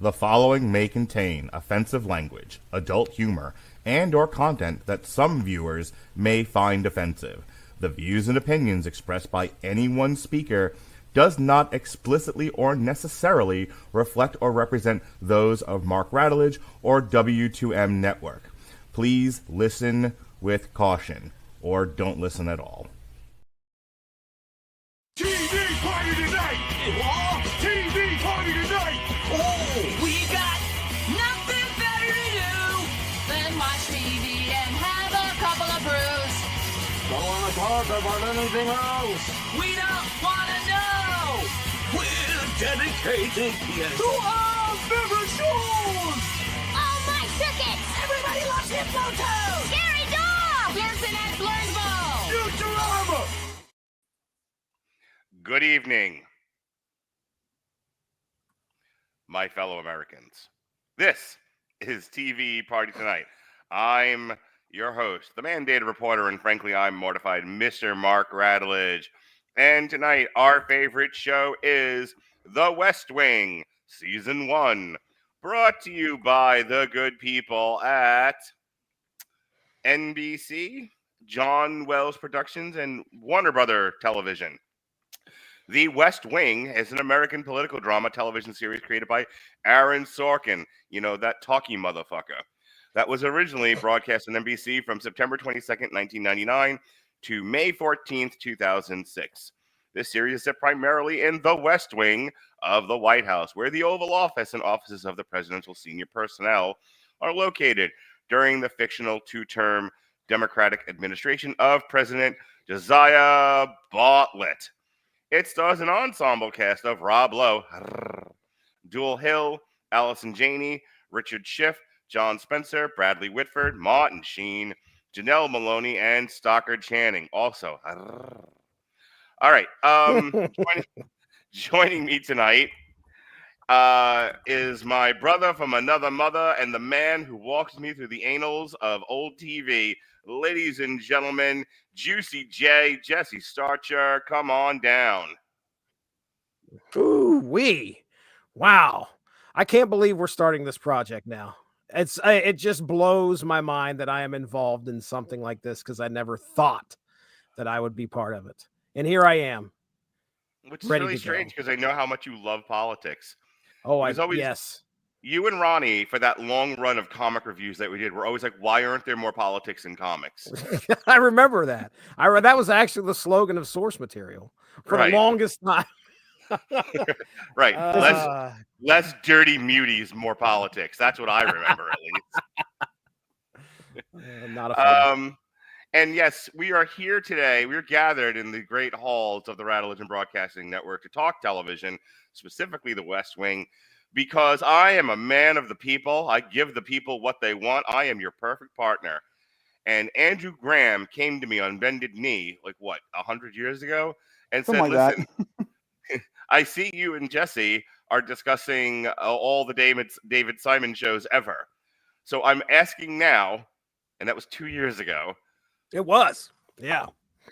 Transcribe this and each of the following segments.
The following may contain offensive language, adult humor, and/or content that some viewers may find offensive. The views and opinions expressed by any one speaker does not explicitly or necessarily reflect or represent those of Mark Radulich or W2M Network. Please listen with caution, or don't listen at all. TV party tonight! What? TV party tonight! Oh! We got nothing better to do than watch TV and have a couple of brews. Don't want to talk about anything else! We don't want to know! We're dedicated to our favorite shows! Oh, my tickets! Everybody loves Hypnotoad! Scary dog! Pearson and Blurnsville! Futurama! Good evening, my fellow Americans. This is TV Party Tonight. I'm your host, the mandated reporter, and frankly, I'm mortified, Mr. Mark Radulich. And tonight, our favorite show is The West Wing, Season 1, brought to you by the good people at NBC, John Wells Productions, and Warner Brother Television. The West Wing is an American political drama television series created by Aaron Sorkin, you know, that talkie motherfucker, that was originally broadcast on NBC from September 22nd, 1999 to May 14th, 2006. This series is set primarily in the West Wing of the White House, where the Oval Office and offices of the presidential senior personnel are located during the fictional two-term Democratic administration of President Josiah Bartlet. It stars an ensemble cast of Rob Lowe, Dulé, Allison, Janney, Richard Schiff, John Spencer, Bradley Whitford, Martin Sheen, Janel, Moloney, and Stockard Channing. Also, all right. Joining me tonight is my brother from another mother and the man who walks me through the annals of old TV. Ladies and gentlemen, Juicy J, Jesse Starcher, come on down. Ooh-wee. Wow. I can't believe we're starting this project now. It just blows my mind that I am involved in something like this because I never thought that I would be part of it. And here I am. Which is really strange because I know how much you love politics. Oh, yes. You and Ronnie, for that long run of comic reviews that we did, were always like, why aren't there more politics in comics? I remember that. That was actually the slogan of source material for the longest time. Right. Less dirty muties, more politics. That's what I remember, at least. Not a fan. And yes, we are here today. We're gathered in the great halls of the Radulich and Broadcasting Network to talk television, specifically the West Wing, because I am a man of the people. I give the people what they want. I am your perfect partner. And Andrew Graham came to me on bended knee, 100 years ago, and said, listen, I see you and Jesse are discussing all the David Simon shows ever. So I'm asking now, and that was 2 years ago. It was. Yeah.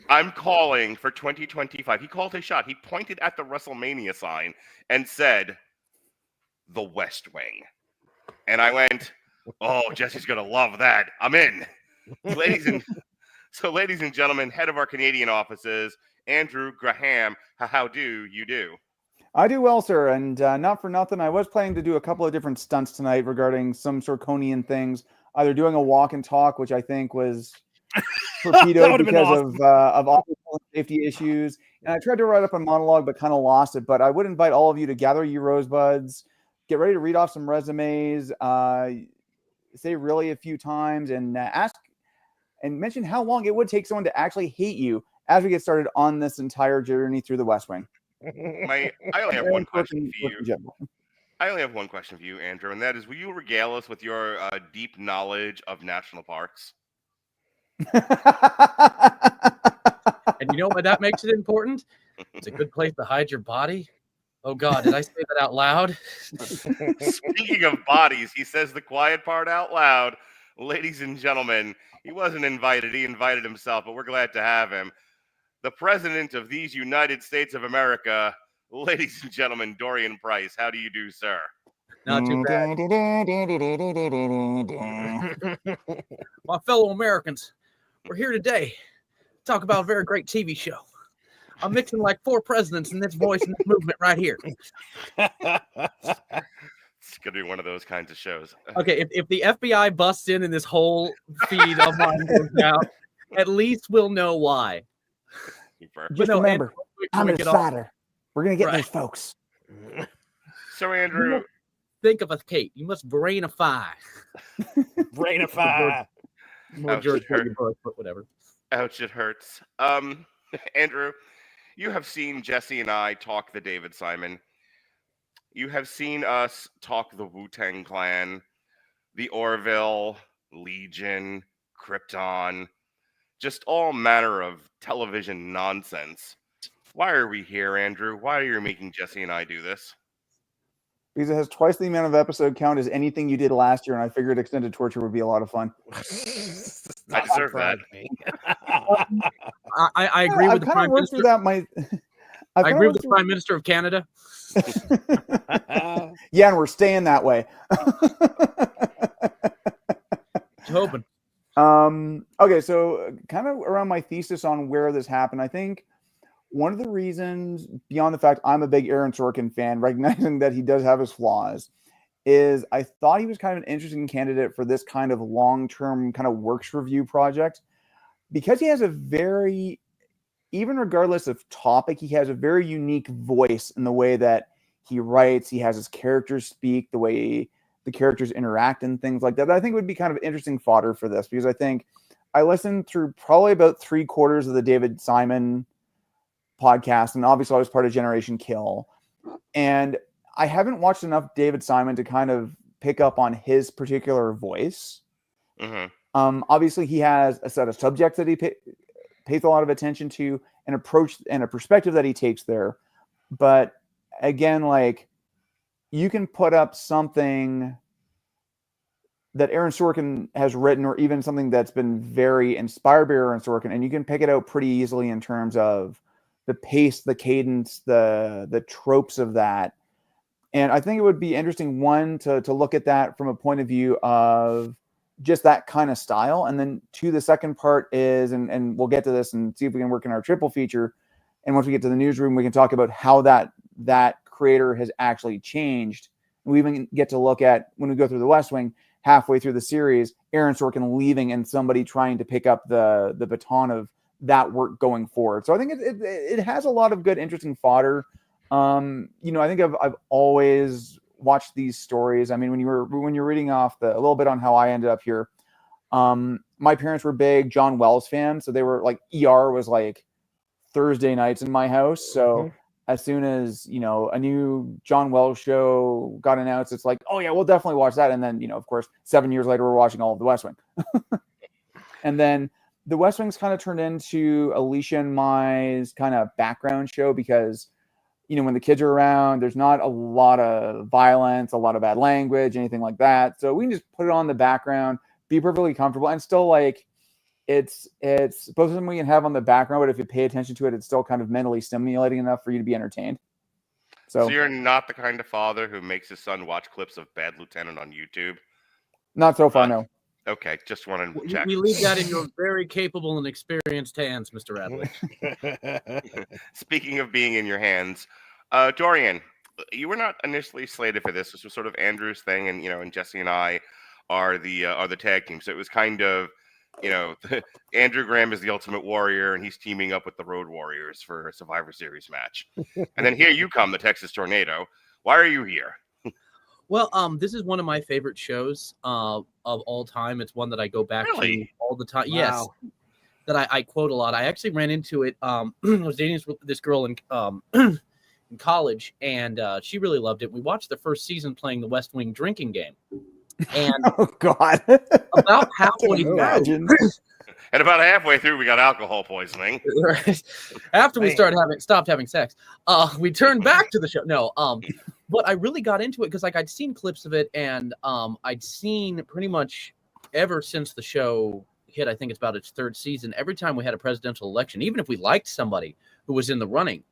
I'm calling for 2025. He called his shot. He pointed at the WrestleMania sign and said, The West Wing. And I went, oh, Jesse's going to love that. I'm in. Ladies and gentlemen, head of our Canadian offices, Andrew Graham, how do you do? I do well, sir, and not for nothing. I was planning to do a couple of different stunts tonight regarding some Sorkinian things, either doing a walk and talk, which I think was torpedoed because of all the safety issues, and I tried to write up a monologue but kind of lost it. But I would invite all of you to gather your rosebuds, get ready to read off some resumes, say really a few times, and ask and mention how long it would take someone to actually hate you as we get started on this entire journey through the West Wing. I only have one question for you. I only have one question for you, Andrew, and that is, will you regale us with your deep knowledge of national parks? And you know why that makes it important? It's a good place to hide your body. Oh, God, did I say that out loud? Speaking of bodies, he says the quiet part out loud. Ladies and gentlemen, he wasn't invited. He invited himself, but we're glad to have him. The President of these United States of America, ladies and gentlemen, Dorian Price. How do you do, sir? Not too bad. My fellow Americans, we're here today to talk about a very great TV show. I'm mixing like 4 presidents in this voice and this movement right here. It's gonna be one of those kinds of shows. Okay, if the FBI busts in and this whole feed of mine goes out, at least we'll know why. Just no, remember, I'm a fighter. We're gonna get Right. those folks. So Andrew, Think of a Kate. You must brainify. Brainify. More Ouch, George it hurt. W. Bush, but whatever. ouch, it hurts. Andrew, you have seen Jesse and I talk the David Simon. You have seen us talk the Wu-Tang Clan, the Orville, Legion, Krypton, just all manner of television nonsense. Why are we here, Andrew? Why are you making Jesse and I do this? Because it has twice the amount of episode count as anything you did last year, and I figured extended torture would be a lot of fun. I deserve that. I agree with the Prime Minister. I agree with the Prime Minister of Canada. Yeah, and we're staying that way. Hoping. Okay, so kind of around my thesis on where this happened, I think one of the reasons, beyond the fact I'm a big Aaron Sorkin fan, recognizing that he does have his flaws, is I thought he was kind of an interesting candidate for this kind of long-term kind of works review project, because he has a very, even regardless of topic, he has a very unique voice in the way that he writes. He has his characters speak, the way the characters interact and things like that. I think would be kind of interesting fodder for this, because I think I listened through probably about 3/4 of the David Simon podcast, and obviously I was part of Generation Kill, and I haven't watched enough David Simon to kind of pick up on his particular voice. Obviously he has a set of subjects that he pays a lot of attention to, an approach and a perspective that he takes there. But again, like, you can put up something that Aaron Sorkin has written, or even something that's been very inspired by Aaron Sorkin, and you can pick it out pretty easily in terms of the pace, the cadence, the tropes of that. And I think it would be interesting, one, to look at that from a point of view of just that kind of style. And then two, the second part is, and we'll get to this and see if we can work in our triple feature. And once we get to the newsroom, we can talk about how that creator has actually changed. We even get to look at, when we go through the West Wing, halfway through the series, Aaron Sorkin leaving and somebody trying to pick up the baton of that work going forward. So I think it has a lot of good, interesting fodder. I think I've always watched these stories. I mean, when you're reading off a little bit on how I ended up here, my parents were big John Wells fans, so they were like, ER was like Thursday nights in my house. So as soon as, a new John Wells show got announced, it's like, oh yeah, we'll definitely watch that. And then, of course, 7 years later, we're watching all of the West Wing. And then the West Wing's kind of turned into Alicia and my's kind of background show, because, when the kids are around, there's not a lot of violence, a lot of bad language, anything like that. So we can just put it on the background, be perfectly comfortable, and still, like, it's both of them we can have on the background, but if you pay attention to it, it's still kind of mentally stimulating enough for you to be entertained. So you're not the kind of father who makes his son watch clips of Bad Lieutenant on YouTube? Not so far, no. Okay, just wanted to check. We leave that in your very capable and experienced hands, Mr. Radulich. Speaking of being in your hands, Dorian, you were not initially slated for this. This was sort of Andrew's thing, and and Jesse and I are the tag team. So it was kind of, Andrew Graham is the Ultimate Warrior, and he's teaming up with the Road Warriors for a Survivor Series match. And then here you come, the Texas Tornado. Why are you here? Well, this is one of my favorite shows of all time. It's one that I go back to all the time. Wow. Yes, that I quote a lot. I actually ran into it. I was dating this girl in college, and she really loved it. We watched the first season playing the West Wing drinking game. And oh God! About halfway through, and about halfway through, we got alcohol poisoning. After we stopped having sex, we turned back to the show. No, but I really got into it because, like, I'd seen clips of it, and I'd seen pretty much ever since the show hit. I think it's about its third season. Every time we had a presidential election, even if we liked somebody who was in the running,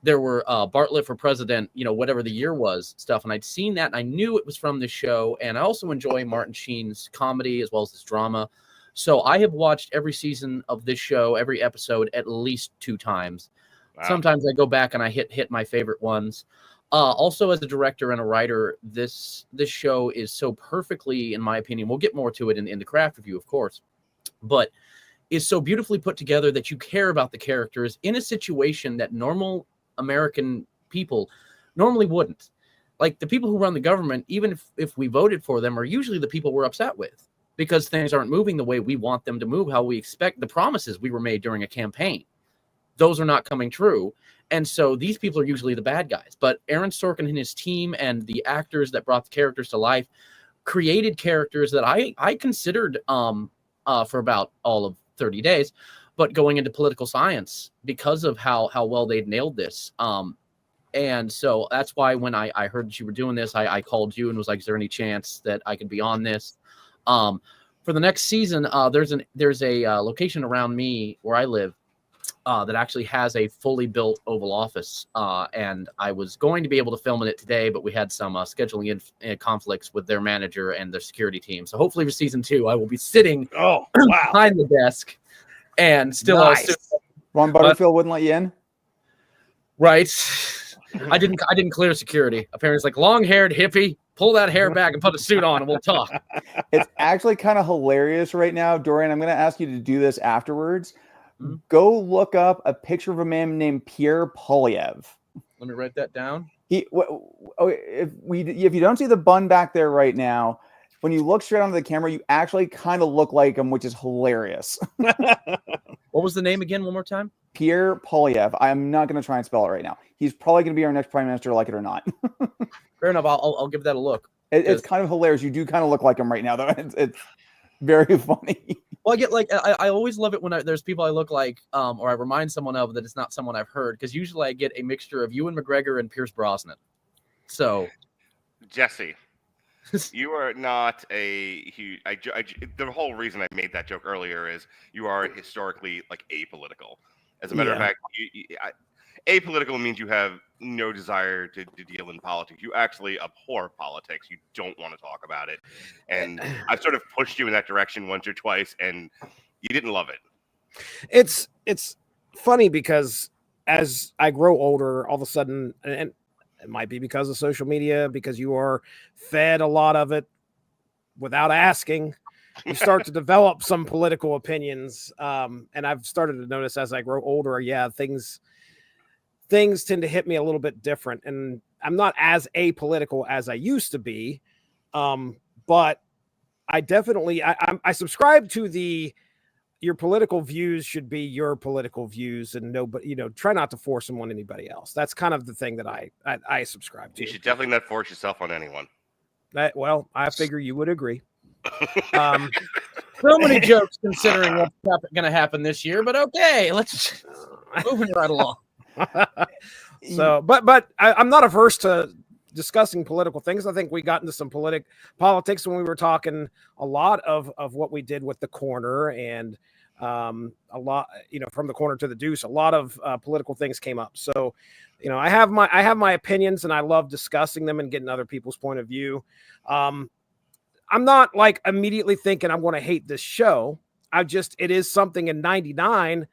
there were Bartlet for president, whatever the year was stuff. And I'd seen that and I knew it was from this show. And I also enjoy Martin Sheen's comedy as well as his drama. So I have watched every season of this show, every episode at least 2 times. Wow. Sometimes I go back and I hit my favorite ones. Also, as a director and a writer, this show is so perfectly, in my opinion, we'll get more to it in the craft review, of course, but is so beautifully put together that you care about the characters in a situation that normal American people normally wouldn't. Like the people who run the government, even if we voted for them, are usually the people we're upset with because things aren't moving the way we want them to move, how we expect the promises we were made during a campaign. Those are not coming true. And so these people are usually the bad guys. But Aaron Sorkin and his team and the actors that brought the characters to life created characters that I considered for about all of 30 days, but going into political science because of how well they'd nailed this. And so that's why when I heard that you were doing this, I called you and was like, is there any chance that I could be on this? For the next season, there's a location around me where I live that actually has a fully built Oval Office. And I was going to be able to film in it today, but we had some scheduling conflicts with their manager and their security team. So hopefully for season 2, I will be sitting behind the desk and still. Nice. Ron Butterfield wouldn't let you in? Right. I didn't clear security. Apparently it's like long-haired hippie. Pull that hair back and put a suit on and we'll talk. It's actually kind of hilarious right now. Dorian, I'm going to ask you to do this afterwards. Go look up a picture of a man named Pierre Polyev. Let me write that down. If you don't see the bun back there right now, when you look straight onto the camera, you actually kind of look like him, which is hilarious. What was the name again? One more time. Pierre Polyev. I'm not going to try and spell it right now. He's probably going to be our next prime minister, like it or not. Fair enough. I'll give that a look. It's kind of hilarious. You do kind of look like him right now, though. It's very funny. Well, I get I always love it when there's people I look like, or I remind someone of that it's not someone I've heard, because usually I get a mixture of Ewan McGregor and Pierce Brosnan. So, Jesse, you are not a huge. The whole reason I made that joke earlier is you are historically apolitical. As a matter of fact, apolitical means you have no desire to deal in politics. You actually abhor politics. You don't want to talk about it. And I've sort of pushed you in that direction once or twice, and you didn't love it. It's funny because as I grow older, all of a sudden, and it might be because of social media, because you are fed a lot of it without asking, you start to develop some political opinions. And I've started to notice as I grow older, things tend to hit me a little bit different, and I'm not as apolitical as I used to be. But I definitely, I subscribe to your political views should be your political views, and nobody, try not to force them on anybody else. That's kind of the thing that I subscribe to. You should definitely not force yourself on anyone. Well, I figure you would agree. So many jokes considering what's going to happen this year, but okay, let's moving right along. So, but I'm not averse to discussing political things. I think we got into some politics when we were talking a lot of what we did with the corner, and a lot, from the corner to the deuce, a lot of political things came up. So, I have my opinions, and I love discussing them and getting other people's point of view. I'm not immediately thinking I'm going to hate this show. It is something in 99.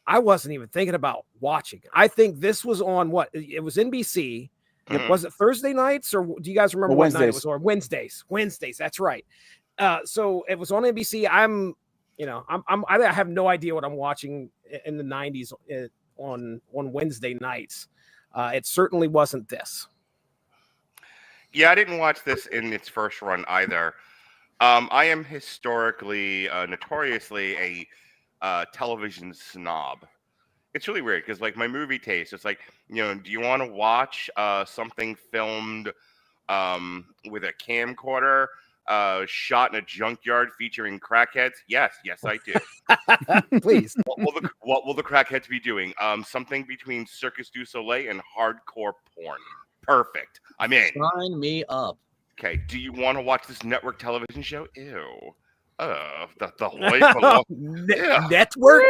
I wasn't even thinking about watching it. I think this was on it was NBC. Was it Thursday nights, or do you guys remember what night it was on? Wednesdays. That's right. So it was on NBC. I have no idea what I'm watching in the 90s on Wednesday nights. It certainly wasn't this. Yeah, I didn't watch this in its first run either. I am historically, notoriously a television snob. It's really weird because my movie taste, it's do you want to watch something filmed with a camcorder shot in a junkyard featuring crackheads? Yes, I do. Please. What will the crackheads be doing? Something between Circus du Soleil and hardcore porn. Perfect. I'm in. Sign me up. Okay. Do you want to watch this network television show? Ew. The Network?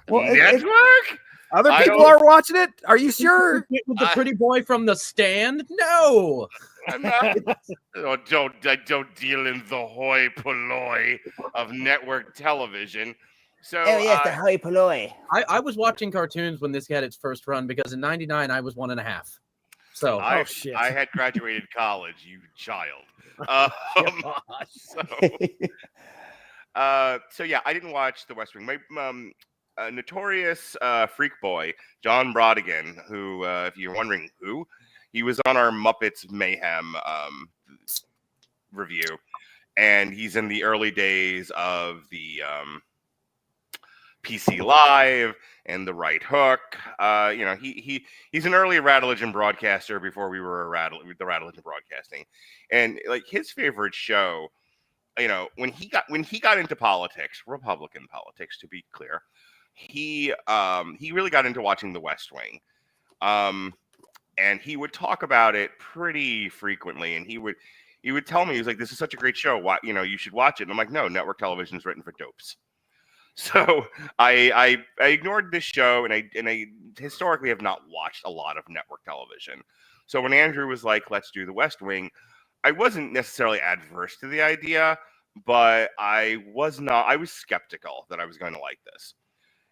Well, Network? Other I people don't- are watching it. Are you sure? With the pretty boy from The Stand? No. I'm not. I don't deal in the hoi polloi of network television. So hoi polloi. I was watching cartoons when this had its first run because in '99 I was 1.5. So I shit. I had graduated college, you child. So yeah, I didn't watch The West Wing. My notorious freak boy, John Brodigan, who, if you're wondering who, he was on our Muppets Mayhem review, and he's in the early days of the PC Live and the Right Hook. He's an early Radulich broadcaster before we were the Radulich Broadcasting, and like his favorite show. When he got into politics, Republican politics, to be clear, he really got into watching The West Wing, and he would talk about it pretty frequently. And he would tell me, he was like, "This is such a great show. Why, you should watch it." And I'm like, "No, network television is written for dopes." So I ignored this show, and I historically have not watched a lot of network television. So when Andrew was like, "Let's do The West Wing," I wasn't necessarily adverse to the idea, but I was skeptical that I was going to like this.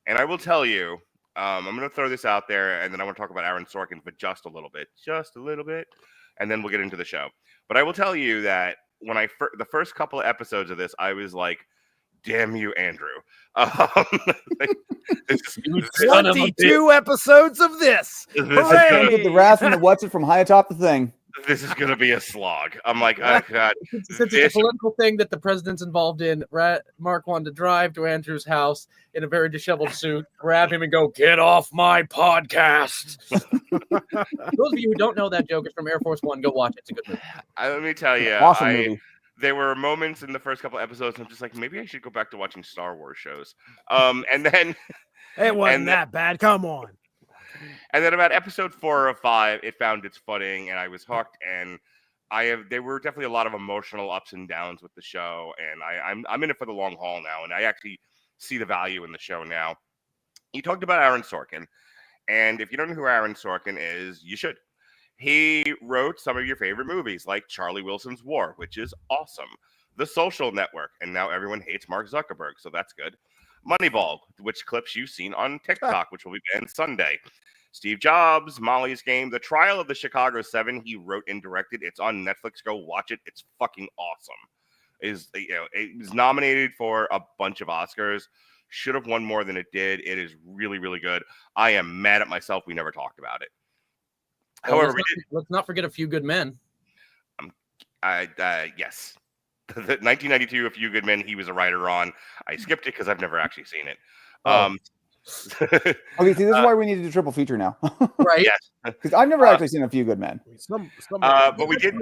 And I will tell you, I'm going to throw this out there, and then I want to talk about Aaron Sorkin for just a little bit, and then we'll get into the show. But I will tell you that when the first couple of episodes of this, I was like, "Damn you, Andrew." 22 episodes of this. The wrath and the what's it from high atop the thing. This is going to be a slog. I'm like, oh, God. Since it's a political thing that the president's involved in, Mark wanted to drive to Andrew's house in a very disheveled suit, grab him, and go, "Get off my podcast." Those of you who don't know that joke, is from Air Force One. Go watch it. It's a good movie. Let me tell you, Awesome movie. There were moments in the first couple episodes, I'm just like, maybe I should go back to watching Star Wars shows. And then It wasn't that bad. Come on. And then about episode 4 or 5, it found its footing, and I was hooked. And there were definitely a lot of emotional ups and downs with the show, and I'm in it for the long haul now, and I actually see the value in the show now. You talked about Aaron Sorkin, and if you don't know who Aaron Sorkin is, you should. He wrote some of your favorite movies, like Charlie Wilson's War, which is awesome. The Social Network, and now everyone hates Mark Zuckerberg, so that's good. Moneyball, which clips you've seen on TikTok, which will be banned Sunday. Steve Jobs, Molly's Game, The Trial of the Chicago 7, he wrote and directed. It's on Netflix. Go watch it. It's fucking awesome. It was nominated for a bunch of Oscars. Should have won more than it did. It is really, really good. I am mad at myself we never talked about it. However, let's not forget A Few Good Men. Yes. The 1992 A Few Good Men, he was a writer on. I skipped it because I've never actually seen it. Okay, see, this is why we need to do triple feature now. Right? Yes. Because I've never actually seen A Few Good Men. But we did.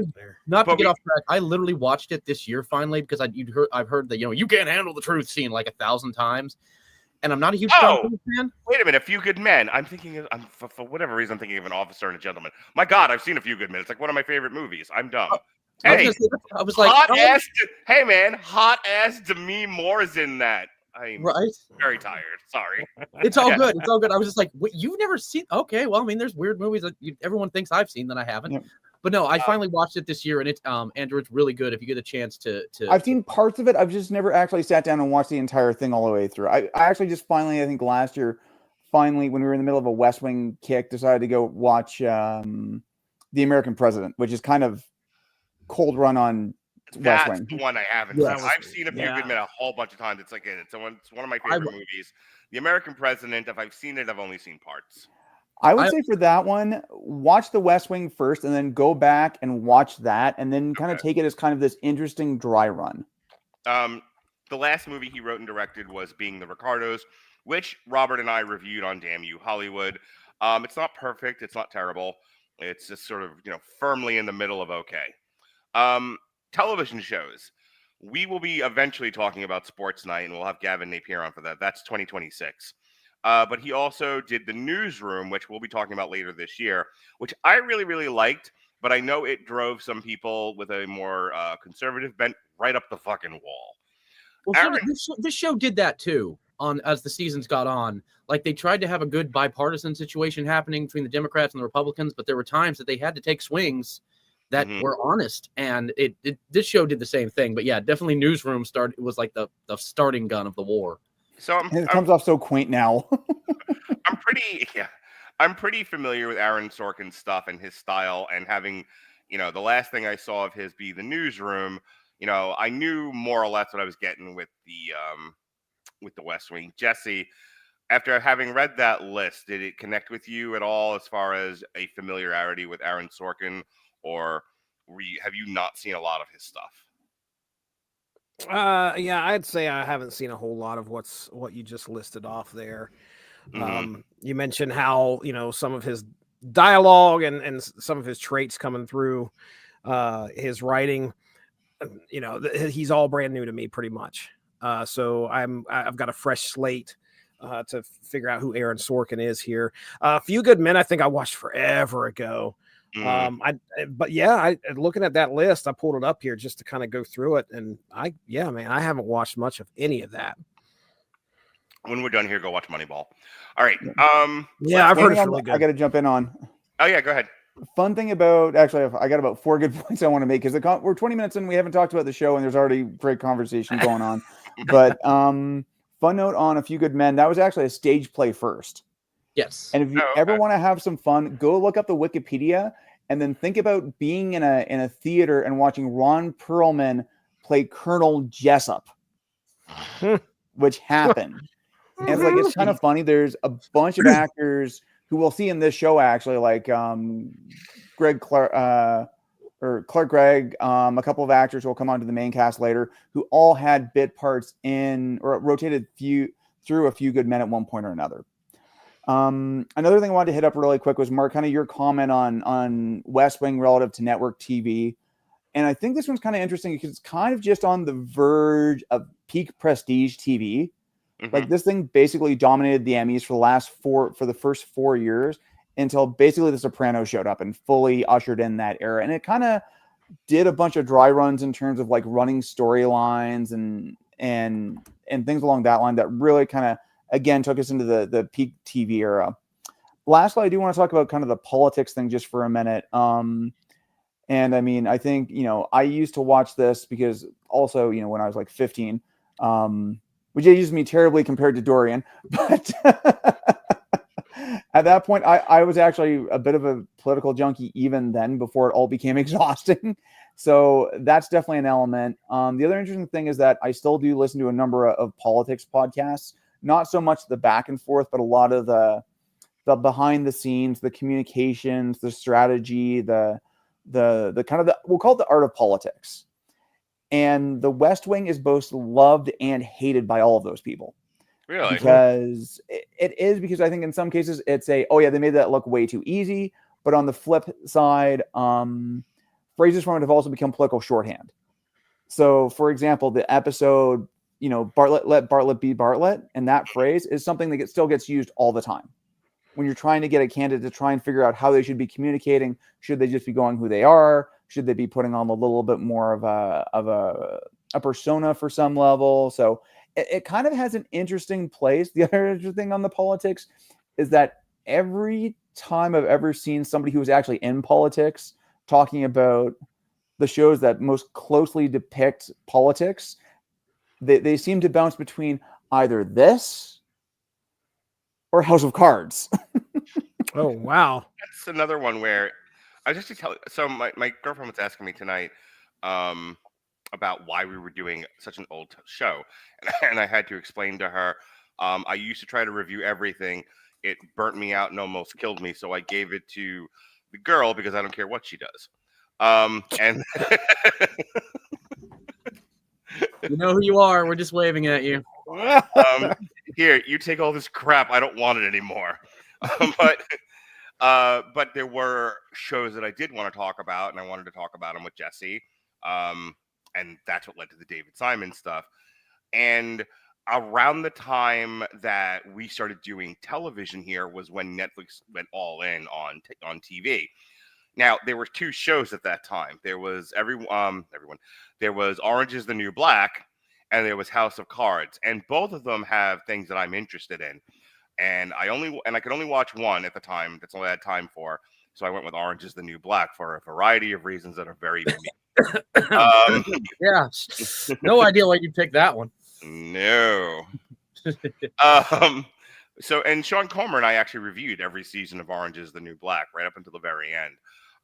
Not to get off track, I literally watched it this year finally because I've heard that you can't handle the truth scene like 1,000 times, and I'm not a huge Tom Cruise fan. Wait a minute, A Few Good Men. I'm thinking for whatever reason I'm thinking of An Officer and a Gentleman. My God, I've seen A Few Good Men. It's like one of my favorite movies. I'm dumb. Hey, I was like, hey man, hot ass Demi Moore is in that. I'm right? very tired. Sorry. It's all good. It's all good. I was just like, wait, you've never seen? Okay, well, I mean, there's weird movies that everyone thinks I've seen that I haven't. Yep. But no, I finally watched it this year, and it's Andrew, it's really good. If you get a chance to I've seen parts of it. I've just never actually sat down and watched the entire thing all the way through. I actually just finally, I think last year, when we were in the middle of a West Wing kick, decided to go watch The American President, which is kind of cold run on West Wing. That's the one I haven't. Yes. I've seen A Few Good Men a whole bunch of times. It's like it's one of my favorite movies. The American President. If I've seen it, I've only seen parts. I would say for that one, watch The West Wing first, and then go back and watch that, and then kind of take it as kind of this interesting dry run. The last movie he wrote and directed was Being the Ricardos, which Robert and I reviewed on Damn You Hollywood. It's not perfect. It's not terrible. It's just sort of firmly in the middle of okay. Television shows. We will be eventually talking about Sports Night, and we'll have Gavin Napier on for that. That's 2026. But he also did The Newsroom, which we'll be talking about later this year, which I really, really liked, but I know it drove some people with a more conservative bent right up the fucking wall. Well, this show did that too. on as the seasons got on. Like they tried to have a good bipartisan situation happening between the Democrats and the Republicans, but there were times that they had to take swings that were honest, and this show did the same thing. But yeah, definitely Newsroom was like the starting gun of the war. So it comes off so quaint now. I'm pretty familiar with Aaron Sorkin's stuff and his style, and having, the last thing I saw of his be the Newsroom, I knew more or less what I was getting with the West Wing. Jesse, after having read that list, did it connect with you at all as far as a familiarity with Aaron Sorkin, or have you not seen a lot of his stuff? Yeah, I'd say I haven't seen a whole lot of what you just listed off there. You mentioned how, some of his dialogue and some of his traits coming through his writing, he's all brand new to me pretty much. So I've got a fresh slate to figure out who Aaron Sorkin is here. A Few Good Men, I think I watched forever ago. But yeah, looking at that list, I pulled it up here just to kind of go through it, and I haven't watched much of any of that. When we're done here, go watch Moneyball. All right. Yeah, I've heard it's really good. I got to jump in on. Oh yeah, go ahead. Fun thing about, actually, I got about 4 good points I want to make, because we're 20 minutes in, we haven't talked about the show, and there's already great conversation going on. But fun note on A Few Good Men, that was actually a stage play first. Yes. And if you ever want to have some fun, go look up the Wikipedia and then think about being in a theater and watching Ron Perlman play Colonel Jessup, which happened. And it's kind of funny. There's a bunch of actors who we'll see in this show, actually, like Clark Gregg, a couple of actors who will come onto the main cast later, who all had bit parts in, or rotated through A Few Good Men at one point or another. Another thing I wanted to hit up really quick was, Mark, kind of your comment on West Wing relative to network TV. And I think this one's kind of interesting because it's kind of just on the verge of peak prestige TV. Like, this thing basically dominated the Emmys for the first 4 years, until basically The Sopranos showed up and fully ushered in that era. And it kind of did a bunch of dry runs in terms of like running storylines and things along that line that really kind of, again, took us into the peak TV era. Lastly, I do want to talk about kind of the politics thing just for a minute. And I mean, I think, I used to watch this because also, when I was like 15, which ages me terribly compared to Dorian, but at that point, I was actually a bit of a political junkie even then, before it all became exhausting. So that's definitely an element. The other interesting thing is that I still do listen to a number of politics podcasts, not so much the back and forth, but a lot of the behind the scenes, the communications, the strategy, the kind of we'll call it the art of politics. And the West Wing is both loved and hated by all of those people. Really? Because it is, because I think in some cases it's they made that look way too easy. But on the flip side, phrases from it have also become political shorthand. So, for example, the episode, Bartlet, let Bartlet be Bartlet, and that phrase is something that still gets used all the time. When you're trying to get a candidate to try and figure out how they should be communicating, should they just be going who they are? Should they be putting on a little bit more of a persona for some level? So it kind of has an interesting place. The other interesting thing on the politics is that every time I've ever seen somebody who was actually in politics talking about the shows that most closely depict politics, they seem to bounce between either this or House of Cards. Oh, wow. That's another one where I just to tell you. So my girlfriend was asking me tonight about why we were doing such an old show, and I had to explain to her. I used to try to review everything. It burnt me out and almost killed me, so I gave it to the girl because I don't care what she does. And you know who you are. We're just waving at you. Here, you take all this crap. I don't want it anymore. But there were shows that I did want to talk about, and I wanted to talk about them with Jesse. And that's what led to the David Simon stuff. And around the time that we started doing television here was when Netflix went all in on TV. Now, there were 2 shows at that time. There was everyone. There was Orange is the New Black, and there was House of Cards, and both of them have things that I'm interested in. And I could only watch one at the time. That's all I had time for. So I went with Orange is the New Black for a variety of reasons that are very yeah. No idea why you picked that one. No. So, and Sean Comer and I actually reviewed every season of Orange is the New Black right up until the very end.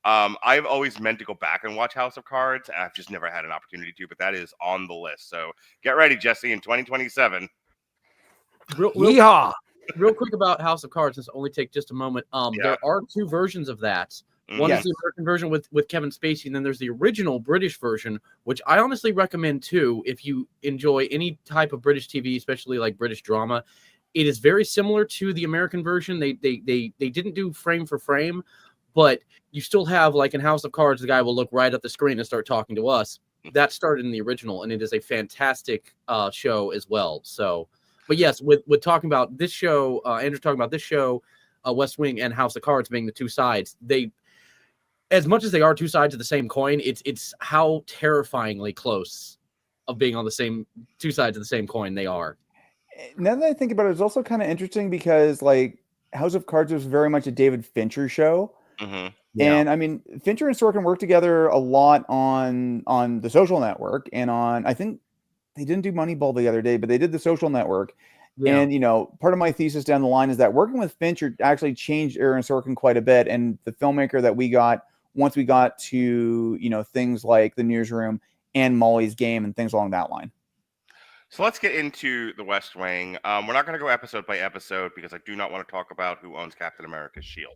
I've always meant to go back and watch House of Cards. I've just never had an opportunity to, but that is on the list. So get ready, Jesse, in 2027. Real quick about House of Cards, this will only take just a moment. There are two versions of that. One is the American version with Kevin Spacey, and then there's the original British version, which I honestly recommend too if you enjoy any type of British TV, especially like British drama. It is very similar to the American version. They didn't do frame for frame, but you still have, like in House of Cards, the guy will look right at the screen and start talking to us. That started in the original, and it is a fantastic show as well. So. But yes, with talking about this show, Andrew's talking about this show, West Wing and House of Cards being the two sides. They, as much as they are two sides of the same coin, it's how terrifyingly close of being on the same two sides of the same coin they are. Now that I think about it, it's also kind of interesting because like House of Cards was very much a David Fincher show. Mm-hmm. And I mean, Fincher and Sorkin worked together a lot on The Social Network and on, I think, they didn't do Moneyball the other day, but they did The Social Network. Yeah. And, part of my thesis down the line is that working with Fincher actually changed Aaron Sorkin quite a bit. And the filmmaker that we got, once we got to, things like The Newsroom and Molly's Game and things along that line. So let's get into The West Wing. We're not going to go episode by episode because I do not want to talk about who owns Captain America's shield.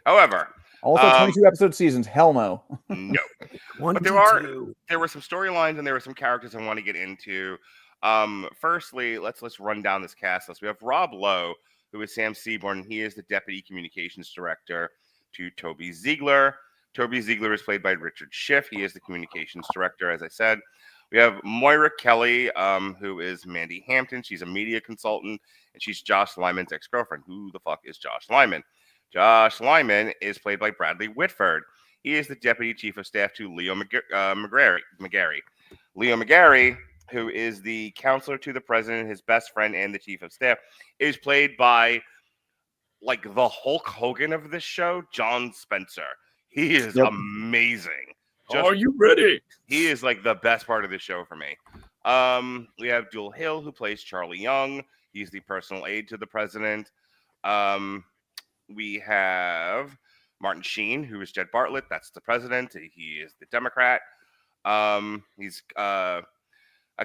However, also 22 episode seasons. Hell no. No. But there were some storylines and there were some characters I want to get into. Firstly, let's run down this cast list. We have Rob Lowe, who is Sam Seaborn. He is the deputy communications director to Toby Ziegler. Toby Ziegler is played by Richard Schiff. He is the communications director, as I said. We have Moira Kelly, who is Mandy Hampton. She's a media consultant, and she's Josh Lyman's ex-girlfriend. Who the fuck is Josh Lyman? Josh Lyman is played by Bradley Whitford. He is the deputy chief of staff to Leo McGarry. Leo McGarry, who is the counselor to the president, his best friend, and the chief of staff, is played by, like, the Hulk Hogan of this show, John Spencer. He is amazing. Are you ready? He is, like, the best part of this show for me. We have Dulé Hill, who plays Charlie Young. He's the personal aide to the president. We have Martin Sheen, who is Jed Bartlet. That's the president. He is the Democrat. He's a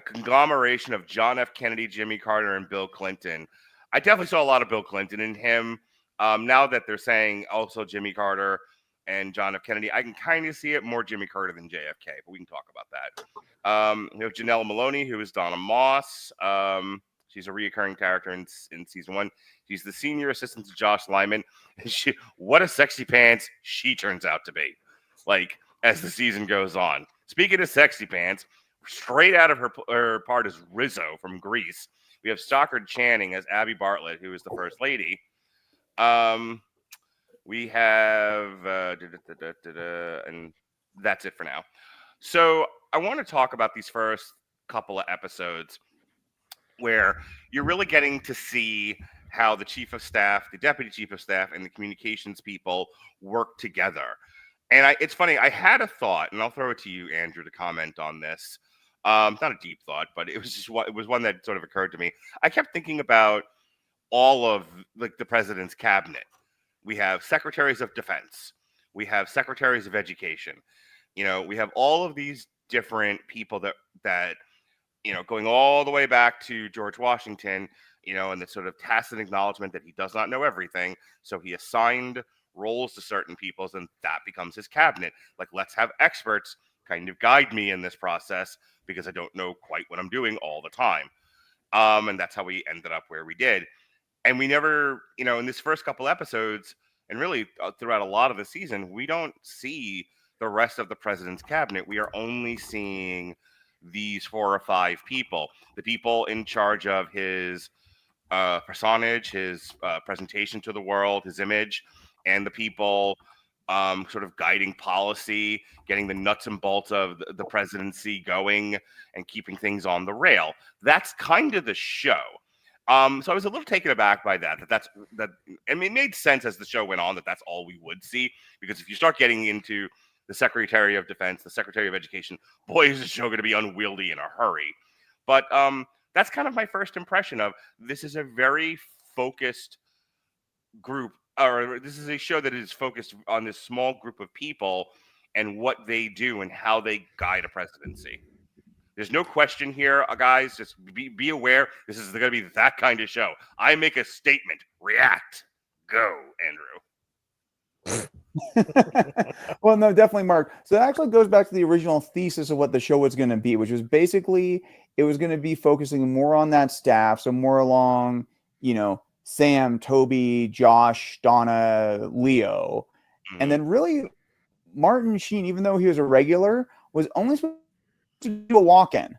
conglomeration of John F. Kennedy, Jimmy Carter, and Bill Clinton. I definitely saw a lot of Bill Clinton in him. Now that they're saying also Jimmy Carter and John F. Kennedy, I can kind of see it more Jimmy Carter than JFK, but we can talk about that. We have Janel Moloney, who is Donna Moss. She's a reoccurring character in season 1. She's the senior assistant to Josh Lyman. What a sexy pants she turns out to be, like, as the season goes on. Speaking of sexy pants, straight out of her part as Rizzo from Grease, we have Stockard Channing as Abby Bartlett, who is the first lady. We have, and that's it for now. So I want to talk about these first couple of episodes where you're really getting to see how the chief of staff, the deputy chief of staff, and the communications people work together. And it's funny, I had a thought, and I'll throw it to you, Andrew, to comment on this. Not a deep thought, but it was one that sort of occurred to me. I kept thinking about all of the president's cabinet. We have secretaries of defense. We have secretaries of education. We have all of these different people that going all the way back to George Washington, and the sort of tacit acknowledgement that he does not know everything. So he assigned roles to certain peoples, and that becomes his cabinet. Like, let's have experts kind of guide me in this process because I don't know quite what I'm doing all the time. And that's how we ended up where we did. And we never, in this first couple episodes, and really throughout a lot of the season, we don't see the rest of the president's cabinet. We are only seeing these 4 or 5 people, the people in charge of his personage, his presentation to the world, his image, and the people sort of guiding policy, getting the nuts and bolts of the presidency going, and keeping things on the rail. That's kind of the show. So I was a little taken aback by that. I mean, it made sense as the show went on that that's all we would see, because if you start getting into the Secretary of Defense, the Secretary of Education, boy, is the show going to be unwieldy in a hurry. But that's kind of my first impression of this is a very focused group, or this is a show that is focused on this small group of people and what they do and how they guide a presidency. There's no question here, guys. Just be aware. This is going to be that kind of show. I make a statement. React. Go, Andrew. Well, no, definitely, Mark. So that actually goes back to the original thesis of what the show was going to be, which was basically it was going to be focusing more on that staff, so more along, Sam, Toby, Josh, Donna, Leo, and then really Martin Sheen, even though he was a regular, was only supposed to do a walk-in.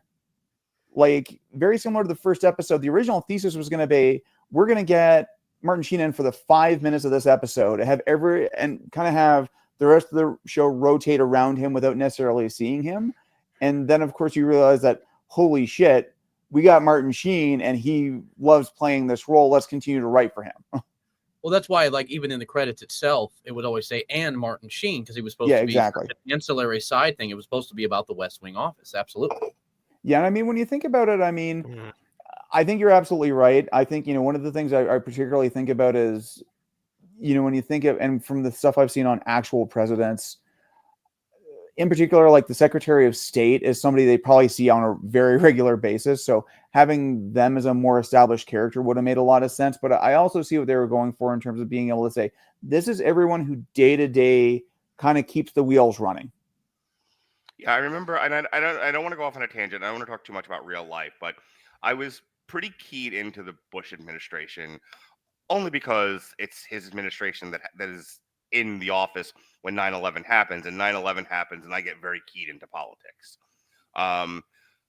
Like, very similar to the first episode. The original thesis was going to be, we're going to get Martin Sheen in for the 5 minutes of this episode, have the rest of the show rotate around him without necessarily seeing him. And then, of course, you realize that, holy shit, we got Martin Sheen and he loves playing this role. Let's continue to write for him. Well, that's why, like, even in the credits itself, it would always say, and Martin Sheen, because he was supposed to be an ancillary side thing. It was supposed to be about the West Wing office. Absolutely. Yeah. And I mean, when you think about it, I think you're absolutely right. I think, one of the things I particularly think about is, when you think of, and from the stuff I've seen on actual presidents, in particular, like the Secretary of State is somebody they probably see on a very regular basis. So having them as a more established character would have made a lot of sense. But I also see what they were going for in terms of being able to say, this is everyone who day to day kind of keeps the wheels running. Yeah, I remember, and I don't want to go off on a tangent. I don't want to talk too much about real life, but I was pretty keyed into the Bush administration only because it's his administration that is in the office when 9/11 happens, and 9/11 happens, and I get very keyed into politics.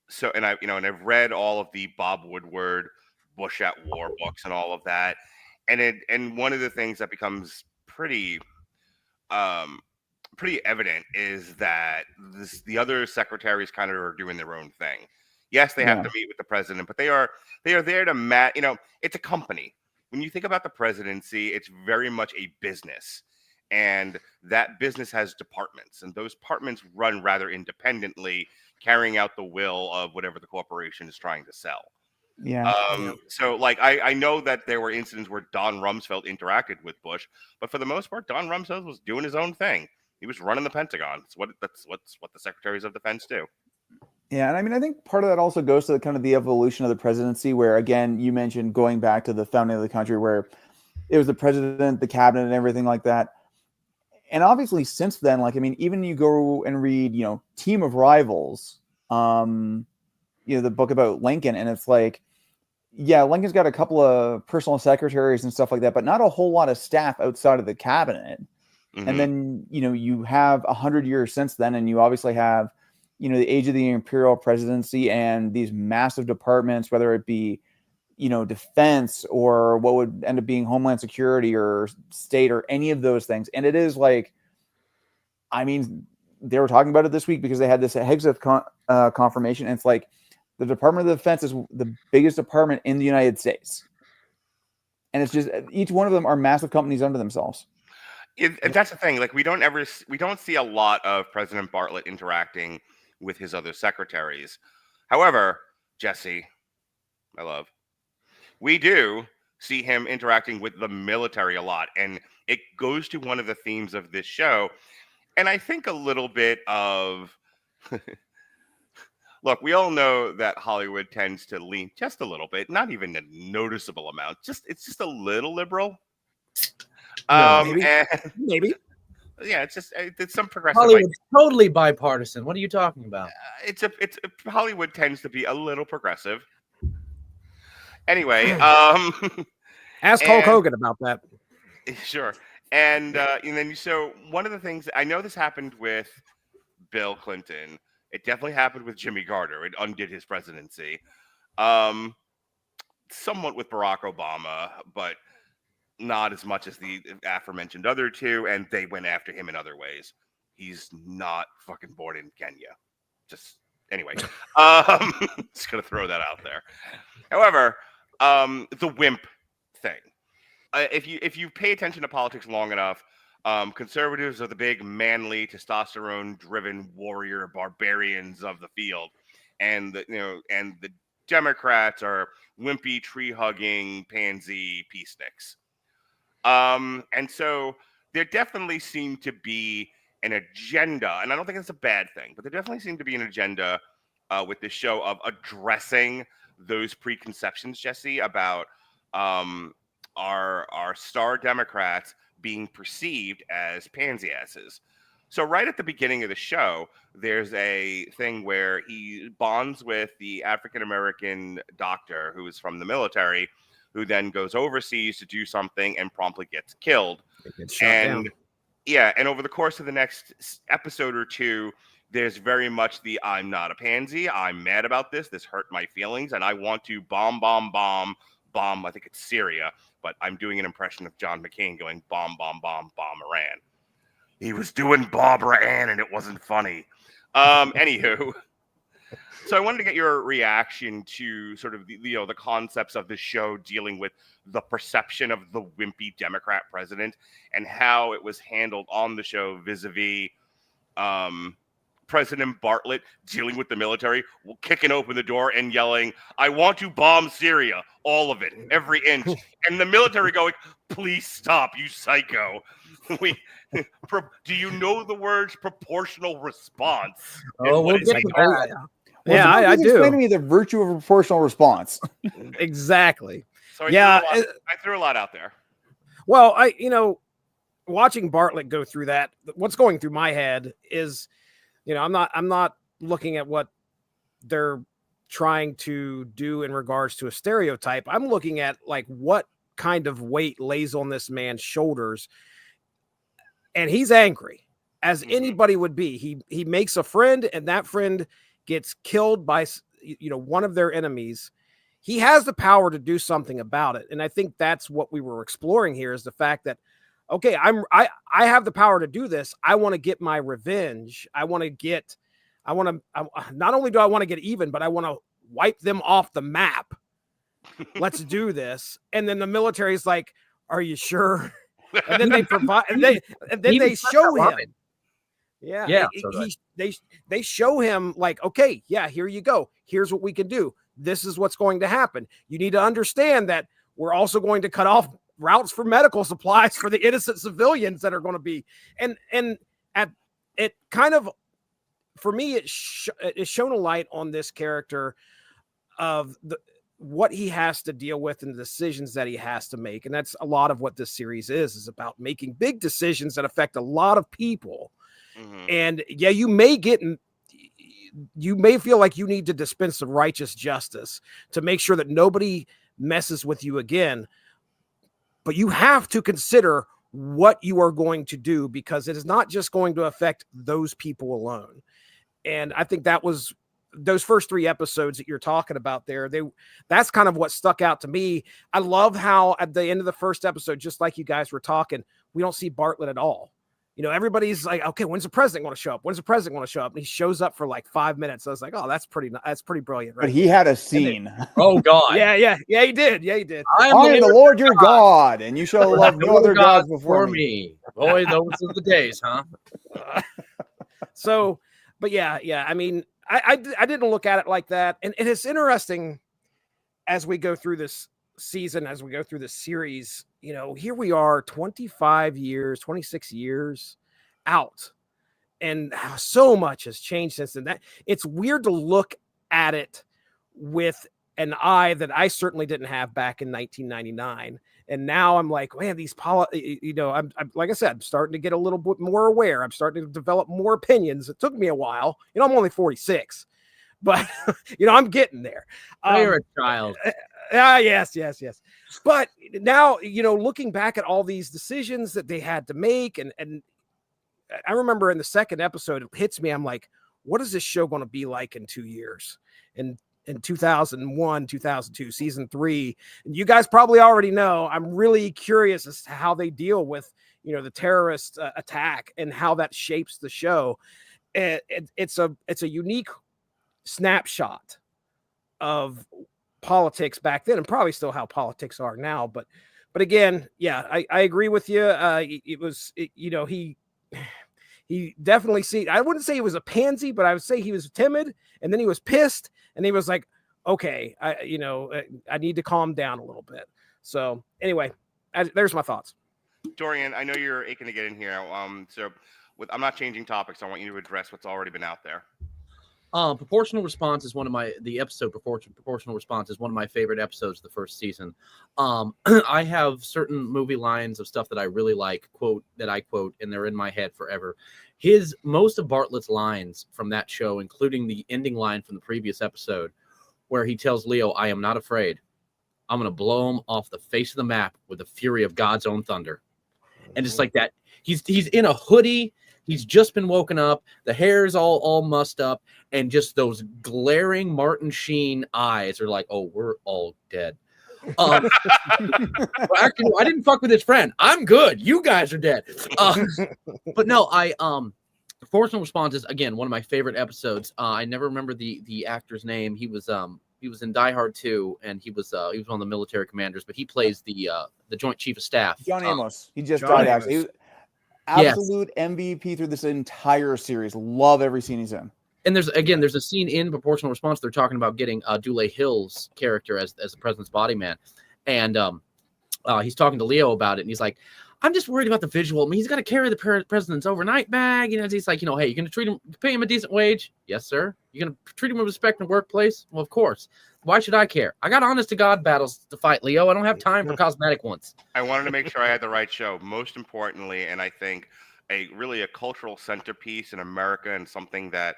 So, and I've read all of the Bob Woodward Bush at War books and all of that, and one of the things that becomes pretty evident is that the other secretaries kind of are doing their own thing. Yes, they have to meet with the president, but they are there to it's a company. When you think about the presidency, it's very much a business. And that business has departments, and those departments run rather independently, carrying out the will of whatever the corporation is trying to sell. Yeah. So, like, I know that there were incidents where Don Rumsfeld interacted with Bush, but for the most part, Don Rumsfeld was doing his own thing. He was running the Pentagon. That's what the secretaries of defense do. Yeah, and I mean, I think part of that also goes to kind of the evolution of the presidency, where, again, you mentioned going back to the founding of the country, where it was the president, the cabinet, and everything like that. And obviously, since then, like, I mean, even you go and read, Team of Rivals, the book about Lincoln, and it's like, yeah, Lincoln's got a couple of personal secretaries and stuff like that, but not a whole lot of staff outside of the cabinet. Mm-hmm. And then, you have 100 years since then, and you obviously have, the age of the imperial presidency and these massive departments, whether it be, defense or what would end up being Homeland Security or state or any of those things. And it is like, I mean, they were talking about it this week because they had this Hegseth confirmation. And it's like the Department of Defense is the biggest department in the United States. And it's just, each one of them are massive companies unto themselves. That's the thing. Like, we don't see a lot of President Bartlet interacting with his other secretaries. However, Jesse, my love, we do see him interacting with the military a lot, and it goes to one of the themes of this show. And I think a little bit of look, we all know that Hollywood tends to lean just a little bit, not even a noticeable amount, it's just a little liberal. Maybe. Yeah, it's some progressive. Hollywood's totally bipartisan. What are you talking about? Hollywood tends to be a little progressive. Anyway, ask Hulk Hogan about that. Sure. And then so one of the things, I know this happened with Bill Clinton. It definitely happened with Jimmy Carter. It undid his presidency. Somewhat with Barack Obama, but not as much as the aforementioned other two, and they went after him in other ways. He's not fucking born in Kenya. Just anyway, just gonna throw that out there. However, the wimp thing. If you pay attention to politics long enough, conservatives are the big, manly, testosterone-driven warrior barbarians of the field, and the Democrats are wimpy, tree-hugging, pansy peace sticks. And so there definitely seemed to be an agenda, and I don't think it's a bad thing, but there definitely seemed to be an agenda with this show of addressing those preconceptions, Jesse, about our star Democrats being perceived as pansy asses. So right at the beginning of the show, there's a thing where he bonds with the African-American doctor who is from the military, who then goes overseas to do something and promptly gets killed. Gets shot down. Yeah, and over the course of the next episode or two, there's very much the I'm not a pansy, I'm mad about this hurt my feelings, and I want to bomb, I think it's Syria, but I'm doing an impression of John McCain going bomb Iran. He was doing Bob Iran and it wasn't funny. Anywho, so I wanted to get your reaction to sort of the concepts of the show dealing with the perception of the wimpy Democrat president and how it was handled on the show vis-a-vis President Bartlet dealing with the military, kicking open the door and yelling, "I want to bomb Syria, all of it, every inch," and the military going, "Please stop, you psycho." Do you know the words proportional response? Oh, we'll get to that. Yeah, I do. Explain to me the virtue of a proportional response. Exactly. So I threw a lot out there. Well, watching Bartlet go through that, what's going through my head is, I'm not looking at what they're trying to do in regards to a stereotype. I'm looking at like what kind of weight lays on this man's shoulders. And he's angry, as anybody would be. He makes a friend, and that friend gets killed by one of their enemies. He has the power to do something about it, and I think that's what we were exploring here, is the fact that, okay, I have the power to do this. I want to get my revenge. Not only do I want to get even, but I want to wipe them off the map. Let's do this. And then the military is like, "Are you sure?" And then they provide, and then they show him. Yeah. They show him like, "Okay, yeah, here you go. Here's what we can do. This is what's going to happen. You need to understand that we're also going to cut off routes for medical supplies for the innocent civilians that are going to be." And at it kind of, for me, it's shown a light on this character of what he has to deal with and the decisions that he has to make. And that's a lot of what this series is about making big decisions that affect a lot of people. Mm-hmm. And yeah, you may feel like you need to dispense some righteous justice to make sure that nobody messes with you again. But you have to consider what you are going to do, because it is not just going to affect those people alone. And I think that was those first 3 episodes that you're talking about there. That's kind of what stuck out to me. I love how at the end of the first episode, just like you guys were talking, we don't see Bartlet at all. Everybody's like, "Okay, when's the president going to show up? When's the president going to show up?" And he shows up for like 5 minutes. I was like, "Oh, that's pretty brilliant." Right? But he had a scene. Oh God. Yeah, he did. I am the Lord your God, and you shall love no other gods before me. Boy, those are the days, huh? But yeah. I mean, I didn't look at it like that. And it's interesting as we go through this season, as we go through this series, here we are 26 years out, and so much has changed since then. That it's weird to look at it with an eye that I certainly didn't have back in 1999. And now I'm like, man, I'm like I said, I'm starting to get a little bit more aware. I'm starting to develop more opinions. It took me a while. I'm only 46, but I'm getting there. You're a child. Yes. But now, looking back at all these decisions that they had to make, and I remember in the second episode, it hits me. I'm like, what is this show going to be like in 2 years? And in 2001, 2002, season 3. And you guys probably already know, I'm really curious as to how they deal with, the terrorist attack and how that shapes the show. It's a unique snapshot of politics back then, and probably still how politics are now. But again, yeah, I agree with you. He definitely I wouldn't say he was a pansy, but I would say he was timid, and then he was pissed, and he was like, okay, I need to calm down a little bit. So anyway, there's my thoughts. Dorian, I know you're aching to get in here. I'm not changing topics. I want you to address what's already been out there. Proportional response is proportional response is one of my favorite episodes of the first season. I have certain movie lines of stuff that I really like, that I quote, and they're in my head forever. Most of Bartlet's lines from that show, including the ending line from the previous episode, where he tells Leo, "I am not afraid. I'm going to blow him off the face of the map with the fury of God's own thunder." And just like that, he's in a hoodie. He's just been woken up. The hair's all mussed up, and just those glaring Martin Sheen eyes are like, "Oh, we're all dead." Well, actually, I didn't fuck with his friend. I'm good. You guys are dead. But no, Proportional Response is, again, one of my favorite episodes. I never remember the actor's name. He was in Die Hard 2, and he was one of the military commanders, but he plays the Joint Chief of Staff. John Amos. He just died, actually. He was absolute MVP through this entire series. Love every scene he's in. And there's a scene in Proportional Response. They're talking about getting Dulé Hill's character as the president's body man. And he's talking to Leo about it. And he's like, "I'm just worried about the visual. I mean, he's got to carry the president's overnight bag." He's like, "Hey, you're going to treat him, pay him a decent wage?" "Yes, sir." "You're going to treat him with respect in the workplace?" "Well, of course." "Why should I care? I got honest to God battles to fight, Leo. I don't have time for cosmetic ones." I wanted to make sure I had the right show. Most importantly, and I think a cultural centerpiece in America, and something that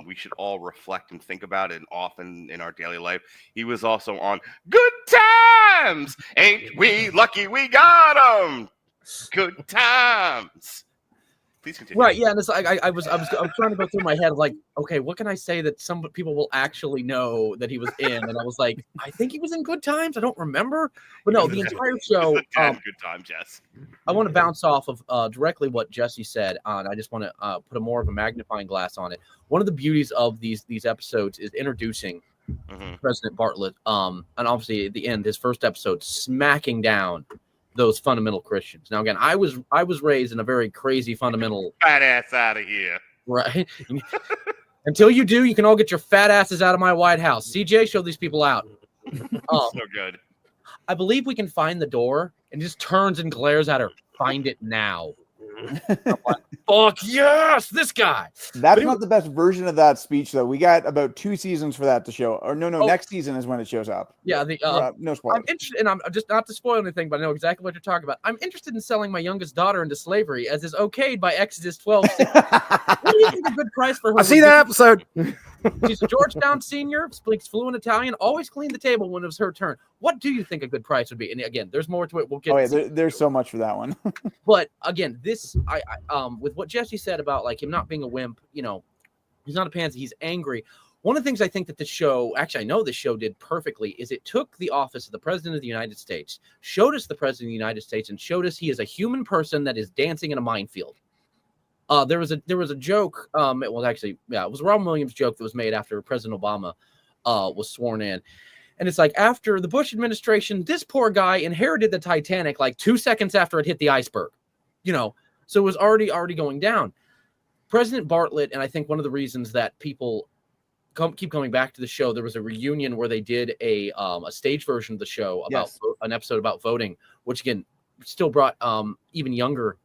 we should all reflect and think about it often in our daily life. He was also on Good Times. Ain't we lucky we got 'em? Good Times. Please continue. Right, yeah, and it's like I was trying to go through my head like, okay, what can I say that some people will actually know that he was in? And I was like, I think he was in Good Times. I don't remember, but no, the entire show. Good Times, Jess. I want to bounce off of directly what Jesse said, and I just want to put more of a magnifying glass on it. One of the beauties of these episodes is introducing President Bartlet, and obviously at the end, his first episode, smacking down those fundamental Christians. Now, again, I was raised in a very crazy fundamental fat ass out of here. Right. Until you do, you can all get your fat asses out of my White House. CJ, show these people out. So good. I believe we can find the door, and just turns and glares at her. "Find it now." Like, fuck yes, this guy. That's not the best version of that speech, though. We got about 2 seasons for that to show. Or next season is when it shows up. Yeah, no spoilers. I'm interested, and I'm just not to spoil anything, but I know exactly what you're talking about. "I'm interested in selling my youngest daughter into slavery, as is okayed by Exodus 12. What do you think a good price for her?" I see that episode. She's a Georgetown senior, speaks fluent Italian, always cleaned the table when it was her turn. What do you think a good price would be? And again, there's more to it. We'll get. There's so much for that one. But again, I with what Jesse said about like him not being a wimp, he's not a pansy. He's angry. One of the things I think that this show, actually, I know this show did perfectly, is it took the office of the President of the United States, showed us the President of the United States, and showed us he is a human person that is dancing in a minefield. There was a joke. It was a Robin Williams joke that was made after President Obama was sworn in, and it's like, after the Bush administration, this poor guy inherited the Titanic like 2 seconds after it hit the iceberg, so it was already going down. President Bartlet, and I think one of the reasons that people keep coming back to the show, there was a reunion where they did a stage version of the show about an episode about voting, which again still brought even younger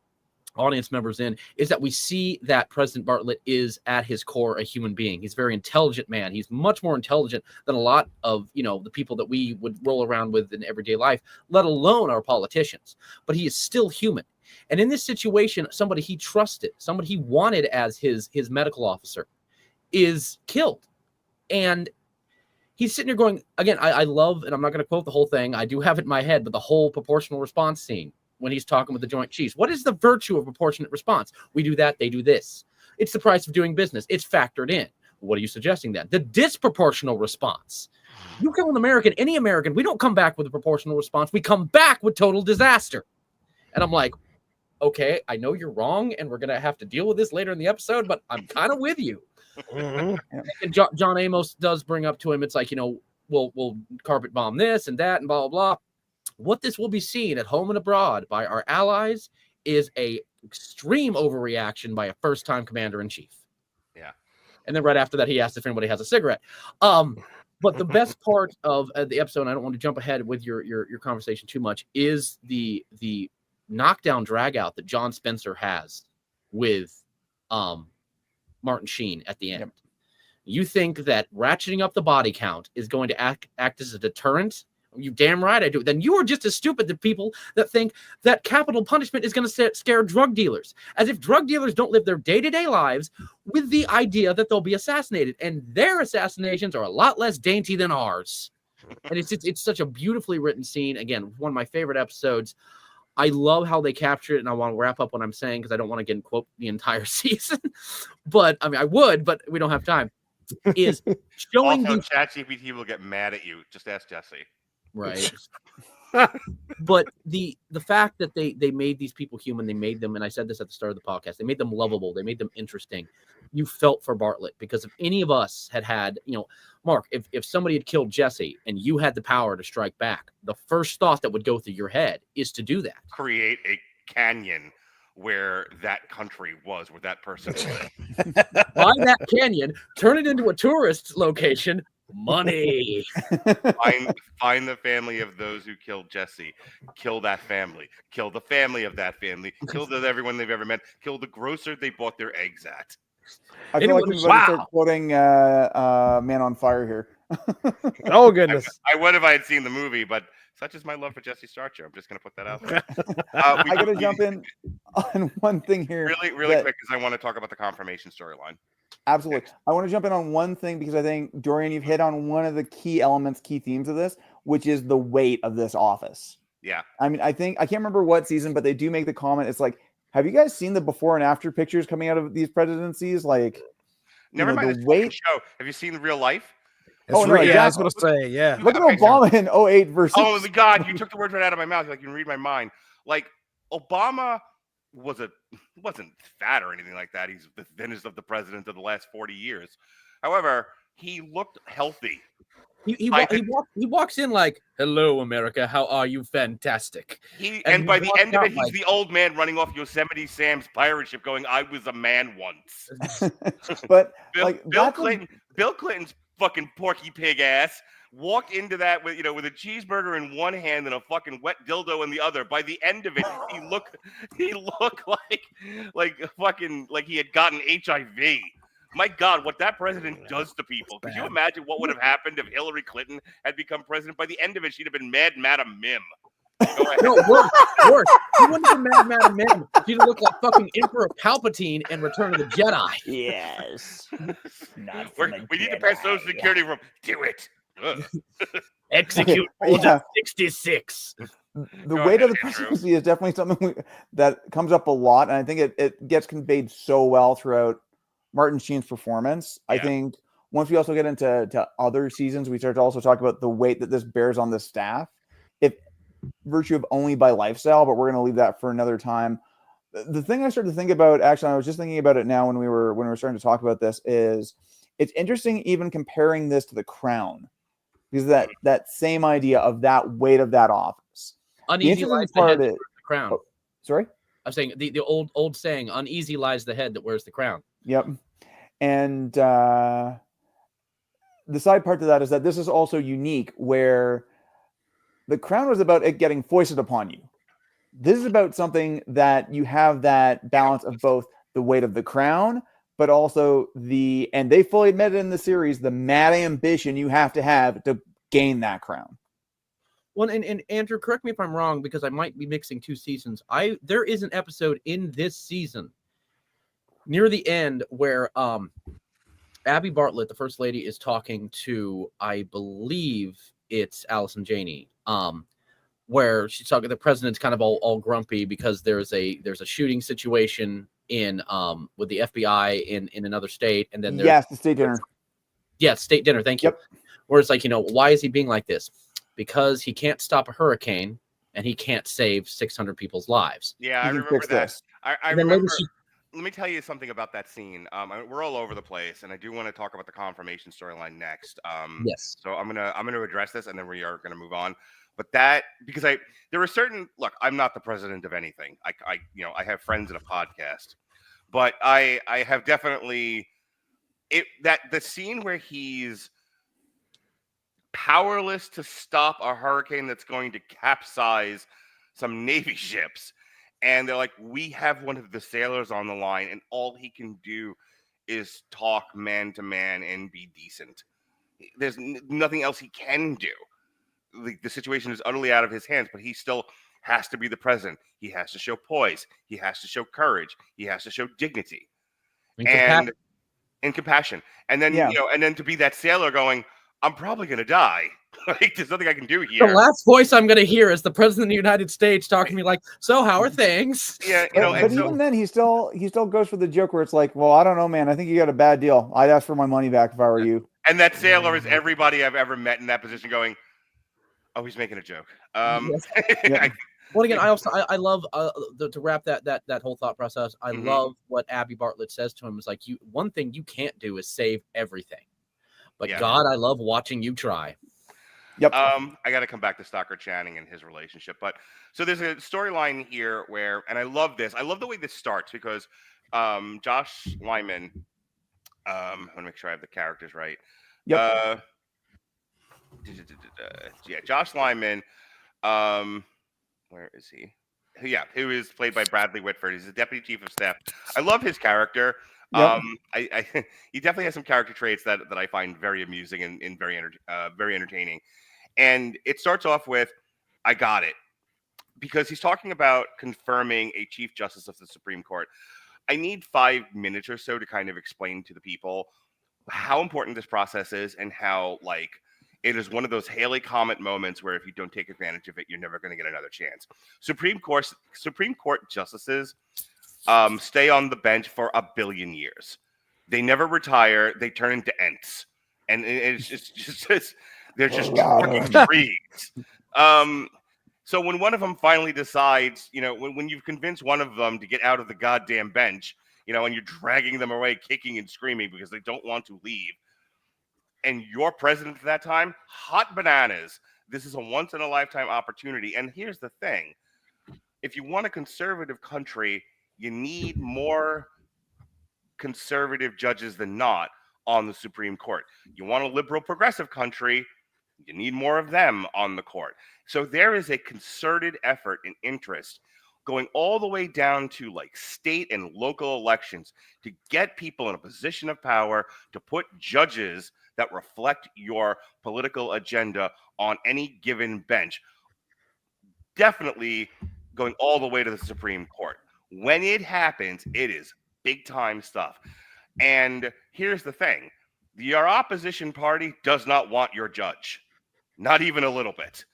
audience members in, is that we see that President Bartlet is at his core a human being. He's a very intelligent man. He's much more intelligent than a lot of, the people that we would roll around with in everyday life, let alone our politicians. But he is still human. And in this situation, somebody he trusted, somebody he wanted as his medical officer, is killed. And he's sitting there going, again, I love, and I'm not going to quote the whole thing, I do have it in my head, but the whole proportional response scene when he's talking with the Joint Chiefs. What is the virtue of proportionate response? We do that, they do this. It's the price of doing business. It's factored in. what are you suggesting then? The disproportional response. You kill an American, any American, we don't come back with a proportional response. We come back with total disaster. And I'm like, okay, I know you're wrong, and we're going to have to deal with this later in the episode, but I'm kind of with you. And John Amos does bring up to him, it's like, we'll carpet bomb this and that and blah, blah, blah. What this will be seen at home and abroad by our allies is a extreme overreaction by a first-time commander-in-chief. Yeah. And then right after that, he asked if anybody has a cigarette. But the best part of the episode, and I don't want to jump ahead with your conversation too much, is the knockdown drag out that John Spencer has with Martin Sheen at the end. Yep. You think that ratcheting up the body count is going to act as a deterrent? You damn right I do. Then you are just as stupid as people that think that capital punishment is going to scare drug dealers, as if drug dealers don't live their day-to-day lives with the idea that they'll be assassinated, and their assassinations are a lot less dainty than ours. And it's such a beautifully written scene. Again, one of my favorite episodes. I love how they capture it, and I want to wrap up what I'm saying because I don't want to get quote the entire season. But I mean, I would, but we don't have time. Is showing also ChatGPT will get mad at you. Just ask Jesse. Right. But the fact that they made these people human, they made them, and I said this at the start of the podcast, they made them lovable, they made them interesting. You felt for Bartlet, because if any of us had, Mark, if somebody had killed Jesse and you had the power to strike back, the first thought that would go through your head is to do that. Create a canyon where that country was, where that person was. Buy that canyon, turn it into a tourist location. Money. Find the family of those who killed Jesse. Kill that family. Kill the family of that family. Kill everyone they've ever met. Kill the grocer they bought their eggs at. I feel like we're going to start quoting Man on Fire here. Oh, goodness. I would if I had seen the movie, but such is my love for Jesse Starcher. I'm just going to put that out there. I got to jump in on one thing here. Really quick, because I want to talk about the confirmation storyline. Absolutely. I want to jump in on one thing because I think, Dorian, you've hit on one of the key elements, key themes of this, which is the weight of this office. Yeah. I mean, I can't remember what season, but they do make the comment. It's like, have you guys seen the before and after pictures coming out of these presidencies? Like, never mind the weight show. Have you seen real life? Oh, no, yeah, I was going to say, yeah. Look at Obama in 08 versus. Oh, my God. You took the words right out of my mouth. Like, you can read my mind. Like, Obama wasn't fat or anything like that. He's the thinnest of the presidents of the last 40 years. However, he looked healthy. He walks in like, "Hello, America. How are you? Fantastic." And by the end of it, he's the old man running off Yosemite Sam's pirate ship, going, "I was a man once." But Bill Clinton's fucking Porky Pig ass walked into that with a cheeseburger in one hand and a fucking wet dildo in the other. By the end of it, he looked like he had gotten HIV. My God, what that president does to people. Could you imagine what would have happened if Hillary Clinton had become president? By the end of it, she'd have been Mad Madam Mim. No, worse. She wouldn't have been Mad Madam Mim. She'd have looked like fucking Emperor Palpatine in Return of the Jedi. Yes. We need to pass Social Security from. Do it. Execute Order 66. The weight of the presidency is definitely something that comes up a lot, and I think it gets conveyed so well throughout Martin Sheen's performance. Yeah. I think once we also get into other seasons, we start to also talk about the weight that this bears on the staff, if virtue of only by lifestyle, but we're going to leave that for another time. The thing I started to think about, actually, I was just thinking about it now when we were starting to talk about this, is it's interesting even comparing this to The Crown, because that same idea of that weight of that office. Uneasy lies the head that wears the crown. Oh, sorry? I'm saying the old saying, uneasy lies the head that wears the crown. Yep. And the side part to that is that this is also unique, where The Crown was about it getting foisted upon you. This is about something that you have that balance of both the weight of the crown, but also and they fully admitted in the series, the mad ambition you have to gain that crown. Well, and Andrew, correct me if I'm wrong, because I might be mixing two seasons. There is an episode in this season near the end where Abby Bartlet, the first lady, is talking to, I believe it's Allison Janney, where she's talking. The president's kind of all grumpy because there's a shooting situation in with the FBI in another state, and then the state dinner. Yeah, state dinner. Thank you. Yep. Where it's like, why is he being like this? Because he can't stop a hurricane and he can't save 600 people's lives. Yeah, I You can remember fix that. this. I And then remember. later she- Let me tell you something about that scene. We're all over the place, and I do want to talk about the confirmation storyline next. Yes. So I'm gonna address this, and then we are gonna move on. But that because there are certain I'm not the president of anything. I have friends in a podcast, but I have definitely the scene where he's powerless to stop a hurricane that's going to capsize some Navy ships. And they're like, we have one of the sailors on the line, and all he can do is talk man to man and be decent. There's nothing else he can do. The situation is utterly out of his hands, but he still has to be the president. He has to show poise. He has to show courage. He has to show dignity and compassion. And then, and then to be that sailor going, I'm probably going to die. There's nothing I can do here. The last voice I'm going to hear is the president of the United States talking to me like, so how are things? Yeah, but even then, he still goes for the joke where it's like, well, I don't know, man. I think you got a bad deal. I'd ask for my money back if I were you. And that sailor is everybody I've ever met in that position going, oh, he's making a joke. Yes. Well, again, I love to wrap that whole thought process. I love what Abby Bartlett says to him. Is like, one thing you can't do is save everything. But God, I love watching you try. Yep. I got to come back to Stockard Channing and his relationship. But so there's a storyline here where, and I love this. I love the way this starts because Josh Lyman, I want to make sure I have the characters right. Yep. Josh Lyman. Where is he? Yeah, who is played by Bradley Whitford. He's the deputy chief of staff. I love his character. Yep. He definitely has some character traits that I find very amusing and very entertaining. And it starts off with, I got it. Because he's talking about confirming a chief justice of the Supreme Court. I need 5 minutes or so to kind of explain to the people how important this process is and how, it is one of those Halley Comet moments where if you don't take advantage of it, you're never going to get another chance. Supreme Court justices stay on the bench for 1 billion years. They never retire. They turn into ents. And it's just they're just fucking trees. So when one of them finally decides, when you've convinced one of them to get out of the goddamn bench, and you're dragging them away, kicking and screaming because they don't want to leave, and you're president at that time, hot bananas. This is a once-in-a-lifetime opportunity. And here's the thing. If you want a conservative country, you need more conservative judges than not on the Supreme Court. You want a liberal progressive country, you need more of them on the court. So there is a concerted effort and interest going all the way down to state and local elections to get people in a position of power to put judges that reflect your political agenda on any given bench. Definitely going all the way to the Supreme Court. When it happens, it is big time stuff. And here's the thing. Your opposition party does not want your judge. Not even a little bit.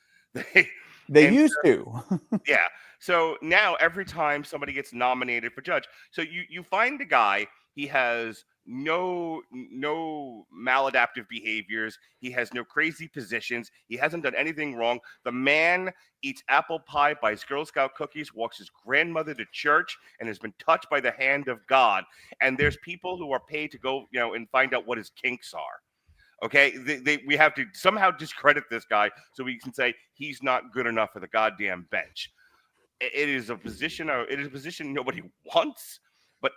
They used to. Yeah. So now every time somebody gets nominated for judge, so you find a guy, he has no maladaptive behaviors. He has no crazy positions. He hasn't done anything wrong. The man eats apple pie, buys Girl Scout cookies, walks his grandmother to church, and has been touched by the hand of God. And there's people who are paid to go, and find out what his kinks are. Okay, we have to somehow discredit this guy so we can say he's not good enough for the goddamn bench. It is a position nobody wants, but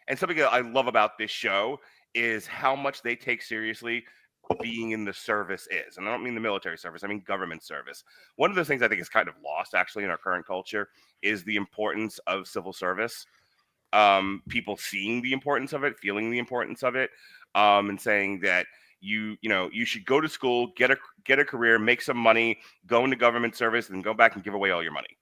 and something that I love about this show is how much they take seriously being in the service is. And I don't mean the military service, I mean government service. One of the things I think is kind of lost actually in our current culture is the importance of civil service. People seeing the importance of it, feeling the importance of it, and saying that you should go to school, get a career, make some money, go into government service, and go back and give away all your money.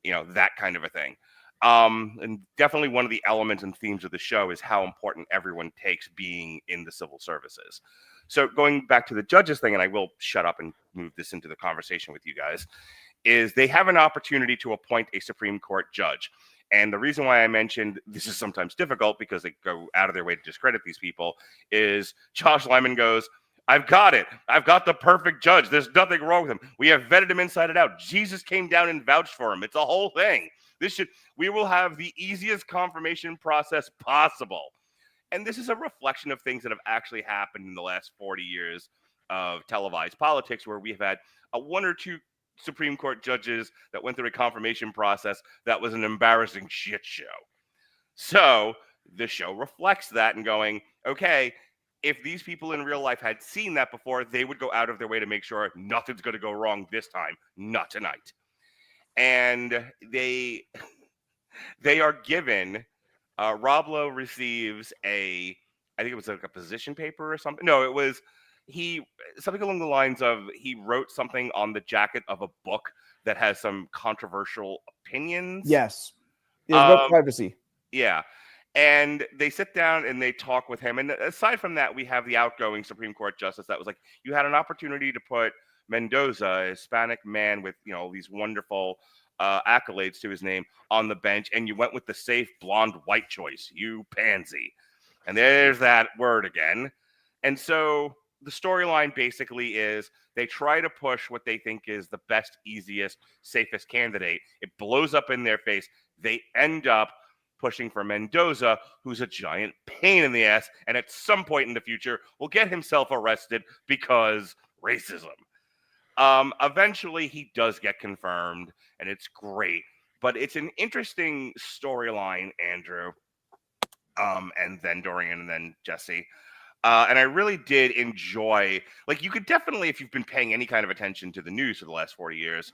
That kind of a thing. And definitely one of the elements and themes of the show is how important everyone takes being in the civil services. So going back to the judges thing, and I will shut up and move this into the conversation with you guys, is they have an opportunity to appoint a Supreme Court judge. And the reason why I mentioned this is sometimes difficult because they go out of their way to discredit these people is Josh Lemon goes, I've got it. I've got the perfect judge. There's nothing wrong with him. We have vetted him inside and out. Jesus came down and vouched for him. It's a whole thing. We will have the easiest confirmation process possible. And this is a reflection of things that have actually happened in the last 40 years of televised politics, where we've had one or two Supreme Court judges that went through a confirmation process that was an embarrassing shit show. So the show reflects that and going, okay, if these people in real life had seen that before, they would go out of their way to make sure nothing's going to go wrong this time, not tonight. And they are given, Rob Lowe receives I think it was like a position paper or something. No, it was something along the lines of he wrote something on the jacket of a book that has some controversial opinions. Yes. It's about privacy. Yeah. And they sit down and they talk with him. And aside from that, we have the outgoing Supreme Court justice that was like, you had an opportunity to put Mendoza, a Hispanic man with, these wonderful accolades to his name, on the bench, and you went with the safe blonde white choice, you pansy. And there's that word again. And so the storyline basically is they try to push what they think is the best, easiest, safest candidate. It blows up in their face. They end up pushing for Mendoza, who's a giant pain in the ass, and at some point in the future will get himself arrested because racism. Eventually, he does get confirmed, and it's great. But it's an interesting storyline, Andrew, and then Dorian, and then Jesse. And I really did enjoy, you could definitely, if you've been paying any kind of attention to the news for the last 40 years,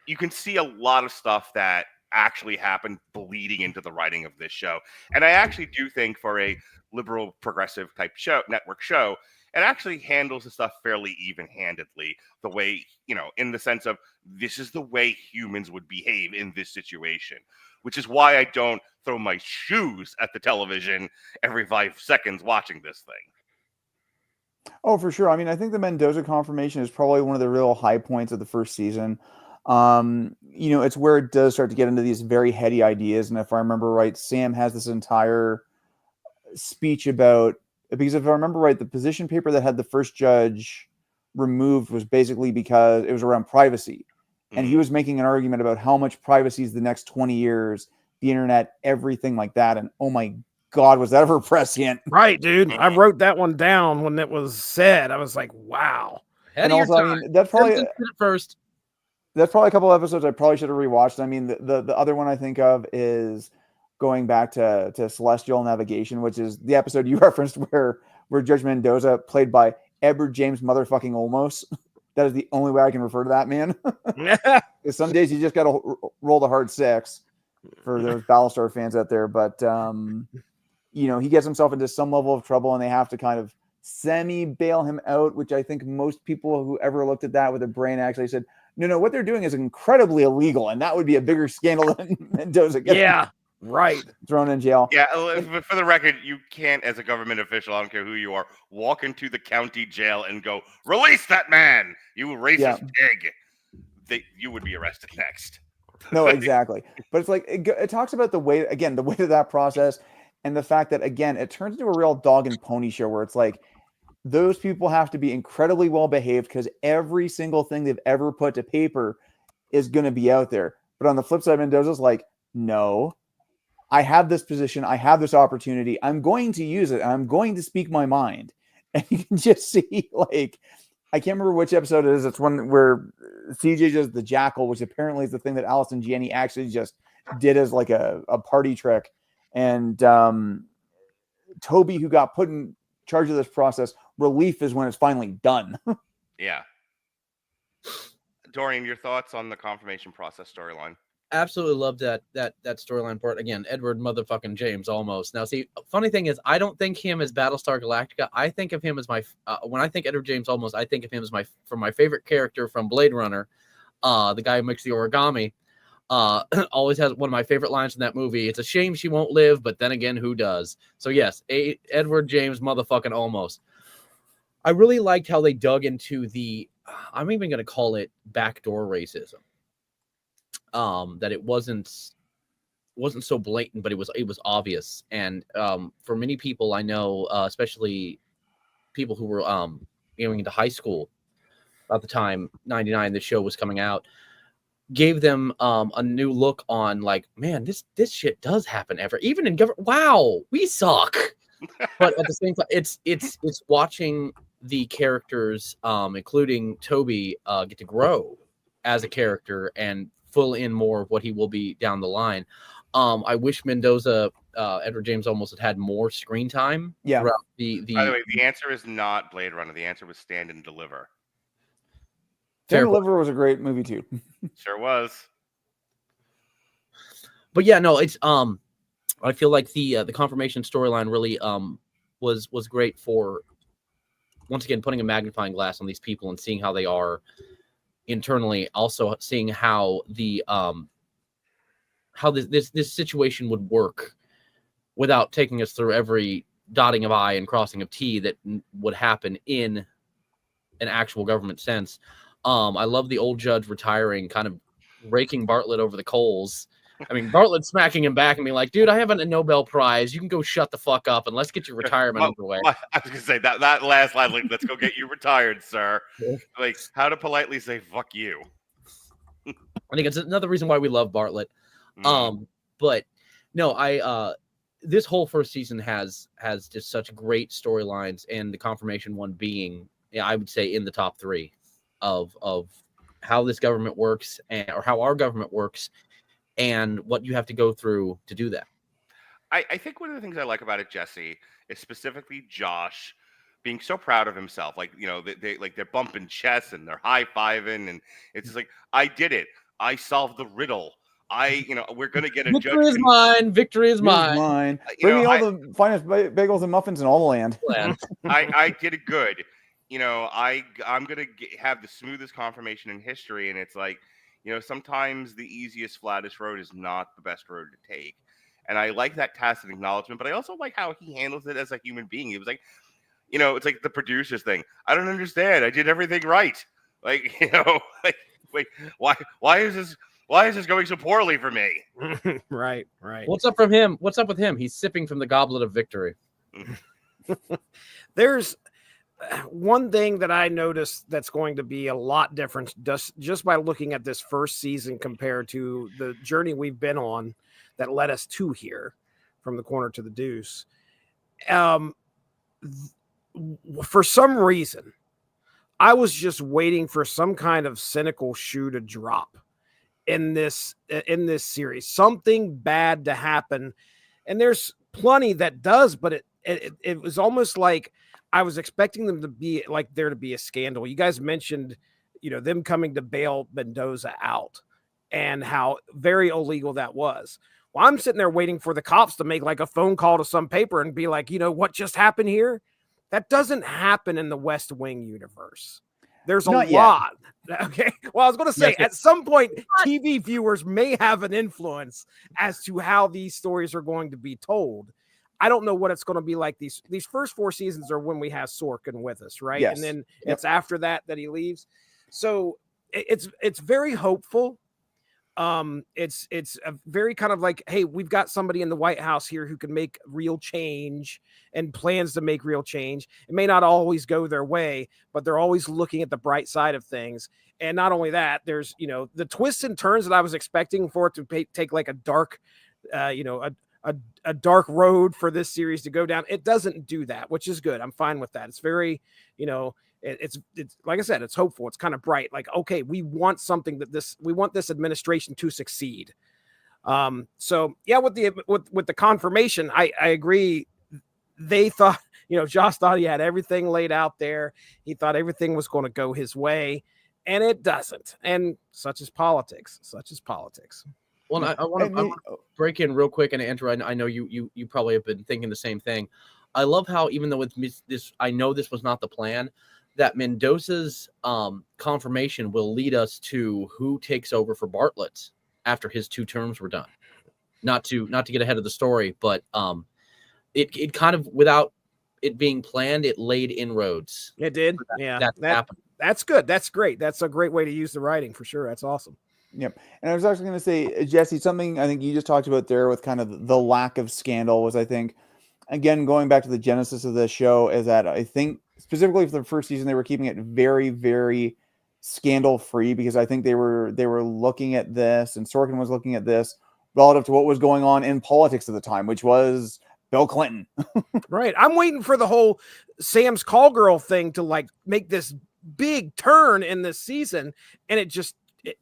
you can see a lot of stuff that actually happened bleeding into the writing of this show. And I actually do think for a liberal progressive type network show, it actually handles the stuff fairly even-handedly, the way, in the sense of this is the way humans would behave in this situation, which is why I don't throw my shoes at the television every 5 seconds watching this thing. Oh, for sure. I mean, I think the Mendoza confirmation is probably one of the real high points of the first season. It's where it does start to get into these very heady ideas. And if I remember right, Sam has this entire speech about, because if I remember right, the position paper that had the first judge removed was basically because it was around privacy. And he was making an argument about how much privacy is the next 20 years, the internet, everything like that. And oh my God, was that ever prescient? Right, dude. I wrote that one down when it was said. I was like, wow. And also, I mean, that's probably first. That's probably a couple of episodes I probably should have rewatched. I mean, the other one I think of is going back to Celestial Navigation, which is the episode you referenced where Judge Mendoza, played by Edward James motherfucking Olmos. That is the only way I can refer to that man. Some days you just got to roll the hard 6 for those Battlestar fans out there. But, he gets himself into some level of trouble and they have to kind of semi-bail him out, which I think most people who ever looked at that with a brain actually said, no, what they're doing is incredibly illegal, and that would be a bigger scandal than Mendoza getting thrown in jail. Yeah, for the record, you can't, as a government official, I don't care who you are, walk into the county jail and go, release that man, you racist pig. You would be arrested next. No, exactly. But it's like, it talks about the way of that process, and the fact that, again, it turns into a real dog and pony show where it's like, those people have to be incredibly well behaved because every single thing they've ever put to paper is going to be out there. But on the flip side, Mendoza's like, no, I have this position. I have this opportunity. I'm going to use it. And I'm going to speak my mind. And you can just see, I can't remember which episode it is. It's one where CJ does the jackal, which apparently is the thing that Allison and Janney actually just did as a party trick. And Toby, who got put in charge of this process, relief is when it's finally done. Yeah. Dorian, your thoughts on the confirmation process storyline? Absolutely love that storyline part. Again, Edward motherfucking James almost. Now, see, funny thing is, I don't think him as Battlestar Galactica. I think of him as my when I think Edward James almost, I think of him as my favorite character from Blade Runner, the guy who makes the origami. Always has one of my favorite lines in that movie. It's a shame she won't live, but then again, who does? So yes, Edward James motherfucking almost. I really liked how they dug into I'm even going to call it backdoor racism. That it wasn't wasn't so blatant, but it was obvious. And for many people I know, especially people who were going into high school at the time, 99, the show was coming out, gave them a new look on, like, man, this shit does happen even in government. Wow, we suck. But at the same time, it's watching the characters, including Toby, get to grow as a character and fill in more of what he will be down the line. I wish Mendoza, Edward James Olmos, had more screen time. Yeah. Throughout By the way, the answer is not Blade Runner. The answer was Stand and Deliver. Stand and Deliver was a great movie too. Sure was. But yeah, no, it's I feel like the confirmation storyline really was great for, once again, putting a magnifying glass on these people and seeing how they are internally, also seeing how the how this situation would work without taking us through every dotting of I and crossing of T that would happen in an actual government sense. I love the old judge retiring, kind of raking Bartlet over the coals. I mean, Bartlet smacking him back and being like, dude, I have a Nobel Prize. You can go shut the fuck up and let's get your retirement underway. I was going to say that last line, like, let's go get you retired, sir. Like, how to politely say, fuck you. I think it's another reason why we love Bartlet. But no, this whole first season has just such great storylines, and the confirmation one being, I would say, in the top 3 of how this government works, or how our government works, and what you have to go through to do that. I think one of the things I like about it, Jesse, is specifically Josh being so proud of himself. Like, you know, they're bumping chests and they're high-fiving, and it's just like, I did it. I solved the riddle. We're gonna get a victory is mine. Victory is mine. Bring me all the finest bagels and muffins in all the land. I did it good. I'm gonna have the smoothest confirmation in history, and it's like, sometimes the easiest, flattest road is not the best road to take. And I like that tacit acknowledgement, but I also like how he handles it as a human being. He was like, it's like the producers thing. I don't understand. I did everything right. Like, like, wait, why is this going so poorly for me? Right. What's up from him? What's up with him? He's sipping from the goblet of victory. There's one thing that I noticed that's going to be a lot different just by looking at this first season compared to the journey we've been on that led us to here, from the corner to the deuce. For some reason, I was just waiting for some kind of cynical shoe to drop in this series, something bad to happen. And there's plenty that does, but it was almost like I was expecting them to be like there to be a scandal. You guys mentioned, them coming to bail Mendoza out and how very illegal that was. Well, I'm sitting there waiting for the cops to make like a phone call to some paper and be like, what just happened here? That doesn't happen in the West Wing universe. There's a lot. Okay. Well, I was going to say, at some point, TV viewers may have an influence as to how these stories are going to be told. I don't know what it's going to be like. These first 4 seasons are when we have Sorkin with us, right? Yes. And then it's after that he leaves. So it's very hopeful. It's a very kind of like, hey, we've got somebody in the White House here who can make real change and plans to make real change. It may not always go their way, but they're always looking at the bright side of things. And not only that, there's, the twists and turns that I was expecting for it to take like a dark, a dark road for this series to go down. It doesn't do that, which is good. I'm fine with that. It's very, it's like I said, it's hopeful. It's kind of bright. Like, okay, we want something we want this administration to succeed. So yeah, with the confirmation, I agree. They thought, Josh thought he had everything laid out there. He thought everything was going to go his way, and it doesn't. And such is politics. Well, I want to break in real quick, and Andrew, I know you probably have been thinking the same thing. I love how, even though it's this, I know this was not the plan, that Mendoza's confirmation will lead us to who takes over for Bartlet after his 2 terms were done. Not to get ahead of the story, but it kind of, without it being planned, it laid inroads. It did. That happened. That's good. That's great. That's a great way to use the writing for sure. That's awesome. Yep. And I was actually going to say, Jesse, something I think you just talked about there with kind of the lack of scandal was, I think, again, going back to the genesis of the show, is that I think specifically for the first season, they were keeping it very, very scandal free, because I think they were looking at this, and Sorkin was looking at this relative to what was going on in politics at the time, which was Bill Clinton. Right. I'm waiting for the whole Sam's call girl thing to like make this big turn in this season, and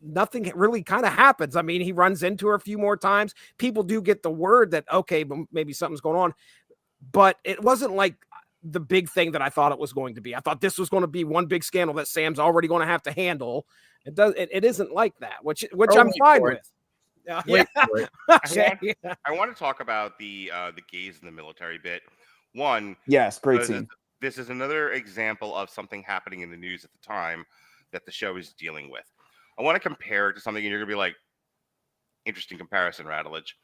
nothing really kind of happens. I mean, he runs into her a few more times. People do get the word that, okay, maybe something's going on, but it wasn't like the big thing that I thought it was going to be. I thought this was going to be one big scandal that Sam's already going to have to handle. It isn't like that, which I'm fine with. I want to talk about the gays in the military bit. One, yes, great scene. This is another example of something happening in the news at the time that the show is dealing with. I want to compare it to something, and you're gonna be like, interesting comparison, Radulich.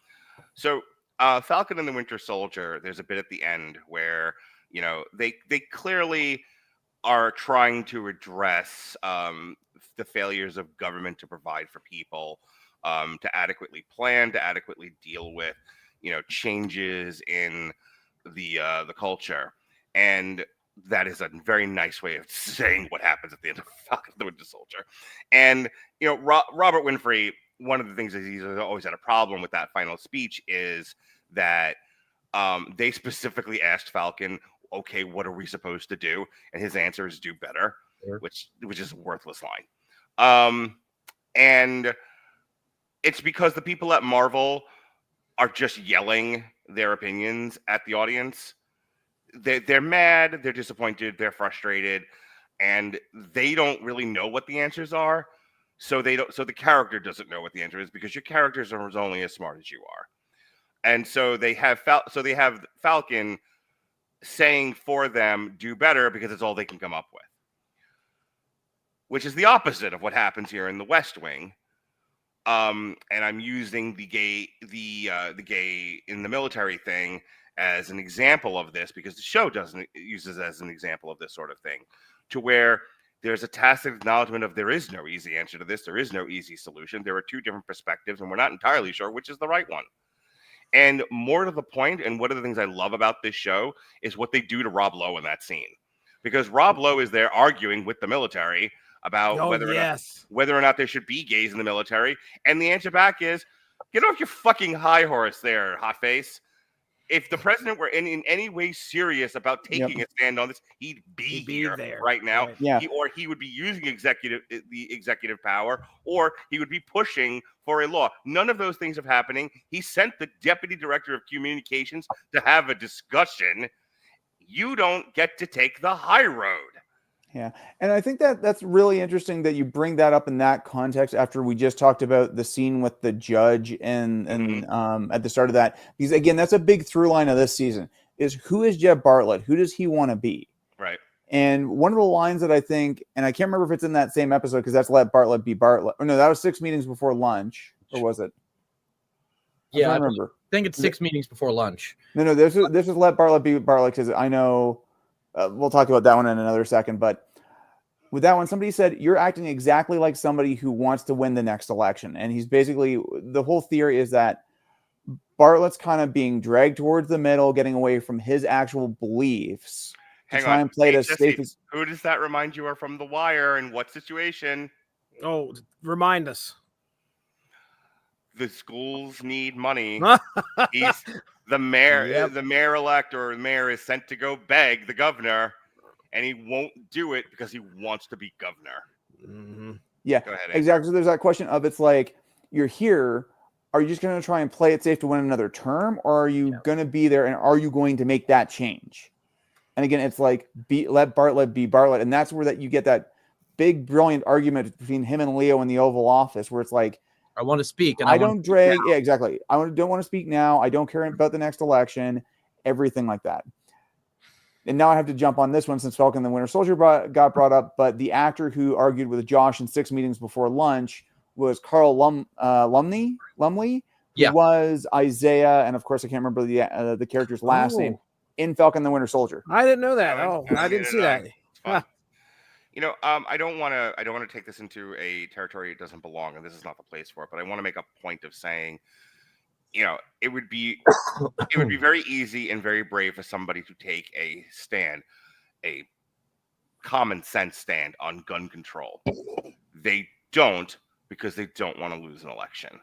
So, Falcon and the Winter Soldier. There's a bit at the end where they clearly are trying to address the failures of government to provide for people, to adequately plan, to adequately deal with changes in the culture. And that is a very nice way of saying what happens at the end of Falcon and the Winter Soldier. And Robert Winfrey, one of the things that he's always had a problem with that final speech is that they specifically asked Falcon, okay, what are we supposed to do? And his answer is do better, which is a worthless line. And it's because the people at Marvel are just yelling their opinions at the audience. They're mad, they're disappointed, they're frustrated, and they don't really know what the answers are. So the character doesn't know what the answer is, because your characters are only as smart as you are. And so they have Falcon saying for them, do better, because it's all they can come up with. Which is the opposite of what happens here in the West Wing. And I'm using the gay in the military thing as an example of this, because the show uses as an example of this sort of thing, to where there's a tacit acknowledgement of there is no easy answer to this. There is no easy solution. There are two different perspectives, and we're not entirely sure which is the right one. And more to the point, and one of the things I love about this show is what they do to Rob Lowe in that scene, because Rob Lowe is there arguing with the military about whether or not there should be gays in the military, and the answer back is, get off your fucking high horse there, hotface. If the president were in any way serious about taking a stand on this, he'd be here there right now. Right. Yeah. He would be using the executive power, or he would be pushing for a law. None of those things are happening. He sent the deputy director of communications to have a discussion. You don't get to take the high road. Yeah. And I think that's really interesting that you bring that up in that context, after we just talked about the scene with the judge and at the start of that, because again, that's a big through line of this season, is who is Jeb Bartlet? Who does he want to be? Right. And one of the lines that I think, and I can't remember if it's in that same episode, because that's Let Bartlet Be Bartlet. Oh, no, that was 6 meetings before lunch, or was it? Yeah, I remember. I think it's 6 meetings before lunch. No, this is Let Bartlet Be Bartlet, because I know we'll talk about that one in another second, but with that one, somebody said, you're acting exactly like somebody who wants to win the next election. And he's basically, the whole theory is that Bartlet's kind of being dragged towards the middle, getting away from his actual beliefs. Hang on. Hey, Jesse, who does that remind you of from The Wire, and what situation? Oh, remind us. The schools need money. He's the mayor. Yep. The mayor-elect or the mayor is sent to go beg the governor, and he won't do it because he wants to be governor. Mm-hmm. Yeah, go ahead, exactly. So there's that question of, it's like, you're here. Are you just going to try and play it safe to win another term, or are you going to be there, and are you going to make that change? And again, it's like, let Bartlet be Bartlet. And that's where you get that big, brilliant argument between him and Leo in the Oval Office, where it's like, I want to speak. And I don't drag. Yeah, exactly. Don't want to speak now. I don't care about the next election, everything like that. And now I have to jump on this one, since Falcon and the Winter Soldier got brought up. But the actor who argued with Josh in 6 meetings before lunch was Carl Lumley, who was Isaiah. And of course, I can't remember the character's last name in Falcon and the Winter Soldier. I didn't know that. I didn't see that. I don't want to take this into a territory it doesn't belong, and this is not the place for it. But I want to make a point of saying, it would be very easy and very brave for somebody to take a stand, a common sense stand on gun control. They don't, because they don't want to lose an election,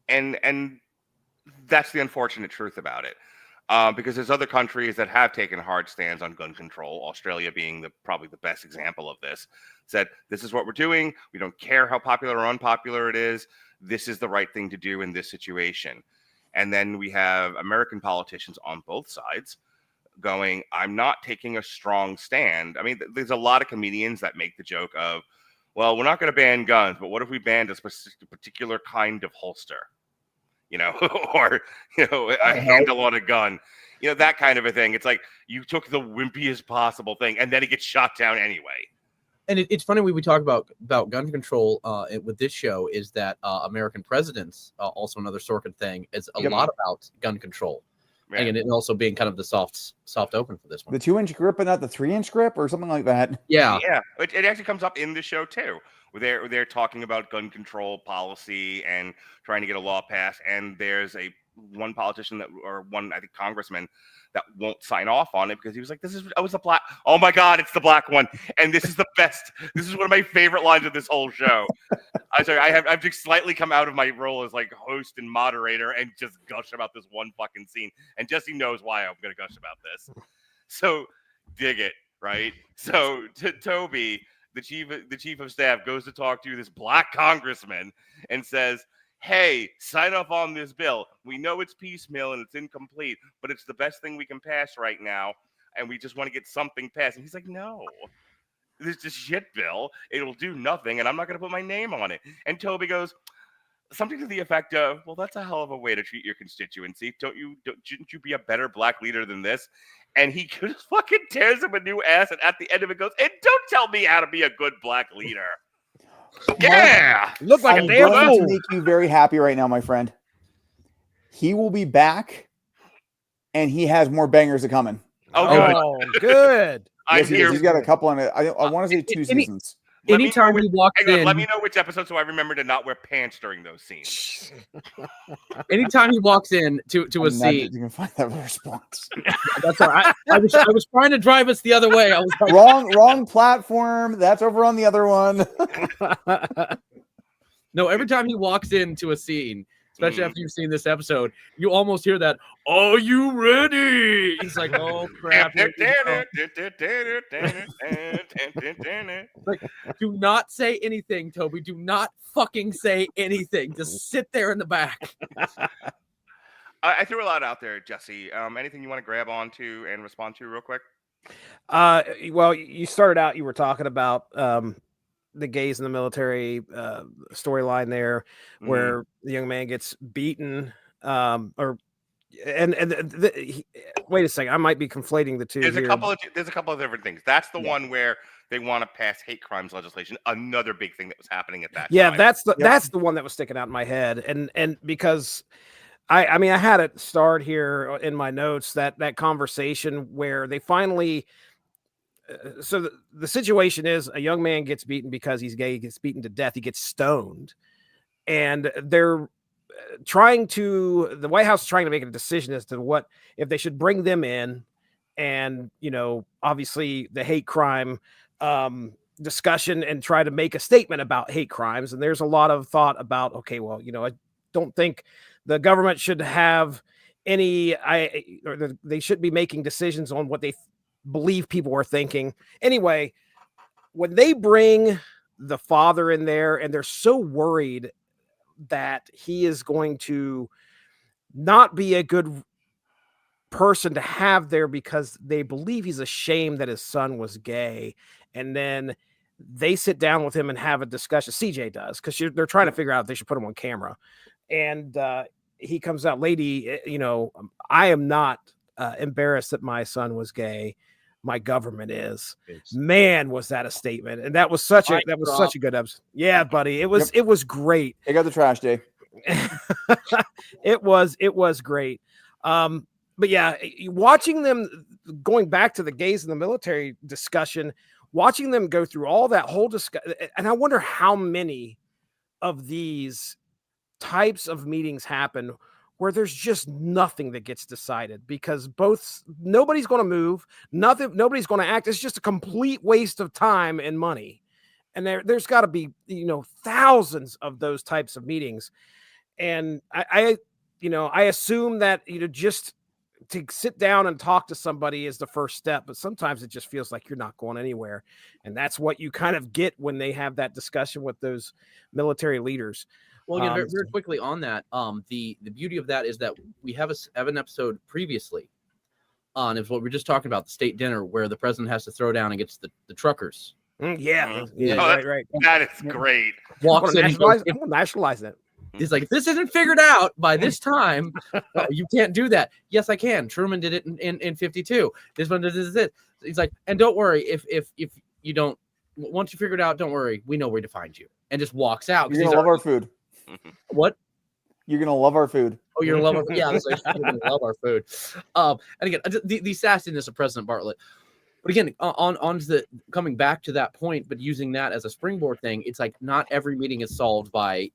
and that's the unfortunate truth about it. Because there's other countries that have taken hard stands on gun control, Australia being probably the best example of this, said, this is what we're doing. We don't care how popular or unpopular it is. This is the right thing to do in this situation. And then we have American politicians on both sides going, I'm not taking a strong stand. I mean, there's a lot of comedians that make the joke of, well, we're not going to ban guns, but what if we banned a particular kind of holster? Or, a handle on a gun, that kind of a thing. It's like you took the wimpiest possible thing and then it gets shot down anyway. And it's funny when we talk about gun control with this show is that American Presidents, also another Sorkin thing, is a lot about gun control. Yeah. And it also being kind of the soft open for this one. The 2-inch grip and not the 3-inch grip or something like that. Yeah. Yeah. It actually comes up in the show too. They're talking about gun control policy and trying to get a law passed, and there's one politician I think congressman that won't sign off on it because he was like, oh my God, it's the black one, and this is the best. This is one of my favorite lines of this whole show. I'm sorry, I've just slightly come out of my role as like host and moderator and just gush about this one fucking scene, and Jesse knows why I'm gonna gush about this. So dig it, right? So to Toby, the chief of staff goes to talk to this black congressman and says, hey, sign off on this bill. We know it's piecemeal and it's incomplete, but it's the best thing we can pass right now, and we just want to get something passed. And he's like, no, this is a shit bill. It'll do nothing, and I'm not going to put my name on it. And Toby goes, something to the effect of, well, that's a hell of a way to treat your constituency. Shouldn't you be a better black leader than this? And he just fucking tears him a new ass, and at the end of it goes, and don't tell me how to be a good black leader. Yeah! Look like I'm a damn going fool. to make you very happy right now, my friend. He will be back, and he has more bangers coming. Oh, good. Yes, he's got a couple on it. I want to say 2 seasons. Anytime he walks in, let me know which episode so I remember to not wear pants during those scenes. Anytime he walks in to a scene, you can find that response. That's all right. I was trying to drive us the other way. I was like, wrong platform. That's over on the other one. No, every time he walks into a scene, especially after you've seen this episode, you almost hear that, "Are you ready?" He's like, "Oh crap." Like, do not say anything, Toby. Do not fucking say anything. Just sit there in the back. I threw a lot out there, Jesse. Anything you want to grab onto and respond to real quick? Well, you started out, you were talking about the gays in the military storyline there, where the young man gets beaten, wait a second, I might be conflating the two. There's a couple of different things. That's the one where they want to pass hate crimes legislation. Another big thing that was happening at that time. That's the one that was sticking out in my head, and because I mean I had it starred here in my notes that conversation where they finally. So the situation is a young man gets beaten because he's gay. He gets beaten to death. He gets stoned, and they're the White House is trying to make a decision as to what if they should bring them in, and obviously the hate crime discussion, and try to make a statement about hate crimes. And there's a lot of thought about, okay, well, I don't think the government should have they should be making decisions on what they believe people are thinking. Anyway, when they bring the father in there and they're so worried that he is going to not be a good person to have there because they believe he's ashamed that his son was gay, and then they sit down with him and have a discussion. CJ does, because they're trying to figure out if they should put him on camera, and he comes out, lady, I am not embarrassed that my son was gay. My government is. Man, was that a statement? And that was such a good episode. Yeah, buddy. It was great. They got the trash day. It was great. But yeah, watching them going back to the gays in the military discussion, watching them go through all that whole discussion, and I wonder how many of these types of meetings happen where there's just nothing that gets decided because nobody's going to move, nobody's going to act. It's just a complete waste of time and money. And there's got to be, thousands of those types of meetings. And I assume that, just to sit down and talk to somebody is the first step, but sometimes it just feels like you're not going anywhere. And that's what you kind of get when they have that discussion with those military leaders. Well, again, very quickly on that, the beauty of that is that we have an episode previously on is what we're just talking about, the state dinner where the president has to throw down and gets the truckers. Yeah, right. That is great. Walks in, I'm gonna nationalize that. He's like, if this isn't figured out by this time, you can't do that. Yes, I can. Truman did it in 52. This one does it. He's like, and don't worry, if you don't, once you figure it out, don't worry, we know where to find you. And just walks out. You're gonna love our food. What? You're gonna love our food. Oh, you're gonna love our food. Yeah, that's like, you're gonna love our food. And again, the sassiness of President Bartlet. But again, on the coming back to that point, but using that as a springboard thing, it's like not every meeting is solved by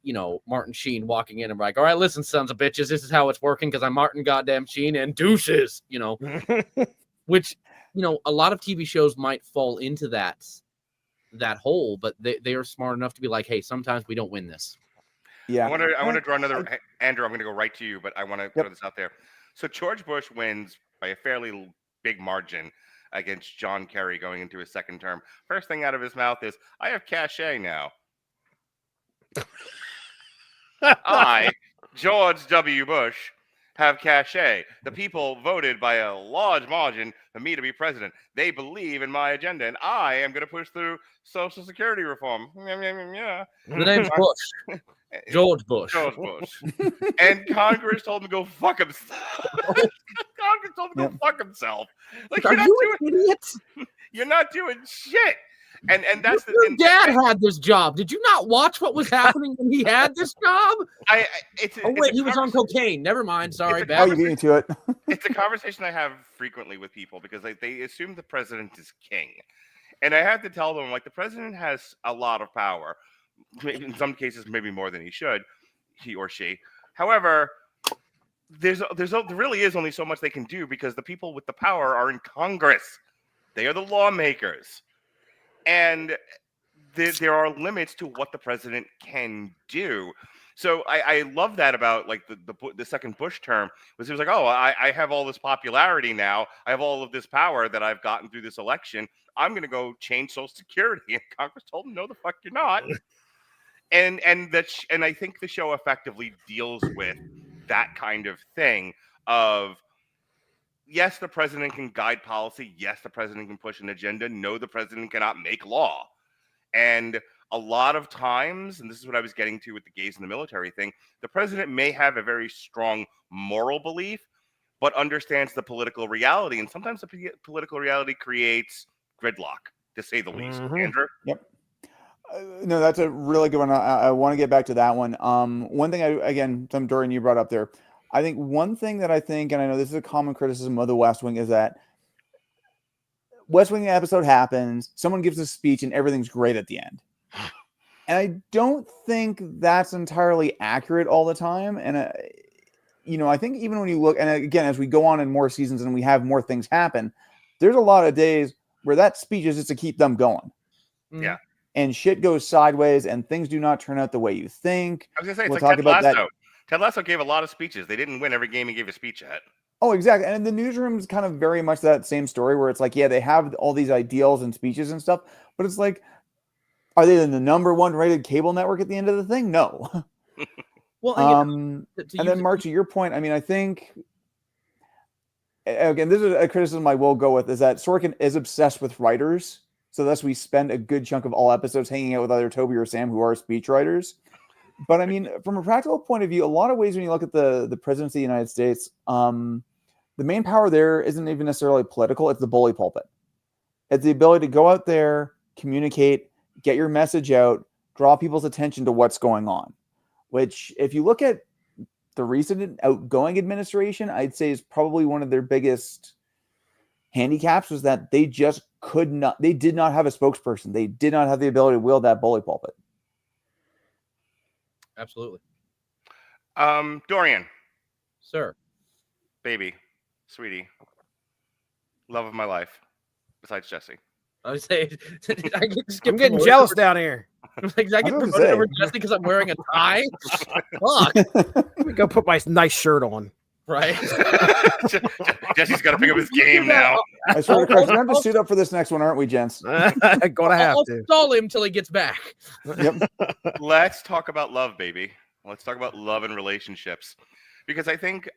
Martin Sheen walking in and like, all right, listen, sons of bitches, this is how it's working because I'm Martin goddamn Sheen and deuces, which a lot of TV shows might fall into that hole, but they are smart enough to be like, hey, sometimes we don't win this. Yeah, I want to draw another. Andrew, I'm going to go right to you, but I want to throw this out there. So George Bush wins by a fairly big margin against John Kerry going into his second term. First thing out of his mouth is, I have cachet now. I, George W. Bush, have cachet. The people voted by a large margin for me to be president. They believe in my agenda, and I am going to push through Social Security reform. The name's Bush. George Bush. George Bush. And Congress told him to go fuck himself. Congress told him to go fuck himself. Like, Are you an idiot? You're not doing shit. And that's your dad had this job. Did you not watch what was happening when he had this job? He was on cocaine. Never mind. Sorry. You beat me to it. It's a conversation I have frequently with people because they assume the president is king. And I have to tell them, like, the president has a lot of power. In some cases, maybe more than he or she. However, there really is only so much they can do because the people with the power are in Congress. They are the lawmakers. And there are limits to what the president can do. So I love that about like the second Bush term was it was like, oh, I have all this popularity now. I have all of this power that I've gotten through this election. I'm going to go change Social Security. And Congress told him, no, the fuck you're not. And I think the show effectively deals with that kind of thing of, yes, the president can guide policy. Yes, the president can push an agenda. No, the president cannot make law. And a lot of times, and this is what I was getting to with the gays in the military thing, the president may have a very strong moral belief, but understands the political reality. And sometimes the political reality creates gridlock, to say the least. Andrew? Yep. No, that's a really good one. I want to get back to that one. One thing, some Dorian you brought up there. I think one thing that I think, and I know this is a common criticism of the West Wing, is that West Wing episode happens, someone gives a speech, and everything's great at the end. And I don't think that's entirely accurate all the time. And, I think even when you look, and again, as we go on in more seasons and we have more things happen, there's a lot of days where that speech is just to keep them going. Yeah. And shit goes sideways and things do not turn out the way you think. I was going to say, it's like Ted Lasso. Ted Lasso gave a lot of speeches. They didn't win every game he gave a speech at. Oh, exactly. And the newsroom is kind of very much that same story where it's like, yeah, they have all these ideals and speeches and stuff, but it's like, are they the number one rated cable network at the end of the thing? No. Well, and then Mark, to your point, I mean, I think, again, this is a criticism I will go with, is that Sorkin is obsessed with writers. So thus we spend a good chunk of all episodes hanging out with either Toby or Sam, who are speechwriters. But I mean, from a practical point of view, a lot of ways when you look at the presidency of the United States, the main power there isn't even necessarily political. It's the bully pulpit. It's the ability to go out there, communicate, get your message out, draw people's attention to what's going on. Which, if you look at the recent outgoing administration, I'd say is probably one of their biggest handicaps was that they just they did not have a spokesperson. They did not have the ability to wield that bully pulpit. Absolutely. Dorian, Sir. baby, sweetie, love of my life, besides Jesse. I would say, I'm getting jealous down here. Like, I get promoted over Jesse because I'm wearing a tie. Fuck. Let me go put my nice shirt on. Right. Jesse's got to pick up his game now. I swear to Christ, we're going to have to suit up for this next one, aren't we, gents? Gonna have I'll to. stall him till he gets back. Yep. Let's talk about love, baby. Let's talk about love and relationships. Because I think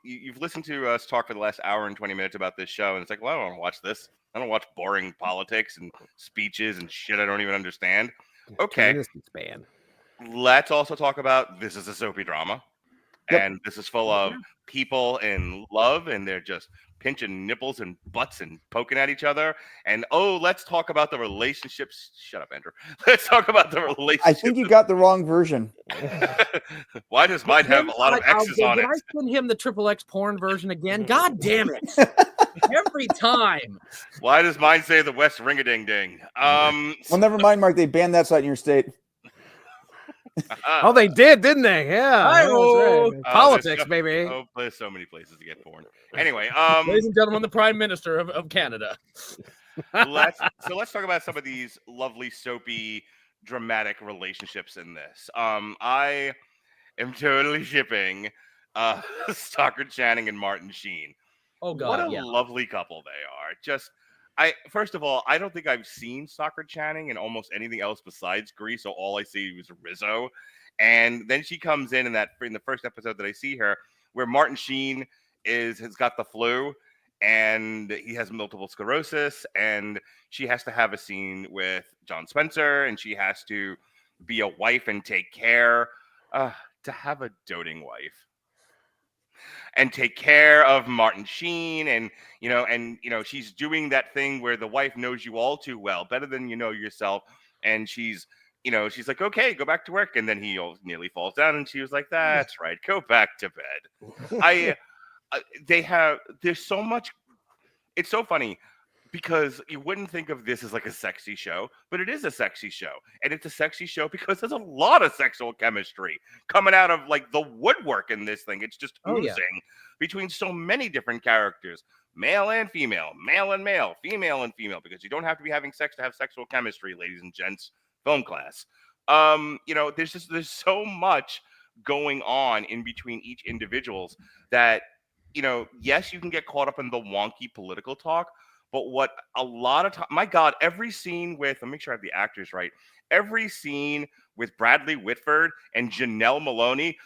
you've listened to us talk for the last hour and 20 minutes about this show, and it's like, well, I don't want to watch this. I don't watch boring politics and speeches and shit I don't even understand. Okay. Let's also talk about this is a soapy drama. Yep. And this is full of people in love, and they're just pinching nipples and butts and poking at each other. And let's talk about the relationships. Shut up, Andrew. Let's talk about the relationships. I think you got the wrong version. Why does mine have a lot of X's on it? Did I send him the XXX porn version again? God damn it. Every time. Why does mine say the West Ring-a-ding-ding? Well, never mind, Mark. They banned that site in your state. Oh, they did, didn't they? Yeah. Right. Politics, baby. Oh, there's so many places to get porn. Anyway, ladies and gentlemen, the Prime Minister of Canada. let's talk about some of these lovely, soapy, dramatic relationships in this. I am totally shipping Stockard Channing and Martin Sheen. Oh God, what a lovely couple they are. First of all, I don't think I've seen Stockard Channing in almost anything else besides Grease, so all I see was Rizzo. And then she comes in the first episode that I see her, where Martin Sheen has got the flu and he has multiple sclerosis, and she has to have a scene with John Spencer, and she has to be a wife and take care to have a doting wife. And take care of Martin Sheen, and she's doing that thing where the wife knows you all too well, better than you know yourself, and she's like, okay, go back to work, and then he nearly falls down, and she was like, that's right, go back to bed. There's so much. It's so funny because you wouldn't think of this as like a sexy show, but it is a sexy show. And it's a sexy show because there's a lot of sexual chemistry coming out of like the woodwork in this thing. It's just oozing between so many different characters, male and female, male and male, female and female, because you don't have to be having sex to have sexual chemistry, ladies and gents, film class. There's so much going on in between each individuals that, yes, you can get caught up in the wonky political talk. But what a lot of time, my God, every scene with, let me make sure I have the actors right. Every scene with Bradley Whitford and Janel Moloney,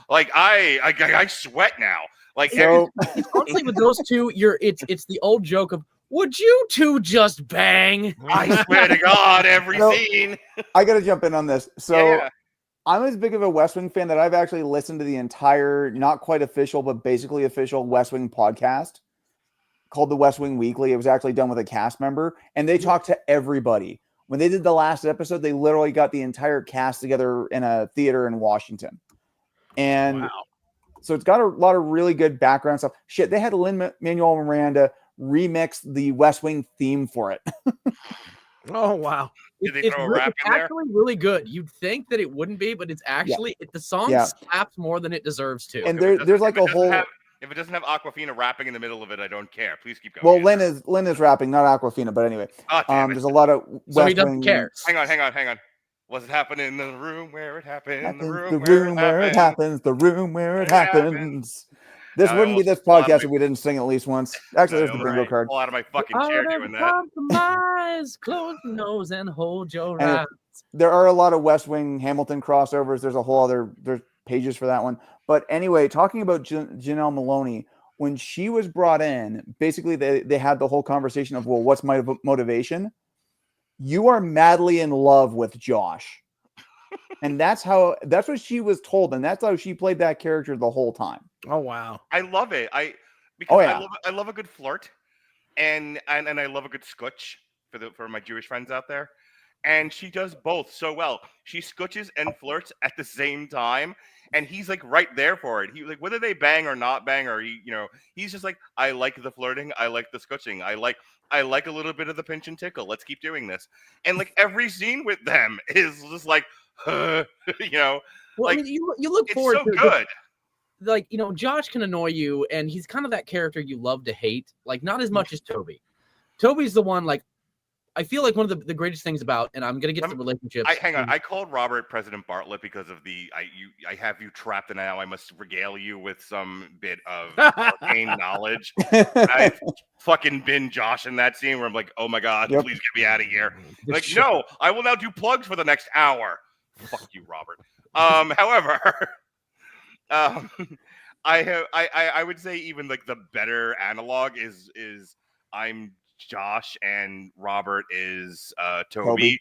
like I sweat now. Like, so, it's honestly with those two, it's the old joke of, would you two just bang? I swear to God, every scene. I got to jump in on this. So I'm as big of a West Wing fan that I've actually listened to the entire, not quite official, but basically official West Wing podcast called the West Wing Weekly. It was actually done with a cast member, and they talked to everybody. When they did the last episode, they literally got the entire cast together in a theater in Washington. And so it's got a lot of really good background stuff. Shit, they had Lin-Manuel Miranda remix the West Wing theme for it. Oh, wow. It's actually really good. You'd think that it wouldn't be, but it's actually, the song slaps more than it deserves to. And there's like a whole... If it doesn't have Aquafina rapping in the middle of it, I don't care. Please keep going. Well, Lynn is rapping, not Aquafina, but anyway. There's a lot of West he doesn't care. Hang on. What's it happening in the room where it happened? The room where it happens. The room where it happens. This wouldn't be this podcast if we didn't sing at least once. Actually, there's the bingo card. Pull out of my fucking chair doing that. Compromise, close your nose and hold your eyes. There are a lot of West Wing Hamilton crossovers. There's a whole other there's pages for that one. But anyway, talking about Janel Moloney, when she was brought in, basically they had the whole conversation of, well, what's my motivation? You are madly in love with Josh. And that's what she was told. And that's how she played that character the whole time. Oh, wow. I love it. I love a good flirt and I love a good scotch for my Jewish friends out there. and she does both so well. She scooches and flirts at the same time, and he's like right there for it. He like whether they bang or not bang, or he's just like, I like the flirting, I like the scooching, I like a little bit of the pinch and tickle. Let's keep doing this. And like every scene with them is just like, Well, like I mean, you look it's forward so to good. like Josh can annoy you, and he's kind of that character you love to hate. Like not as much as Toby. Toby's the one like. I feel like one of the greatest things about, and I'm gonna get to the relationships. Hang on, I called Robert President Bartlet because of I have you trapped, and now I must regale you with some bit of arcane knowledge. I've fucking been Josh in that scene where I'm like, oh my god, please get me out of here. Like, no, I will now do plugs for the next hour. Fuck you, Robert. However, I would say even like the better analog is I'm Josh and Robert is Toby.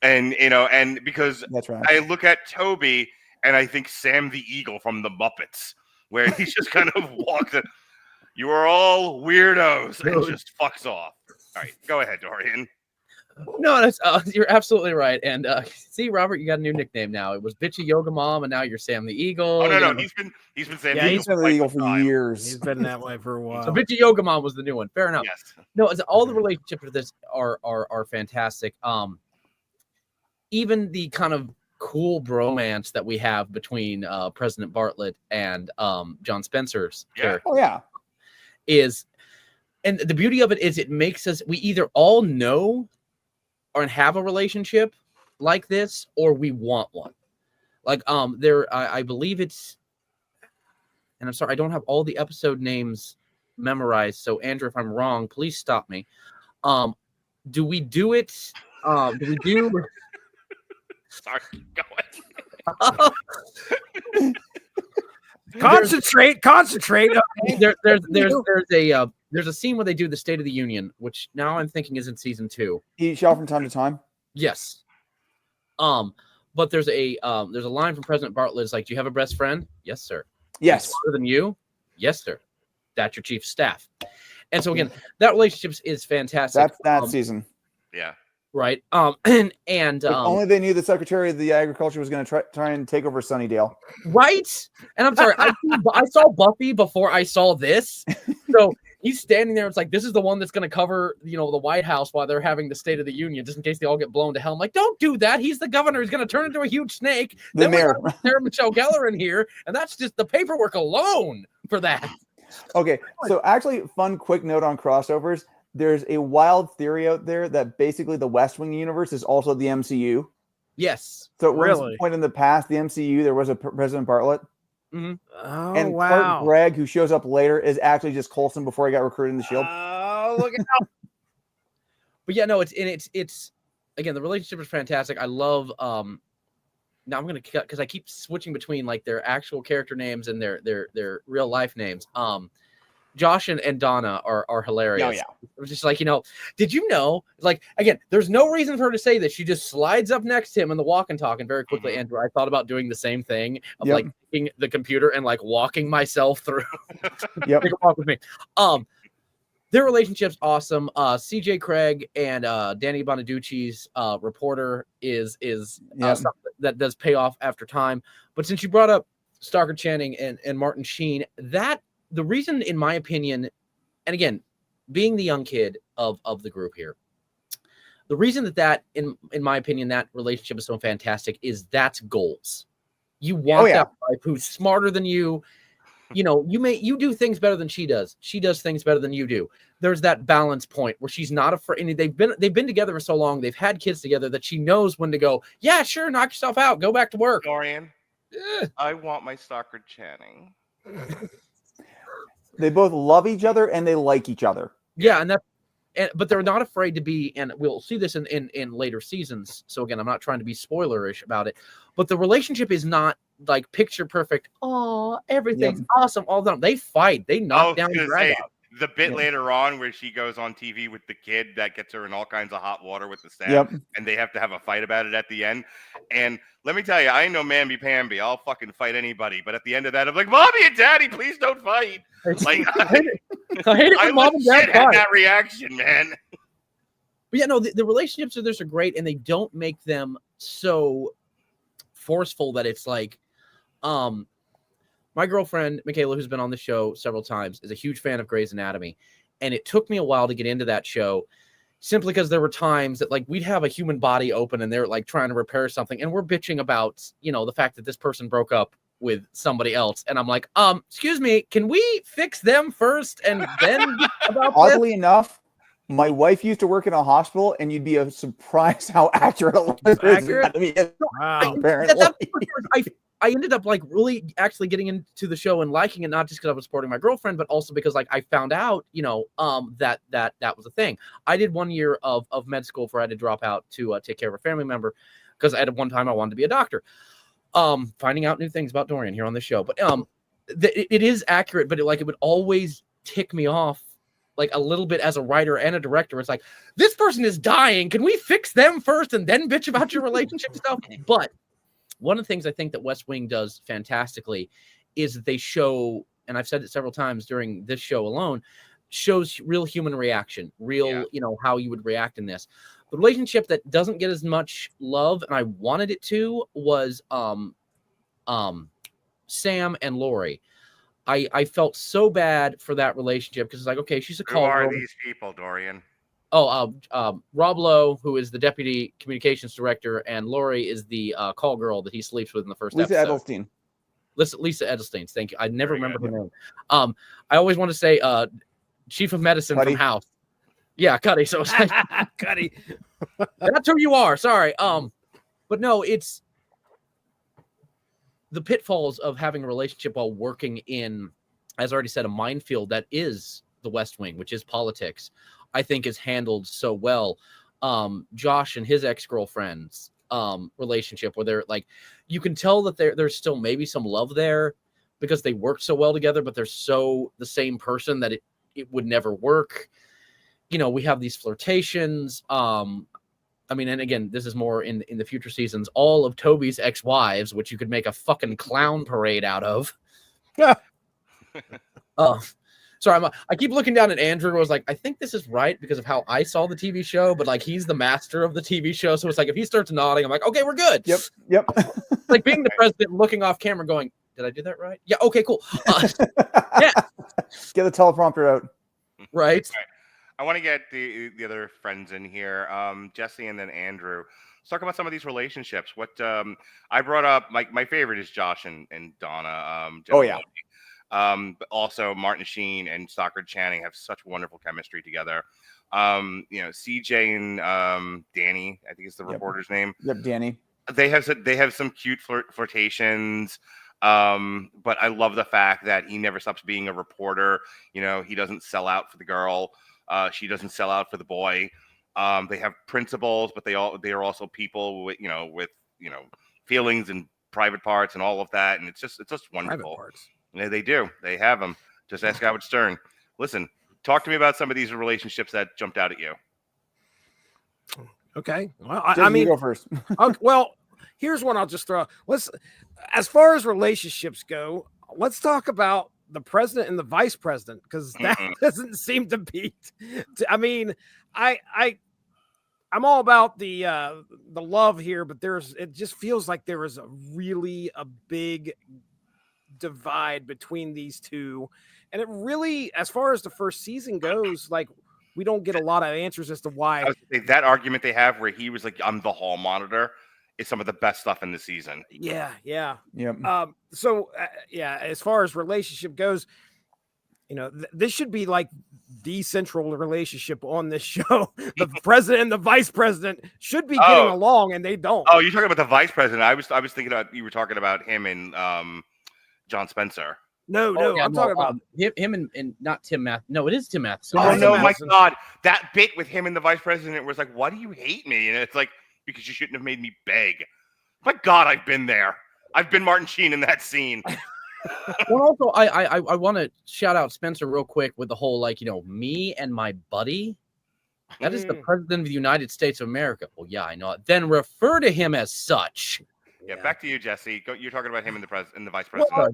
And and because that's right. I look at Toby and I think Sam the Eagle from the Muppets, where he's just kind of walks in, you are all weirdos, and just fucks off. All right, go ahead, Dorian. No, that's you're absolutely right. And see, Robert, you got a new nickname now. It was Bitchy Yoga Mom, and now you're Sam the Eagle. Oh no, he's been Sam the Eagle. He's been the Eagle for years. He's been that way for a while. So Bitchy Yoga Mom was the new one. Fair enough. Yes. No, all the relationships with this are fantastic. Even the kind of cool bromance that we have between President Bartlet and John Spencer's character. Oh yeah. And the beauty of it is it makes us we either all know or have a relationship like this, or we want one. Like I believe it's, and I'm sorry, I don't have all the episode names memorized. So Andrew, if I'm wrong, please stop me. Do we do it? Do we do? Sorry, go ahead. Concentrate. There's a scene where they do the State of the Union, which now I'm thinking is in season 2. He shot from time to time. Yes. But there's a line from President Bartlet. It's like, do you have a best friend? Yes, sir. Yes. Smarter than you? Yes, sir. That's your chief of staff. And so again, that relationship is fantastic. That's that season. Yeah. Right. And if only they knew the Secretary of the Agriculture was going to try and take over Sunnydale. Right. And I'm sorry, I saw Buffy before I saw this. So he's standing there. It's like, this is the one that's going to cover, the White House while they're having the State of the Union, just in case they all get blown to hell. I'm like, don't do that. He's the governor. He's going to turn into a huge snake. Then we got Sarah Michelle Gellar in here, and that's just the paperwork alone for that. Okay, so actually, fun quick note on crossovers. There's a wild theory out there that basically the West Wing universe is also the MCU. Yes. So at one point in the past, the MCU, there was a President Bartlet. Mm-hmm. Oh, and wow. Clark Gregg, who shows up later, is actually just Coulson before he got recruited in the Shield. Oh, look out. But yeah, no, it's again, the relationship is fantastic. I love now I'm gonna cut because I keep switching between like their actual character names and their real life names. Josh and Donna are hilarious. Oh, yeah. It was just like, did you know? Like, again, there's no reason for her to say this. She just slides up next to him in the walk and talk. And very quickly, Andrew, I thought about doing the same thing of like taking the computer and like walking myself through. Yep. Take a walk with me. Their relationship's awesome. CJ Craig and Danny Bonaducci's reporter is something that does pay off after time. But since you brought up Stockard Channing and Martin Sheen, the reason, in my opinion, and again, being the young kid of the group here, the reason that in my opinion, that relationship is so fantastic is that's goals. You want that wife who's smarter than you. You do things better than she does. She does things better than you do. There's that balance point where she's not afraid. And they've been together for so long. They've had kids together that she knows when to go. Yeah, sure, knock yourself out. Go back to work. Dorian, I want my Stockard Channing. They both love each other and they like each other. Yeah, but they're not afraid to be, and we'll see this in later seasons. So again, I'm not trying to be spoilerish about it, but the relationship is not like picture perfect. Oh, everything's awesome all the time. They fight. They knock down the drag out. The bit later on where she goes on TV with the kid that gets her in all kinds of hot water with the staff, and they have to have a fight about it at the end. And let me tell you, I ain't no mamby-pamby. I'll fucking fight anybody. But at the end of that, I'm like, Mommy and Daddy, please don't fight. Like, I hate it when Mom and Dad had that reaction, man. But yeah, no, the relationships of this are great, and they don't make them so forceful that it's like, my girlfriend Michaela, who's been on the show several times, is a huge fan of Grey's Anatomy, and it took me a while to get into that show, simply because there were times that like we'd have a human body open and they're like trying to repair something, and we're bitching about, you know, the fact that this person broke up with somebody else, and I'm like, excuse me, can we fix them first and then about Oddly enough, my wife used to work in a hospital, and you'd be surprised how accurate it was. Accurate? Wow. Apparently. I ended up like really actually getting into the show and liking it, not just because I was supporting my girlfriend, but also because like I found out, you know, that was a thing. I did 1 year of med school before I had to drop out to take care of a family member, because at one time I wanted to be a doctor. Finding out new things about Dorian here on the show, but it is accurate, but it would always tick me off like a little bit as a writer and a director. It's like, this person is dying. Can we fix them first and then bitch about your relationship stuff? But one of the things I think that West Wing does fantastically is that they show, and I've said it several times during this show alone, shows real human reaction, you know, how you would react in this. The relationship that doesn't get as much love, and I wanted it to, was Sam and Lori. I felt so bad for that relationship, because it's like, okay, she's a call girl. Who are these people, Dorian? Rob Lowe, who is the deputy communications director, and Lori is the call girl that he sleeps with in the first episode. Edelstein. Lisa Edelstein. Thank you. I never remember her name. I always want to say chief of medicine Cuddy. from House. Yeah, Cuddy. So it's like, Cuddy. that's who you are. Sorry. But no, it's the pitfalls of having a relationship while working in, as I already said, a minefield that is the West Wing, which is politics, I think is handled so well. Josh and his ex-girlfriend's relationship, where they're like, you can tell that there's still maybe some love there because they work so well together, but they're so the same person that it would never work. You know, we have these flirtations. I mean, and again, this is more in the future seasons, all of Toby's ex-wives, which you could make a fucking clown parade out of. Sorry, I keep looking down at Andrew. I was like, I think this is right because of how I saw the TV show, but like he's the master of the TV show. So it's like, if he starts nodding, I'm like, okay, we're good. Yep. Like being the president, looking off camera going, did I do that right? Yeah. Okay, cool. Yeah. Get the teleprompter out. Right. I want to get the other friends in here, Jesse and then Andrew. Let's talk about some of these relationships. What I brought up, my favorite is Josh and Donna. Oh yeah. But also Martin Sheen and Stockard Channing have such wonderful chemistry together. You know, CJ and Danny, I think is the reporter's name. Yep, Danny. They have some cute flirtations. But I love the fact that he never stops being a reporter. You know, he doesn't sell out for the girl. She doesn't sell out for the boy. They have principles, but they are also people with feelings and private parts and all of that. And it's just wonderful. Yeah, they do. They have them. Just ask Howard Stern. Listen, talk to me about some of these relationships that jumped out at you. Okay. Well, I mean, go first. Well, here's one I'll just throw. As far as relationships go, let's talk about the president and the vice president, because that doesn't seem to beat. I mean, I'm all about the love here, but it just feels like there is a big divide between these two, and it really, as far as the first season goes, like we don't get a lot of answers as to why. I was gonna say, that argument they have where he was like, I'm the hall monitor, is some of the best stuff in the season. Yeah. Yep. As far as relationship goes, you know, this should be like the central relationship on this show. The president and the vice president should be getting along, and they don't. Oh, you're talking about the vice president. I was thinking about, you were talking about him and John Spencer. No, I'm talking about him and not Tim Math. No, it is Tim Matheson. Oh no, my God, that bit with him and the vice president was like, why do you hate me? And it's like, because you shouldn't have made me beg. My God, I've been there. I've been Martin Sheen in that scene. Well, also, I want to shout out Spencer real quick with the whole, like, you know, me and my buddy. That is the president of the United States of America. Well, yeah, I know it. Then refer to him as such. Yeah, back to you, Jesse. You're talking about him and the vice president. Well,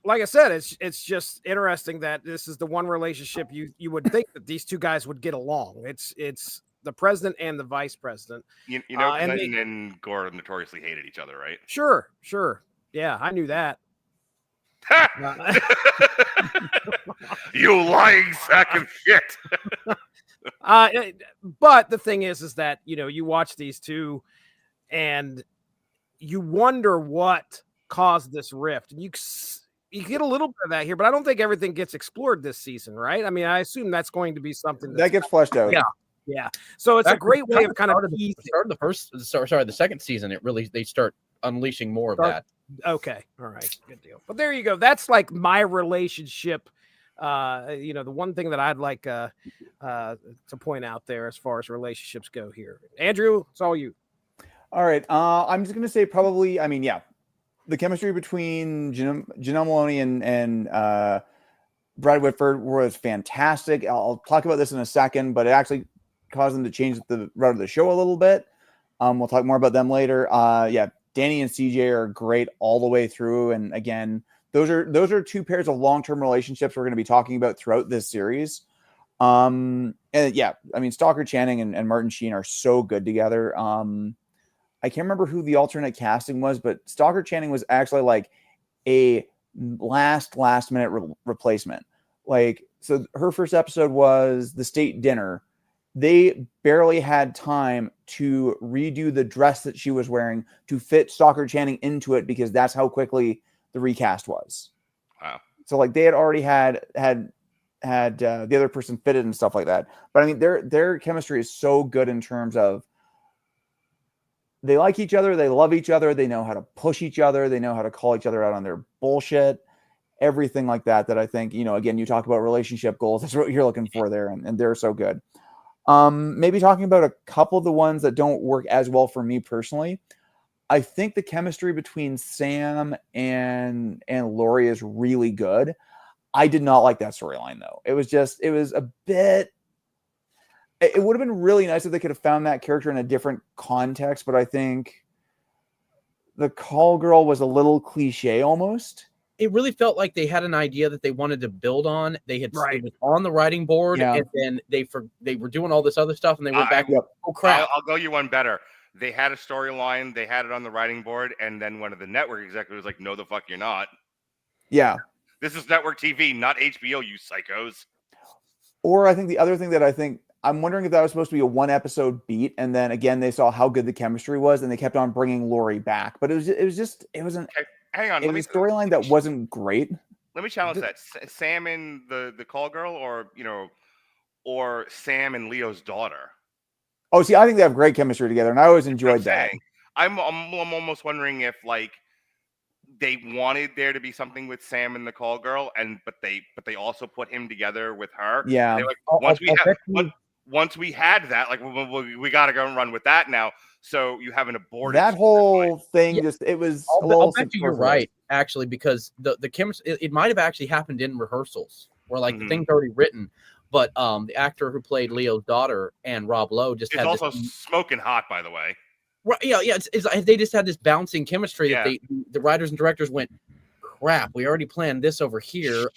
like I said, it's just interesting that this is the one relationship you would think that these two guys would get along. It's the president and the vice president. You know, and Clinton and Gore notoriously hated each other, right? Sure. Yeah, I knew that. You lying sack of shit. But the thing is that, you know, you watch these two and you wonder what caused this rift. And you get a little bit of that here, but I don't think everything gets explored this season, right? I mean, I assume that's going to be something that gets fleshed out. Yeah. So it's a great way of kind of the second season. They start unleashing more of that. Okay. All right. Good deal. But there you go. That's like my relationship. You know, the one thing that I'd like to point out there as far as relationships go here. Andrew, it's all you. All right. I'm just going to say probably, I mean, yeah, the chemistry between Janel Moloney and Brad Whitford was fantastic. I'll talk about this in a second, but it actually caused them to change the route of the show a little bit. We'll talk more about them later. Yeah, Danny and CJ are great all the way through. And again, those are two pairs of long-term relationships we're going to be talking about throughout this series. And yeah, I mean, Stockard Channing and Martin Sheen are so good together. I can't remember who the alternate casting was, but Stockard Channing was actually like a last minute replacement. Like, so her first episode was the state dinner. They barely had time to redo the dress that she was wearing to fit Stockard Channing into it because that's how quickly the recast was. Wow. So like they had already had the other person fitted and stuff like that. But I mean, their chemistry is so good in terms of they like each other, they love each other, they know how to push each other, they know how to call each other out on their bullshit, everything like that. That I think, you know, again, you talk about relationship goals. That's what you're looking for there, and they're so good. Maybe talking about a couple of the ones that don't work as well for me personally. I think the chemistry between Sam and Lori is really good. I did not like that storyline though. It was a bit. It would have been really nice if they could have found that character in a different context, but I think the call girl was a little cliche almost. It really felt like they had an idea that they wanted to build on. They had it was on the writing board, and then they were doing all this other stuff, and they went back. Oh crap! I'll go you one better. They had a storyline, they had it on the writing board, and then one of the network executives was like, "No, the fuck, you're not." Yeah, this is network TV, not HBO. You psychos. Or I think the other thing that I'm wondering if that was supposed to be a 1-episode beat, and then again they saw how good the chemistry was, and they kept on bringing Lori back. But it wasn't. Hang on, it was a storyline that wasn't great. Let me challenge that. Sam and the call girl, or Sam and Leo's daughter. Oh, see, I think they have great chemistry together, and I always enjoyed that. I'm almost wondering if like they wanted there to be something with Sam and the call girl, but they also put him together with her. Yeah. Like, once we had that, like we got to go and run with that now. So you have an aborted that whole thing. Just it was. I'll bet you're right, actually, because the chemistry it might have actually happened in rehearsals where like the thing's already written. But the actor who played Leo's daughter and Rob Lowe just had also smoking hot, by the way. Right? Yeah. They just had this bouncing chemistry that the writers and directors went, crap, we already planned this over here.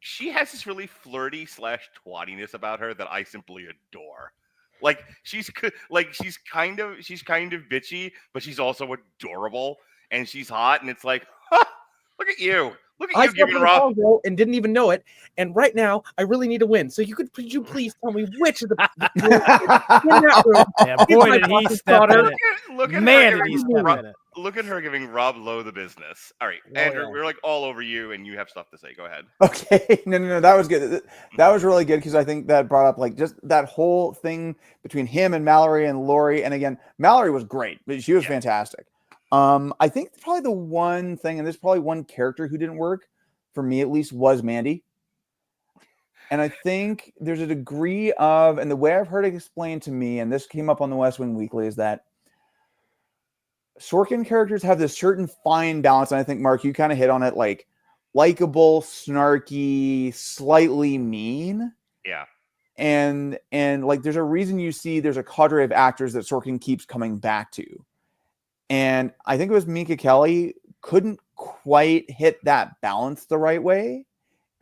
She has this really flirty / twattiness about her that I simply adore. Like she's kind of bitchy, but she's also adorable, and she's hot, and it's like, huh, look at you. Look at you giving Rob and didn't even know it. And right now, I really need a win. So could you please tell me which of the in that room? Yeah, boy, did he step in it. Look at her giving Rob Lowe the business. All right, Andrew, we're like all over you, and you have stuff to say. Go ahead. Okay, no, that was good. That was really good because I think that brought up like just that whole thing between him and Mallory and Lori. And again, Mallory was great, but she was fantastic. I think probably the one thing, and there's probably one character who didn't work for me, at least, was Mandy. And I think there's a degree of, and the way I've heard it explained to me, and this came up on the West Wing Weekly, is that Sorkin characters have this certain fine balance. And I think, Mark, you kind of hit on it, like likable, snarky, slightly mean. Yeah. And like, there's a reason you see there's a cadre of actors that Sorkin keeps coming back to. And I think it was Minka Kelly couldn't quite hit that balance the right way.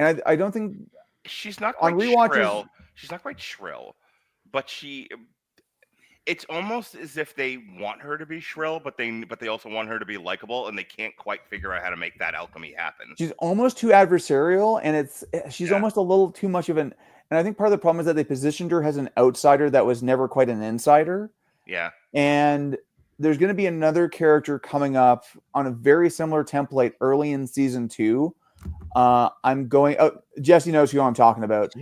And I don't think she's not quite shrill. She's not quite shrill, but she it's almost as if they want her to be shrill, but they also want her to be likable, and they can't quite figure out how to make that alchemy happen. She's almost too adversarial, and she's almost a little too much of an. And I think part of the problem is that they positioned her as an outsider that was never quite an insider. Yeah. And there's going to be another character coming up on a very similar template early in season 2. Jesse knows who I'm talking about.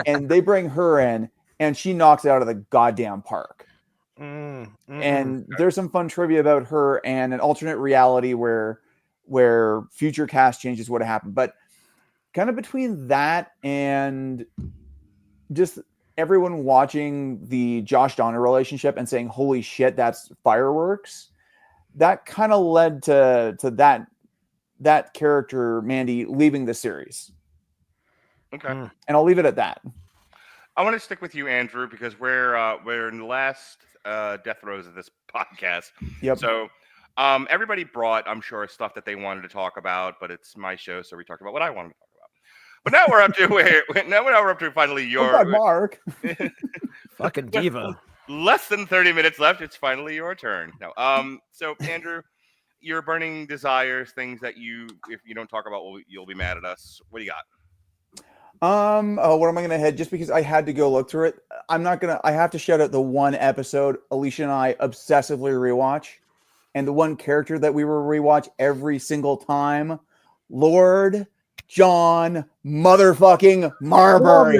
And they bring her in, and she knocks it out of the goddamn park. And there's some fun trivia about her and an alternate reality where future cast changes would have happened. But kind of between that and just everyone watching the Josh Donner relationship and saying, holy shit, that's fireworks. That kind of led to that character, Mandy, leaving the series. Okay. And I'll leave it at that. I want to stick with you, Andrew, because we're in the last death throes of this podcast. Yep. So everybody brought, I'm sure, stuff that they wanted to talk about, but it's my show, so we talked about what I wanted to talk about. But now we're up to finally your Mark. Fucking diva. Less than 30 minutes left. It's finally your turn. Now, so Andrew, your burning desires, things that if you don't talk about, you'll be mad at us. What do you got? What am I gonna head? Just because I had to go look through it, I have to shout out the one episode Alicia and I obsessively rewatch, and the one character that we will rewatch every single time, Lord John motherfucking Marbury.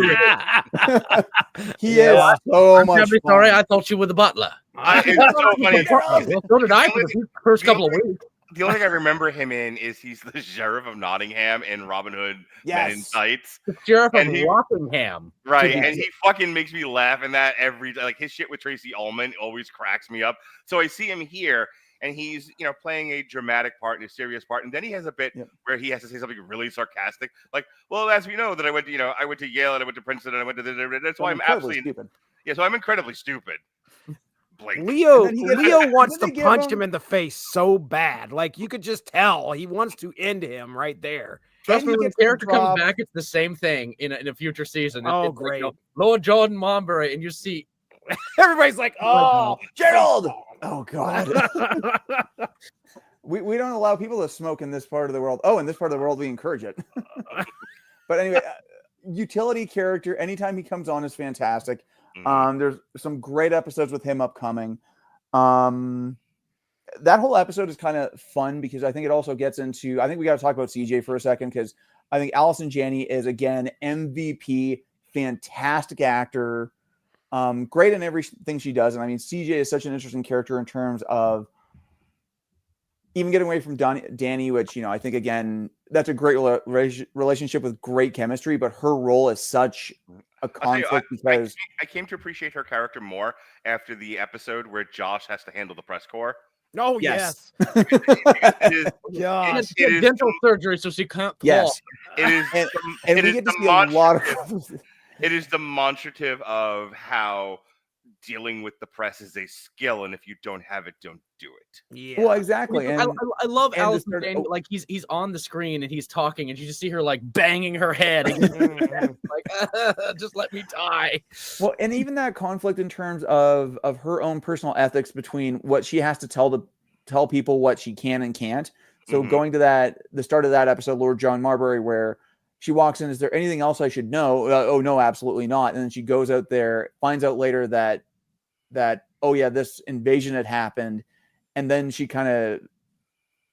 He is so much fun. Sorry, I thought you were the butler. It's so funny. Well, so did I for the first couple of weeks. The only thing I remember him in is he's the sheriff of Nottingham in Robin Hood Men in Tights. The sheriff of Rockingham. Right, and he fucking makes me laugh in that every day. Like his shit with Tracy Ullman always cracks me up. So I see him here, and he's playing a dramatic part and a serious part, and then he has a bit where he has to say something really sarcastic, like, "Well, as we know that I went to Yale and I went to Princeton and I went to that's why I'm absolutely stupid." Yeah, so I'm incredibly stupid. Leo wants to punch him in the face so bad. Like you could just tell he wants to end him right there. Trust me, when the character comes back, it's the same thing in a future season. Oh, it's great. Like, Lord Jordan Marbury, and you see everybody's like, "Oh, Gerald!" Oh God. We don't allow people to smoke in this part of the world. Oh, in this part of the world, we encourage it. But anyway, utility character, anytime he comes on, is fantastic. There's some great episodes with him upcoming. That whole episode is kind of fun because I think it also gets into, I think we got to talk about CJ for a second, because I think Allison Janney is, again, MVP, fantastic actor, great in everything she does. And I mean, CJ is such an interesting character in terms of even getting away from Danny, which, I think, again, that's a great relationship with great chemistry, but her role is such a conflict because I came to appreciate her character more after the episode where Josh has to handle the press corps. Oh, yes. It is dental surgery, so she can't talk. Yes. It is, and we get to see a lot of it is demonstrative of how dealing with the press is a skill, and if you don't have it, don't do it. Yeah. Well, exactly. I love Allison. Janney, like he's on the screen and he's talking, and you just see her like banging her head, like just let me die. Well, and even that conflict in terms of her own personal ethics between what she has to tell people what she can and can't. So going to the start of that episode, Lord John Marbury, where she walks in, is there anything else I should know? Oh no, absolutely not. And then she goes out there, finds out later that oh yeah, this invasion had happened. And then she kind of,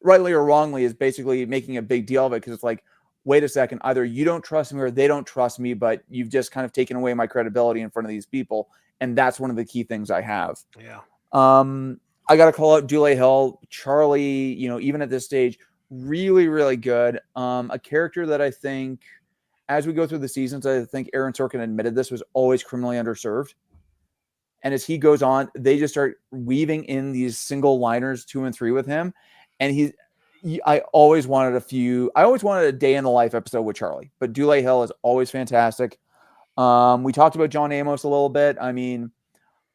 rightly or wrongly, is basically making a big deal of it, because it's like, wait a second, either you don't trust me or they don't trust me, but you've just kind of taken away my credibility in front of these people. And that's one of the key things I have. Yeah. I got to call out Dulé Hill. Charlie, even at this stage, really, really good. A character that I think, as we go through the seasons, I think Aaron Sorkin admitted this, was always criminally underserved. And as he goes on, they just start weaving in these single liners 2 and 3 with him. And I always wanted a day in the life episode with Charlie, but Dulé Hill is always fantastic. We talked about John Amos a little bit. I mean,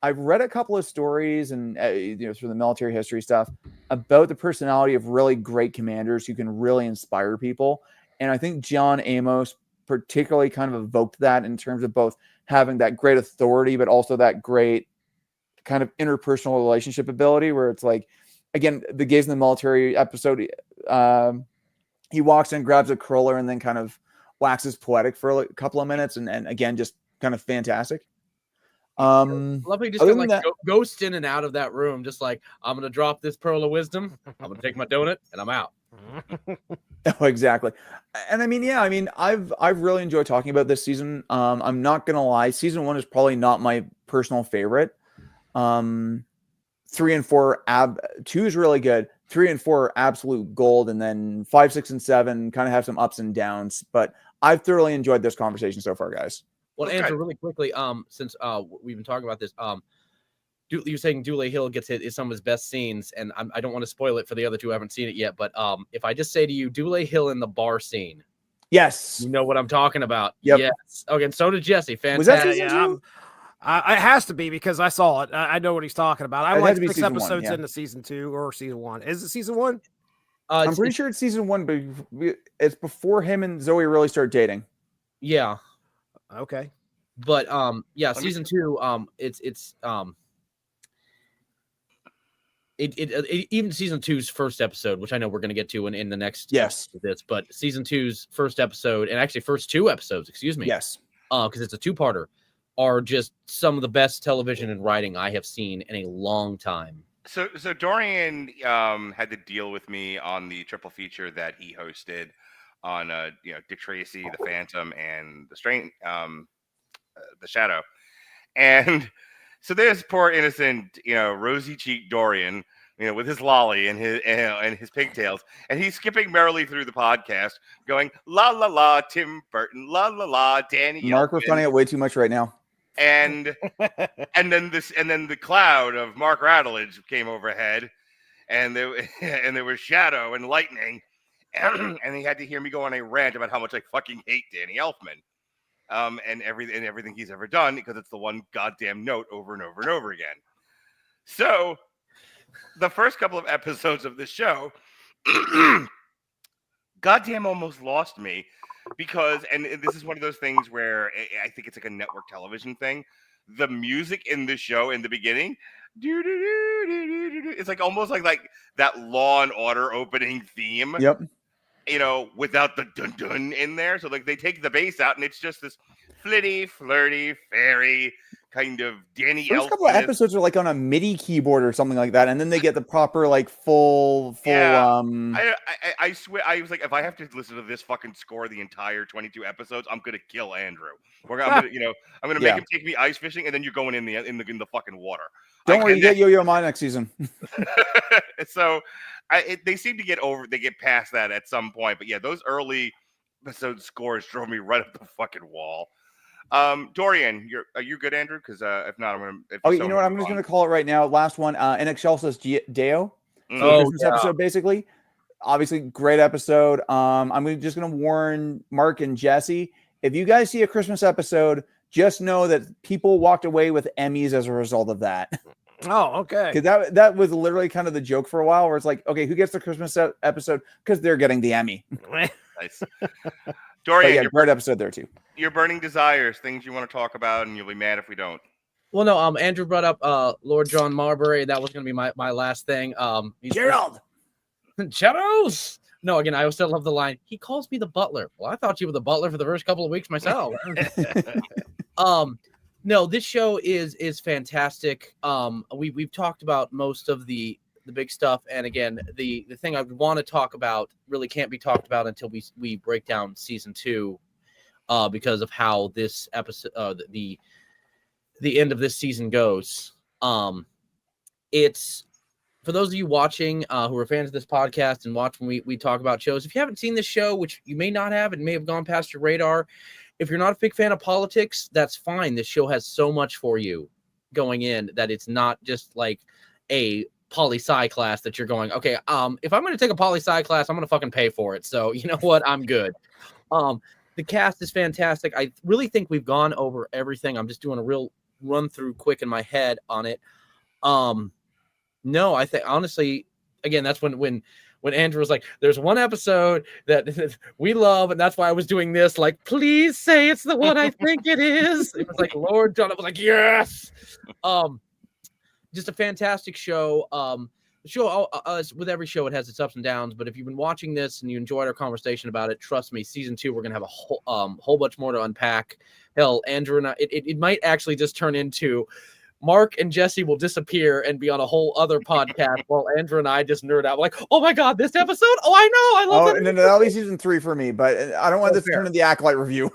I've read a couple of stories and, through the military history stuff about the personality of really great commanders who can really inspire people. And I think John Amos particularly kind of evoked that in terms of both having that great authority, but also that great kind of interpersonal relationship ability where it's like, again, the gays in the military episode, he walks in, grabs a curler, and then kind of waxes poetic for a couple of minutes, and again, just kind of fantastic. Love he just other kind of than like ghost in and out of that room, just like, I'm gonna drop this pearl of wisdom, I'm gonna take my donut, and I'm out. Oh, exactly. And I mean, yeah, I mean, I've really enjoyed talking about this season. I'm not gonna lie, season 1 is probably not my personal favorite. 3 and 4, 2 is really good. 3 and 4 are absolute gold, and then 5, 6, and 7 kind of have some ups and downs. But I've thoroughly enjoyed this conversation so far, guys. Well, Andrew, really quickly, since we've been talking about this, you're saying Dulé Hill is some of his best scenes, and I don't want to spoil it for the other two who haven't seen it yet. But if I just say to you, Dulé Hill in the bar scene, yes, you know what I'm talking about. Yep. Yes. Okay, and so did Jesse. Fantastic. Was that season 2? It has to be because I saw it. I know what he's talking about. I'm It like had to be 6 season episodes 1, yeah. into season 2 or season 1. Is it season 1? I'm pretty sure it's season 1, but it's before him and Zoe really start dating. Yeah. Okay. But yeah, season 2, it's even season 2's first episode, which I know we're going to get to in the next episode of this, but season 2's first episode, and actually first 2 episodes, excuse me. Yes. Because it's a 2-parter, are just some of the best television and writing I have seen in a long time. So Dorian had to deal with me on the triple feature that he hosted on Dick Tracy, The Phantom, and The Shadow. And so there's poor innocent, rosy cheeked Dorian, with his lolly and his pigtails, and he's skipping merrily through the podcast, going la la la Tim Burton, la la la Danny. Mark, we're finding out way too much right now. And then the cloud of Mark Radulich came overhead, and there was shadow and lightning, and he had to hear me go on a rant about how much I fucking hate Danny Elfman, and everything he's ever done, because it's the one goddamn note over and over and over again. So the first couple of episodes of this show, goddamn almost lost me. Because, and this is one of those things where I think it's like a network television thing. The music in the show in the beginning, it's like almost like that Law and Order opening theme. Yep. Without the dun dun in there. So like they take the bass out, and it's just this flirty, fairy kind of Danny Elfman. First couple of episodes are like on a MIDI keyboard or something like that, and then they get the proper like full. Yeah. I swear, I was like, if I have to listen to this fucking score the entire 22 episodes, I'm gonna kill Andrew. I'm gonna make him take me ice fishing, and then you're going in the fucking water. Don't worry, you get Yo-Yo Ma next season. So they seem to get past that at some point, but yeah, those early episode scores drove me right up the fucking wall. Dorian, are you good, Andrew? Because if not, I'm gonna. Oh, you know what? I'm just gonna call it right now. Last one, In Excelsis Deo. Christmas episode, basically. Obviously, great episode. I'm just gonna warn Mark and Jesse. If you guys see a Christmas episode, just know that people walked away with Emmys as a result of that. Oh, okay. Because that was literally kind of the joke for a while, where it's like, okay, who gets the Christmas episode? Because they're getting the Emmy. Nice. Dorian, yeah, great episode there too. Your burning desires, things you want to talk about, and you'll be mad if we don't. Well, no, Andrew brought up Lord John Marbury. That was going to be my last thing. Gerald. Charles. No, again, I still love the line. He calls me the butler. Well, I thought you were the butler for the first couple of weeks myself. No, this show is fantastic. We've talked about most of the big stuff, and again, the thing I would want to talk about really can't be talked about until we break down season 2, because of how this episode, the end of this season goes. It's for those of you watching who are fans of this podcast and watch when we talk about shows. If you haven't seen this show, which you may not have, it may have gone past your radar. If you're not a big fan of politics, that's fine. This show has so much for you going in that it's not just like a poli-sci class that you're going, okay, if I'm going to take a poli-sci class, I'm going to fucking pay for it. So you know what? I'm good. The cast is fantastic. I really think we've gone over everything. I'm just doing a real run through quick in my head on it. No, I think honestly, again, that's when Andrew was like, there's one episode that we love, and that's why I was doing this. Like, please say it's the one I think it is. It was like Lord John. I was like, yes. just a fantastic show. The show, with every show, it has its ups and downs. But if you've been watching this and you enjoyed our conversation about it, trust me, season 2, we're gonna have a whole bunch more to unpack. Hell, Andrew and I, it might actually just turn into Mark and Jesse will disappear and be on a whole other podcast while Andrew and I just nerd out. Like, oh my god, this episode! Oh, I know, I love it. No, that'll be season 3 for me. But I don't want this to turn into the Acolyte review.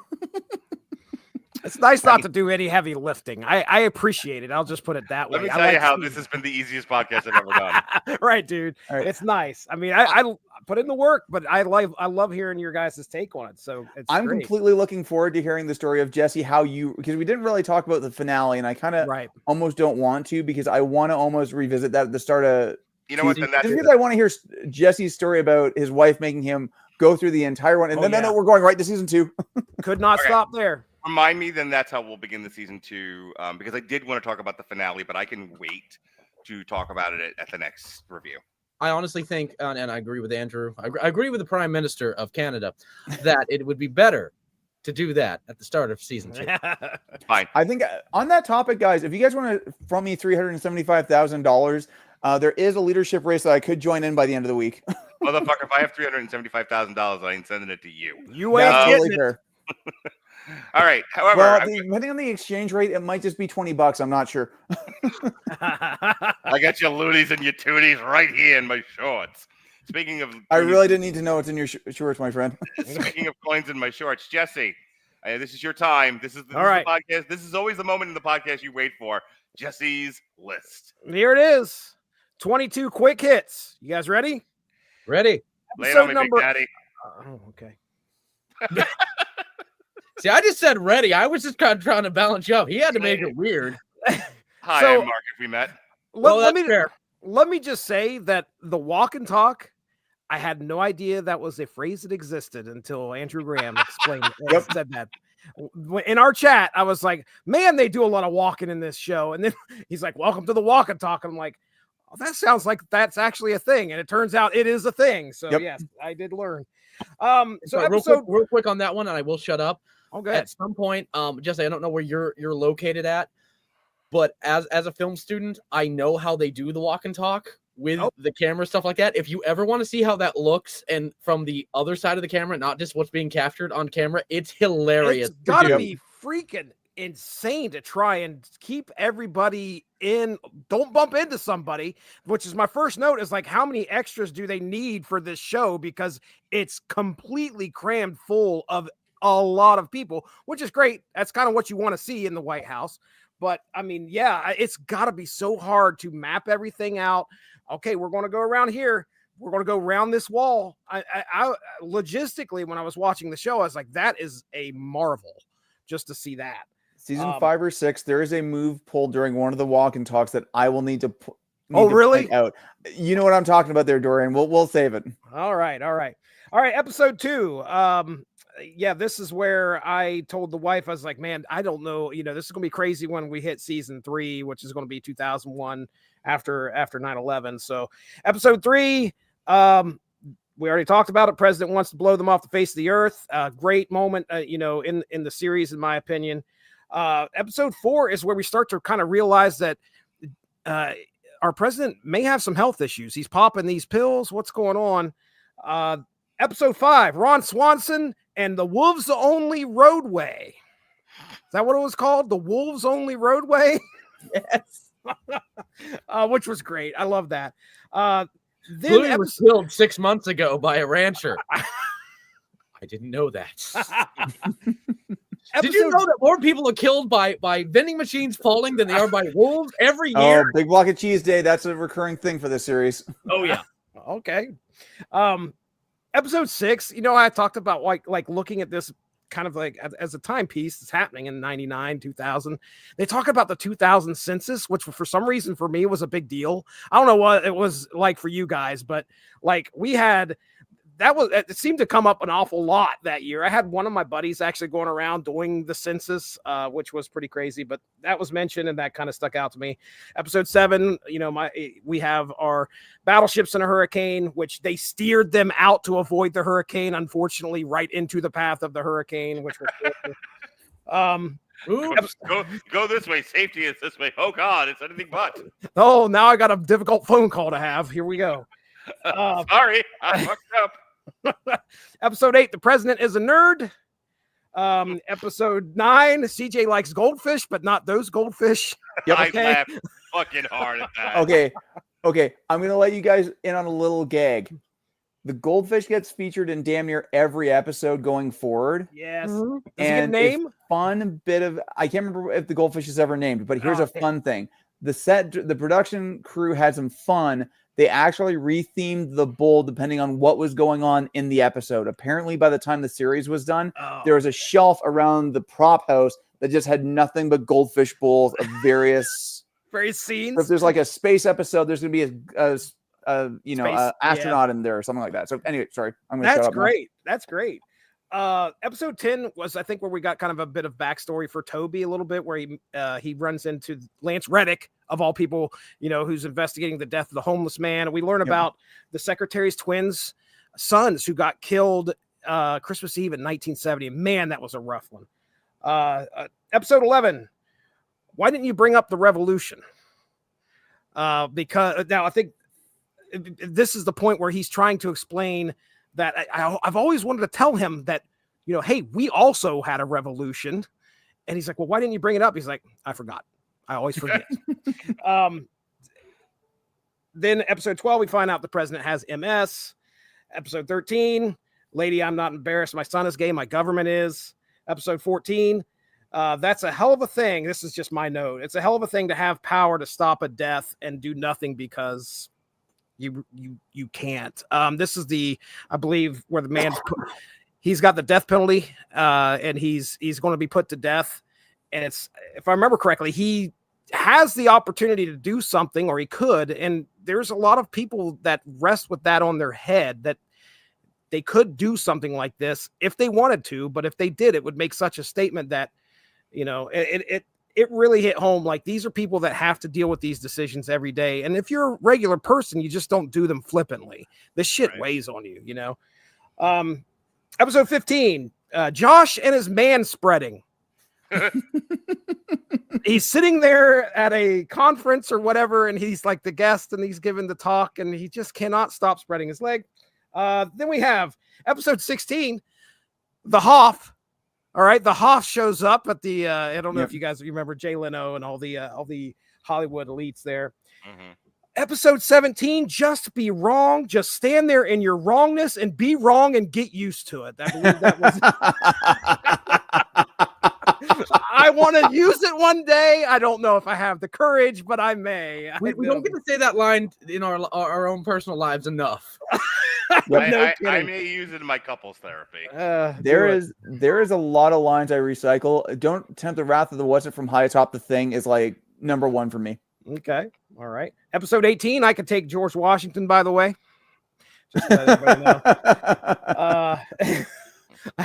It's nice not to do any heavy lifting. I appreciate it. I'll just put it that way. Let me tell you how this has been the easiest podcast I've ever done. Right, dude. Right. It's nice. I mean, I put in the work, but I love hearing your guys' take on it. So I'm great. completely looking forward to hearing the story of Jesse, because we didn't really talk about the finale, and I kind of almost don't want to, because I want to almost revisit that at the start of. You know what? Then that's because I want to hear Jesse's story about his wife making him go through the entire one, and then we're going right to season 2. Could not stop there. Remind me, then that's how we'll begin the season 2. Because I did want to talk about the finale, but I can wait to talk about it at the next review. I honestly think, and I agree with Andrew, I agree with the Prime Minister of Canada, that it would be better to do that at the start of season 2. Fine. I think on that topic, guys, if you guys want to from me $375,000, there is a leadership race that I could join in by the end of the week. Motherfucker, if I have $375,000, I ain't sending it to you. You ain't getting it. All right. However, well, depending on the exchange rate, it might just be $20. I'm not sure. I got your loonies and your tooties right here in my shorts. Speaking of, I really didn't need to know what's in your shorts, my friend. Speaking of coins in my shorts, Jesse, this is your time. This is the podcast. This is always the moment in the podcast you wait for. Jesse's list. Here it is. 22 quick hits. You guys ready? Ready. Lay it on me, Big Daddy. Okay. See, I just said ready. I was just kind of trying to balance you up. He had to make it weird. Hi, So- I'm Mark. If we met. Let me just say that the walk and talk, I had no idea that was a phrase that existed until Andrew Graham explained said that. In our chat, I was like, man, they do a lot of walking in this show. And then he's like, welcome to the walk and talk. And I'm like, oh, that sounds like that's actually a thing. And it turns out it is a thing. So yes, I did learn. So real quick on that one, and I will shut up. Okay. At some point, Jesse, I don't know where you're located at, but as a film student, I know how they do the walk and talk with the camera, stuff like that. If you ever want to see how that looks, and from the other side of the camera, not just what's being captured on camera, it's hilarious. It's gotta be freaking insane to try and keep everybody in. Don't bump into somebody, which is my first note, is like, how many extras do they need for this show? Because it's completely crammed full of a lot of people, which is great. That's kind of what you want to see in the White House. But I mean, yeah, it's got to be so hard to map everything out. Okay, we're going to go around here. We're going to go around this wall. I logistically, when I was watching the show, I was like, that is a marvel just to see that. Season 5 or 6, there is a move pulled during one of the walk and talks that I will need to really? point out. You know what I'm talking about there, Dorian. We'll save it. All right. Episode 2. Yeah, this is where I told the wife, I was like, man, I don't know. This is going to be crazy when we hit season 3, which is going to be 2001 after 9/11. So episode 3, we already talked about it. President wants to blow them off the face of the earth. Great moment, in the series, in my opinion. Episode 4 is where we start to kind of realize that our president may have some health issues. He's popping these pills. What's going on? Episode 5, Ron Swanson and the Wolves Only Roadway. Is that what it was called? The Wolves Only Roadway? Yes. Which was great. I love that. Dulé was killed 6 months ago by a rancher. I didn't know that. Did you know that more people are killed by vending machines falling than they are by wolves every year? Oh, Big Block of Cheese Day. That's a recurring thing for this series. Oh, yeah. Okay. Episode 6, I talked about like looking at this kind of like as a timepiece that's happening in 99, 2000. They talk about the 2000 census, which for some reason for me was a big deal. I don't know what it was like for you guys, but like it seemed to come up an awful lot that year. I had one of my buddies actually going around doing the census, which was pretty crazy, but that was mentioned and that kind of stuck out to me. Episode 7, we have our battleships in a hurricane, which they steered them out to avoid the hurricane, unfortunately, right into the path of the hurricane, which was Oops. Go this way. Safety is this way. Oh God, it's anything but. Oh, now I got a difficult phone call to have. Here we go. Sorry, I fucked up. Episode 8, The President is a Nerd. Episode 9, CJ likes goldfish, but not those goldfish. I laughed fucking hard at that. Okay. I'm gonna let you guys in on a little gag. The goldfish gets featured in damn near every episode going forward. Yes. Mm-hmm. Does he get a name? Fun bit of, I can't remember if the goldfish is ever named, but here's a fun thing. The production crew had some fun. They actually rethemed the bowl depending on what was going on in the episode. Apparently, by the time the series was done, there was a shelf around the prop house that just had nothing but goldfish bowls of various scenes. If there's like a space episode, there's going to be a astronaut in there or something like that. So anyway, sorry, I'm going to shut up. That's great. Episode 10 was, I think, where we got kind of a bit of backstory for Toby a little bit, where he runs into Lance Reddick, of all people, who's investigating the death of the homeless man. And we learn about the secretary's twins' sons who got killed Christmas Eve in 1970. Man, that was a rough one. Episode 11, why didn't you bring up the revolution? Because now I think this is the point where he's trying to explain that I've always wanted to tell him that, hey, we also had a revolution. And he's like, well, why didn't you bring it up? He's like, I forgot. I always forget. Then episode 12, we find out the president has MS. Episode 13, lady, I'm not embarrassed. My son is gay. My government is. Episode 14, that's a hell of a thing. This is just my note. It's a hell of a thing to have power to stop a death and do nothing because you can't. This is I believe, where the man's he's got the death penalty, and he's going to be put to death. And it's, if I remember correctly, he has the opportunity to do something, or he could. And there's a lot of people that rest with that on their head, that they could do something like this if they wanted to. But if they did, it would make such a statement that, it really hit home. Like, these are people that have to deal with these decisions every day. And if you're a regular person, you just don't do them flippantly. This shit weighs on you, Episode 15, Josh and his man spreading. He's sitting there at a conference or whatever, and he's like the guest, and he's giving the talk, and he just cannot stop spreading his leg. Then we have episode 16, the Hoff. All right, the Hoff shows up at the I don't know if you guys remember Jay Leno and all the Hollywood elites there. Mm-hmm. Episode 17, just be wrong. Just stand there in your wrongness and be wrong and get used to it. I believe that was. I want to use it one day. I don't know if I have the courage, but I may. We don't get to say that line in our own personal lives enough. I may use it in my couples therapy. There is a lot of lines I recycle. Don't tempt the wrath of the what's it from high atop the thing is like number one for me. Okay. All right. Episode 18, I could take George Washington, by the way. Just to let everybody know.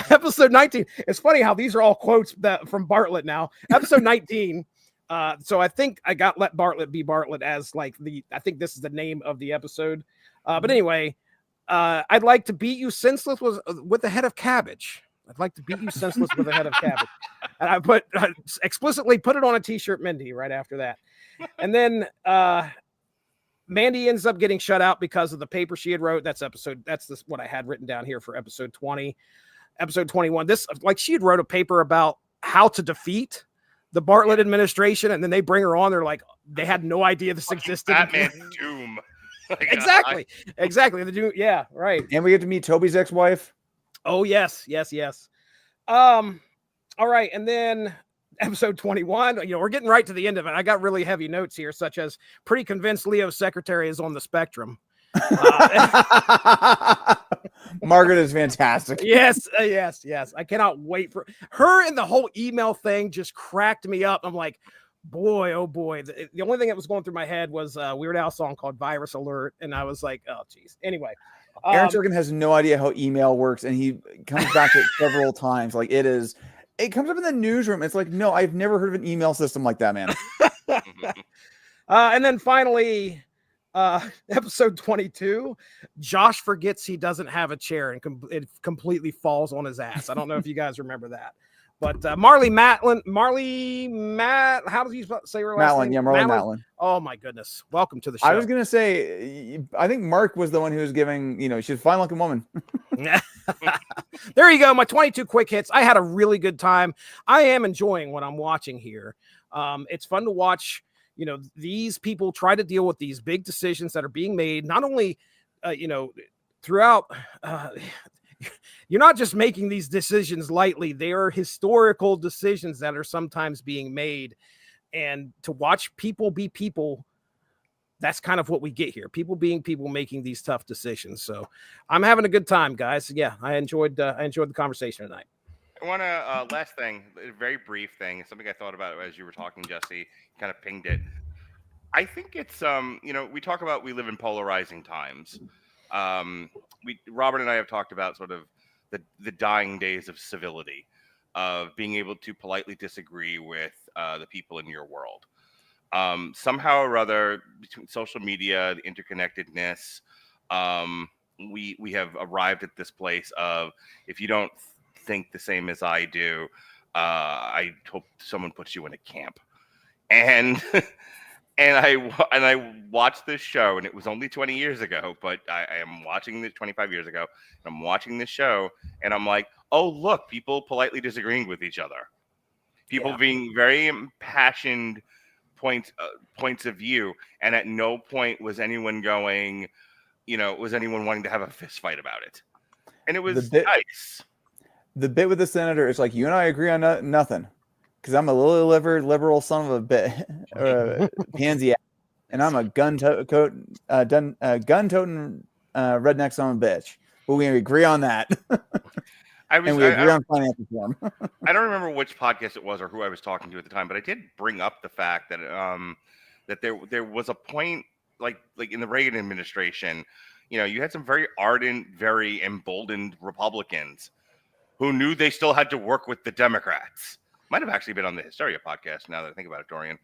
Episode 19. It's funny how these are all quotes from Bartlett now. Episode 19. So I think I got Let Bartlett Be Bartlett as I think this is the name of the episode. But anyway, I'd like to beat you senseless with a head of cabbage. I'd like to beat you senseless with a head of cabbage. And I explicitly put it on a t-shirt, Mindy, right after that. And then Mandy ends up getting shut out because of the paper she had wrote. That's what I had written down here for episode 20. Episode 21. She had wrote a paper about how to defeat the Bartlett administration, and then they bring her on. They're like, they had no idea this existed. Batman's doom. Exactly. The doom. Yeah, right. And we get to meet Toby's ex-wife. Oh, yes. All right, and then episode 21, we're getting right to the end of it. I got really heavy notes here, such as pretty convinced Leo's secretary is on the spectrum. Margaret is fantastic. Yes. I cannot wait for her, and the whole email thing just cracked me up. I'm like, boy, oh boy. The only thing that was going through my head was a Weird Al song called Virus Alert, and I was like, oh geez. Anyway, Aaron Sorkin has no idea how email works, and he comes back to it several times. Like, it comes up in the newsroom. It's like, no, I've never heard of an email system like that, man. And then finally, episode 22, Josh forgets he doesn't have a chair and it completely falls on his ass. I don't know if you guys remember that. But Marlee Matt, how do you say her last name? Yeah, Marlee Matlin. Oh my goodness! Welcome to the show. I was gonna say, I think Mark was the one who was giving. She's a fine-looking woman. There you go. My 22 quick hits. I had a really good time. I am enjoying what I'm watching here. It's fun to watch. These people try to deal with these big decisions that are being made. Not only, throughout. You're not just making these decisions lightly. They are historical decisions that are sometimes being made. And to watch people be people, that's kind of what we get here. People being people making these tough decisions. So I'm having a good time, guys. Yeah, I enjoyed the conversation tonight. I want to, last thing, a very brief thing, something I thought about as you were talking, Jesse, kind of pinged it. I think it's, we talk about we live in polarizing times. Robert and I have talked about sort of the dying days of civility, of being able to politely disagree with the people in your world. Somehow or other, between social media, the interconnectedness, we have arrived at this place of, if you don't think the same as I do, I hope someone puts you in a camp. And I watched this show, and it was only 20 years ago, but I am watching this 25 years ago, and I'm watching this show, and I'm like, oh, look, people politely disagreeing with each other. People being very impassioned points of view, and at no point was anyone going, was anyone wanting to have a fist fight about it. And it was nice. The bit with the senator is like, you and I agree on nothing. Because I'm a lily-livered liberal son of a bit, pansy, and I'm a gun-toting redneck son of a bitch. But we agree on that, and we agree on financial form. I don't remember which podcast it was or who I was talking to at the time, but I did bring up the fact that that there was a point, like in the Reagan administration, you had some very ardent, very emboldened Republicans who knew they still had to work with the Democrats. Might have actually been on the Hysteria podcast, now that I think about it, Dorian.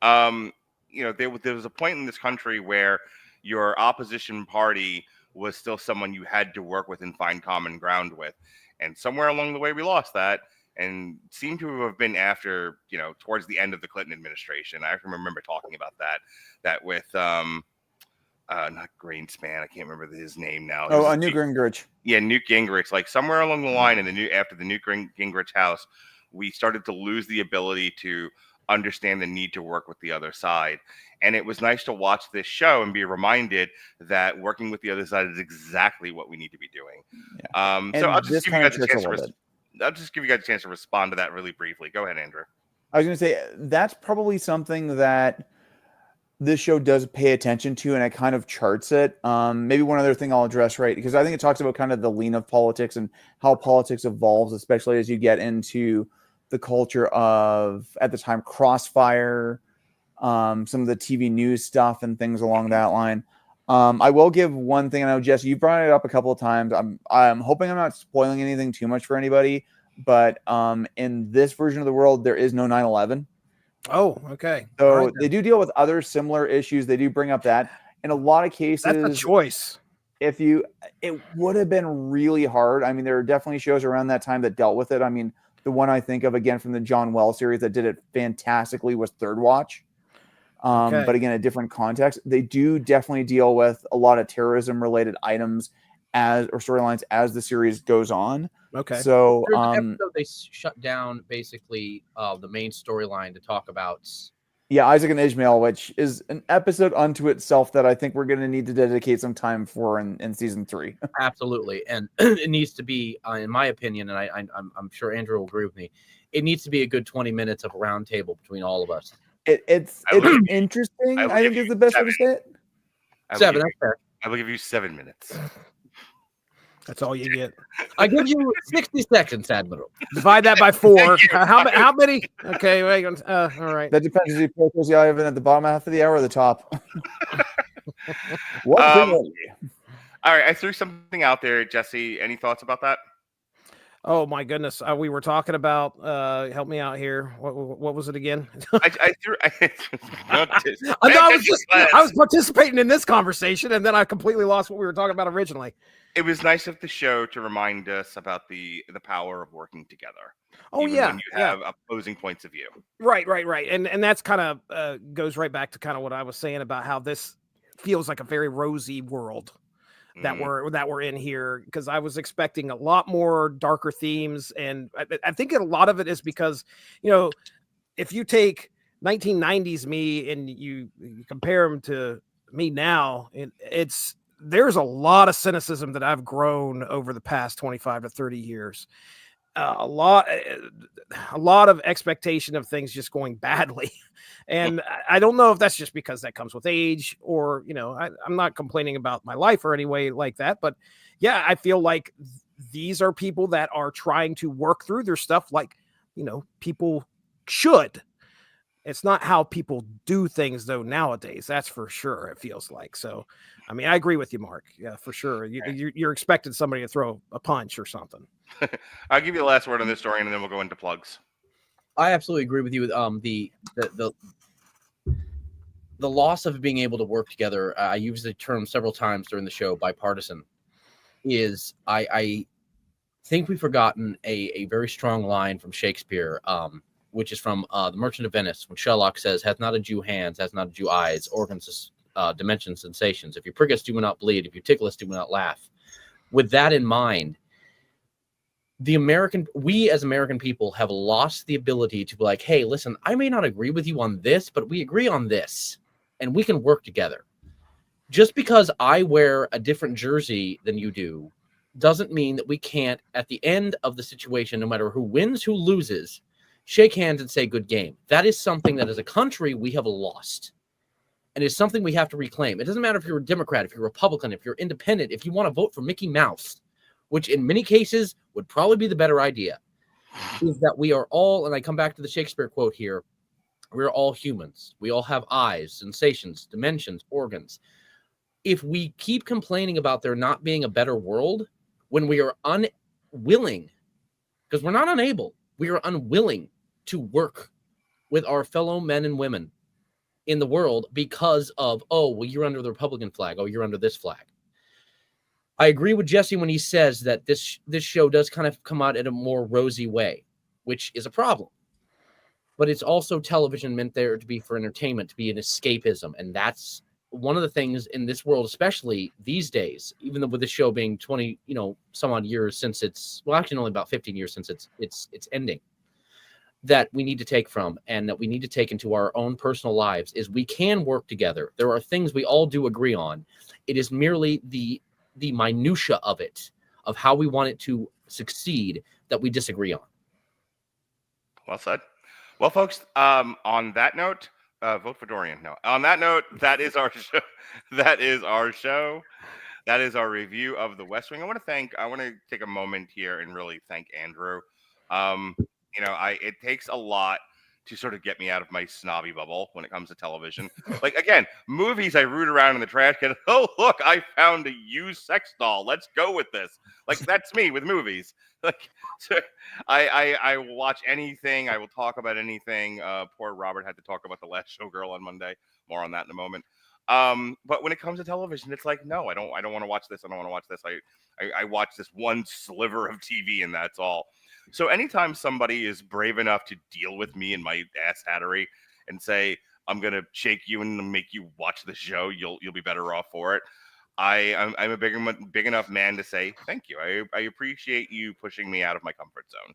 There was a point in this country where your opposition party was still someone you had to work with and find common ground with. And somewhere along the way, we lost that, and seemed to have been after, towards the end of the Clinton administration. I remember talking about that with, not Greenspan, I can't remember his name now. Oh, Newt Gingrich. Yeah, Newt Gingrich. Like somewhere along the line after the Newt Gingrich house, we started to lose the ability to understand the need to work with the other side. And it was nice to watch this show and be reminded that working with the other side is exactly what we need to be doing. Yeah. So I'll just give you guys a chance to respond to that really briefly. Go ahead, Andrew. I was going to say, that's probably something that this show does pay attention to, and it kind of charts it. Maybe one other thing I'll address, right? Because I think it talks about kind of the lean of politics and how politics evolves, especially as you get into the culture of, at the time, Crossfire, some of the TV news stuff and things along that line. I will give one thing. I know, Jesse, you brought it up a couple of times. I'm hoping I'm not spoiling anything too much for anybody, but in this version of the world, there is no 9/11. Oh, okay. So they do deal with other similar issues. They do bring up that. In a lot of cases, that's a choice. It would have been really hard. I mean, there are definitely shows around that time that dealt with it. I mean, the one I think of, again, from the John Wells series that did it fantastically was Third Watch. But again, a different context. They do definitely deal with a lot of terrorism-related items or storylines as the series goes on. Okay. So they shut down basically the main storyline to talk about. Yeah, Isaac and Ishmael, which is an episode unto itself that I think we're going to need to dedicate some time for in season 3. Absolutely, and it needs to be, in my opinion, and I'm sure Andrew will agree with me. It needs to be a good 20 minutes of a round table between all of us. It's interesting. I think is the best way to say it. 7. That's fair. I will give you 7 minutes. That's all you get. I give you 60 seconds, Admiral. Divide that by 4. How many? Okay, wait. All right. That depends if you put the Ivan at the bottom half of the hour or the top. All right, I threw something out there, Jesse. Any thoughts about that? Oh my goodness. We were talking about help me out here. What was it again? I threw. I was participating in this conversation and then I completely lost what we were talking about originally. It was nice of the show to remind us about the power of working together. Oh even yeah. when you have opposing points of view. Right. And that's kind of goes right back to kind of what I was saying about how this feels like a very rosy world that we're in here, because I was expecting a lot more darker themes, and I think a lot of it is because, you know, if you take 1990s me and you compare them to me now, there's a lot of cynicism that I've grown over the past 25 to 30 years. A lot of expectation of things just going badly. And I don't know if that's just because that comes with age, or, you know, I'm not complaining about my life or any way like that, but yeah, I feel like these are people that are trying to work through their stuff like, you know, people should. It's not how people do things though nowadays. That's for sure. It feels like. So, I mean, I agree with you, Mark. Yeah, for sure. You're expecting somebody to throw a punch or something. I'll give you the last word on this story, and then we'll go into plugs. I absolutely agree with you. The loss of being able to work together. I used the term several times during the show, bipartisan. Is I think we've forgotten a very strong line from Shakespeare, which is from The Merchant of Venice, when Sherlock says, "Hath not a Jew hands, hath not a Jew eyes, organs, dimensions, sensations. If you prick us, do we not bleed. If you tickle us, do we not laugh." With that in mind, we as American people have lost the ability to be like, hey, listen, I may not agree with you on this, but we agree on this, and we can work together. Just because I wear a different jersey than you do doesn't mean that we can't, at the end of the situation, no matter who wins, who loses, shake hands and say good game. That is something that as a country we have lost. And it's something we have to reclaim. It doesn't matter if you're a Democrat, if you're a Republican, if you're independent, if you want to vote for Mickey Mouse, which in many cases would probably be the better idea, is that we are all, and I come back to the Shakespeare quote here, we're all humans. We all have eyes, sensations, dimensions, organs. If we keep complaining about there not being a better world, when we are unwilling, because we're not unable, we are unwilling to work with our fellow men and women in the world because of, oh, well, you're under the Republican flag. Oh, you're under this flag. I agree with Jesse when he says that this show does kind of come out in a more rosy way, which is a problem. But it's also television meant there to be for entertainment, to be an escapism. And that's one of the things in this world, especially these days, even though with the show being 20, some odd years since actually only about 15 years since it's ending, that we need to take from, and that we need to take into our own personal lives, is we can work together. There are things we all do agree on. It is merely the minutia of it, of how we want it to succeed, that we disagree on. Well said. Well, folks, on that note, vote for Dorian. No, on that note, that is our show. That is our show. That is our review of The West Wing. I want to take a moment here and really thank Andrew. It takes a lot to sort of get me out of my snobby bubble when it comes to television. Like, again, movies, I root around in the trash can. Oh, look, I found a used sex doll. Let's go with this. Like, that's me with movies. Like, so I will watch anything. I will talk about anything. Poor Robert had to talk about The Last Showgirl on Monday. More on that in a moment. But when it comes to television, it's like, no, I don't want to watch this. I don't want to watch this. I watch this one sliver of TV, and that's all. So anytime somebody is brave enough to deal with me and my asshattery and say, I'm going to shake you and make you watch the show, you'll be better off for it. I'm a big enough man to say thank you. I appreciate you pushing me out of my comfort zone.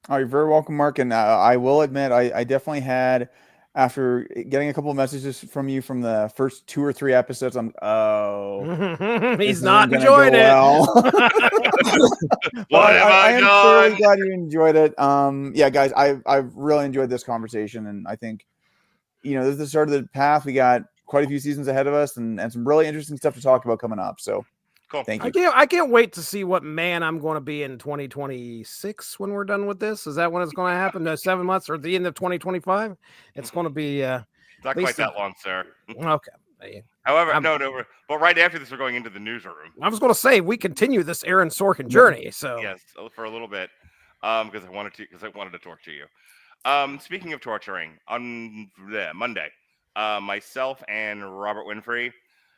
Oh, you're very welcome, Mark. And I will admit, I definitely had, after getting a couple of messages from you from the first 2 or 3 episodes, he's not enjoying it. Well. What have I am done? really glad you enjoyed it. Yeah, guys, I've really enjoyed this conversation, and I think, this is the start of the path. We got quite a few seasons ahead of us, and some really interesting stuff to talk about coming up. So, cool. Thank you. I can't wait to see what man I'm going to be in 2026 when we're done with this. Is that when it's going to happen? 7 months or the end of 2025? It's going to be not quite that long, sir. Okay. However, no. But right after this, we're going into the newsroom. I was going to say we continue this Aaron Sorkin journey. So yes, for a little bit, because I wanted to torture you. Speaking of torturing, on Monday, myself and Robert Winfrey,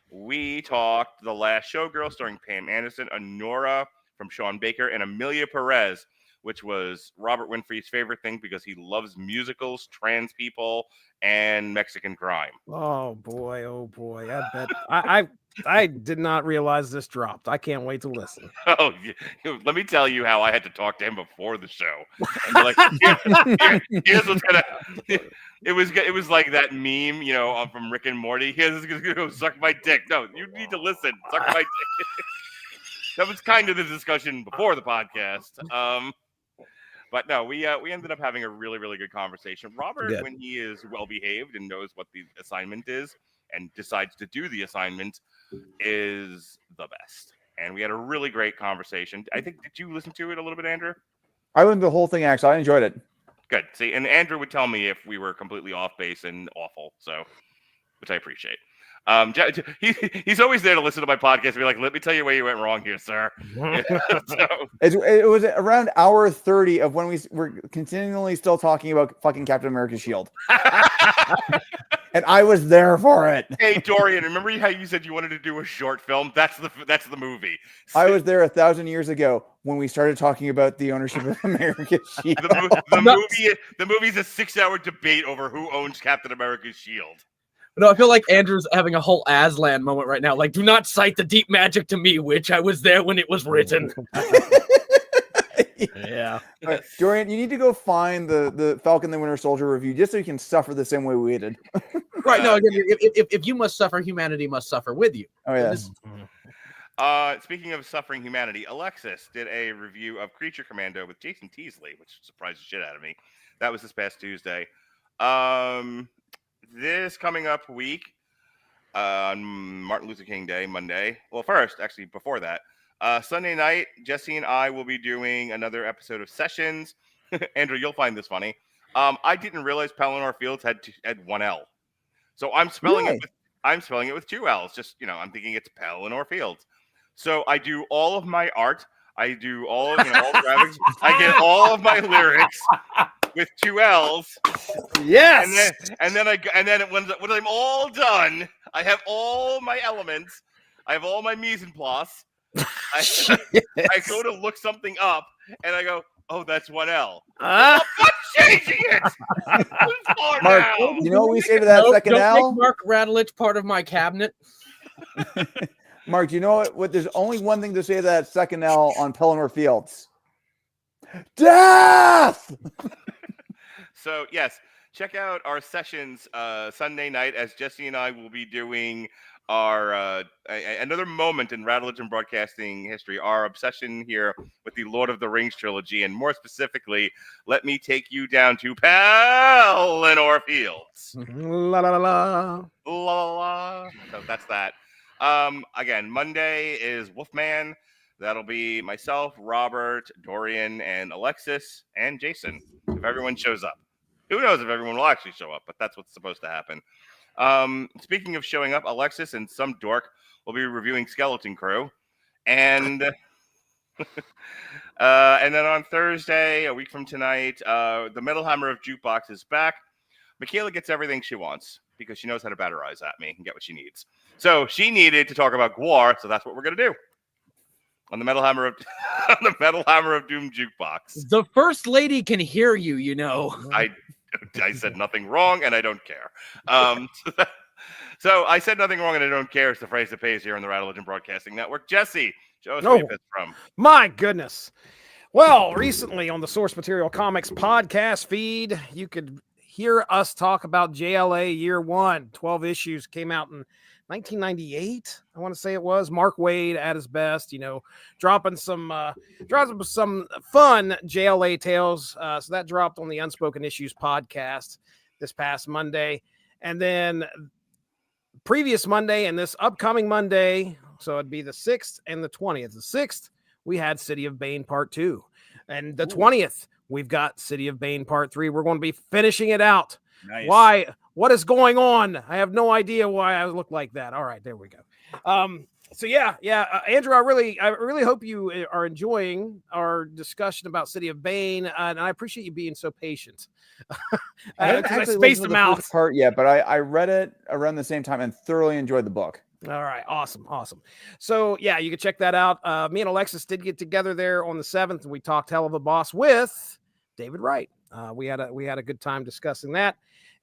we talked The Last Showgirl starring Pam Anderson, Honora from Sean Baker, and Amelia Perez, which was Robert Winfrey's favorite thing because he loves musicals, trans people, and Mexican crime. Oh boy! I bet I did not realize this dropped. I can't wait to listen. Oh, let me tell you how I had to talk to him before the show. And be like, here's what's gonna. It was like that meme, from Rick and Morty. Here's gonna go suck my dick. No, you need to listen. Suck my dick. That was kind of the discussion before the podcast. But no, we ended up having a really, really good conversation. Robert, when he is well behaved and knows what the assignment is and decides to do the assignment, is the best. And we had a really great conversation. I think, did you listen to it a little bit, Andrew? I listened to the whole thing, actually. I enjoyed it. Good. See, and Andrew would tell me if we were completely off base and awful, which I appreciate. He's always there to listen to my podcast and be like, let me tell you where you went wrong here, sir. It was around hour 30 of when we were continually still talking about fucking Captain America's shield. And I was there for it. Hey, Dorian, remember how you said you wanted to do a short film? That's the movie. I was there 1,000 years ago when we started talking about the ownership of America's shield. The movie's a 6-hour debate over who owns Captain America's shield. No, I feel like Andrew's having a whole Aslan moment right now. Like, do not cite the deep magic to me, witch. I was there when it was written. Yeah. All right, Dorian, you need to go find the Falcon the Winter Soldier review just so you can suffer the same way we did. Right. No, again, if you must suffer, humanity must suffer with you. Oh, yes. Speaking of suffering humanity, Alexis did a review of Creature Commando with Jason Teasley, which surprised the shit out of me. That was this past Tuesday. This coming up week, on Martin Luther King Day, Monday. Well, first, actually, before that, Sunday night, Jesse and I will be doing another episode of Sessions. Andrew, you'll find this funny. I didn't realize Pellinor Fields had one L, so I'm spelling it with 2 L's. Just I'm thinking it's Pellinor Fields. So I do all of my art. I do all of all the graphics. I get all of my lyrics with 2 L's. Yes. And then when I'm all done, I have all my elements. I have all my mise en place. I go to look something up, and I go, "Oh, that's 1 L." I'm changing it. Mark, you know what we say to that second L? Don't make Mark Radulich part of my cabinet. Mark, do you know what? There's only one thing to say to that second L on Pellinor Fields. Death! So, yes, check out our sessions Sunday night as Jesse and I will be doing our another moment in Radulich and broadcasting history, our obsession here with the Lord of the Rings trilogy, and more specifically, let me take you down to Pellinor Fields. La la la la. La la. So that's that. Again, Monday is Wolfman. That'll be myself, Robert, Dorian, and Alexis, and Jason, if everyone shows up. Who knows if everyone will actually show up, but that's what's supposed to happen. Speaking of showing up, Alexis and some dork will be reviewing Skeleton Crew. And and then on Thursday, a week from tonight, the Metal Hammer of Jukebox is back. Michaela gets everything she wants because she knows how to batterize at me and get what she needs. So she needed to talk about Gwar, so that's what we're going to do. On the Metal Hammer of Doom Jukebox. The First Lady can hear you, you know. I said nothing wrong, and I don't care. So I said nothing wrong, and I don't care is the phrase that pays here on the Radulich and Broadcasting Network. Jesse, show us where it's from. My goodness. Well, recently on the Source Material Comics podcast feed, you could hear us talk about JLA Year 1. 12 issues came out in 1998, I want to say it was. Mark Waid at his best, dropping some fun JLA tales. So that dropped on the Unspoken Issues podcast this past Monday. And then previous Monday and this upcoming Monday, so it'd be the 6th and the 20th. The 6th, we had City of Bane Part 2. And the 20th, we've got City of Bane Part 3. We're going to be finishing it out. Nice. Why? What is going on? I have no idea why I look like that. All right, there we go. So yeah, Andrew, I really hope you are enjoying our discussion about City of Bane, and I appreciate you being so patient. I haven't actually listened to the first part yet, but I read it around the same time and thoroughly enjoyed the book. All right, awesome. So yeah, you can check that out. Me and Alexis did get together there on the 7th, and we talked Hell of a Boss with David Wright. We had a good time discussing that.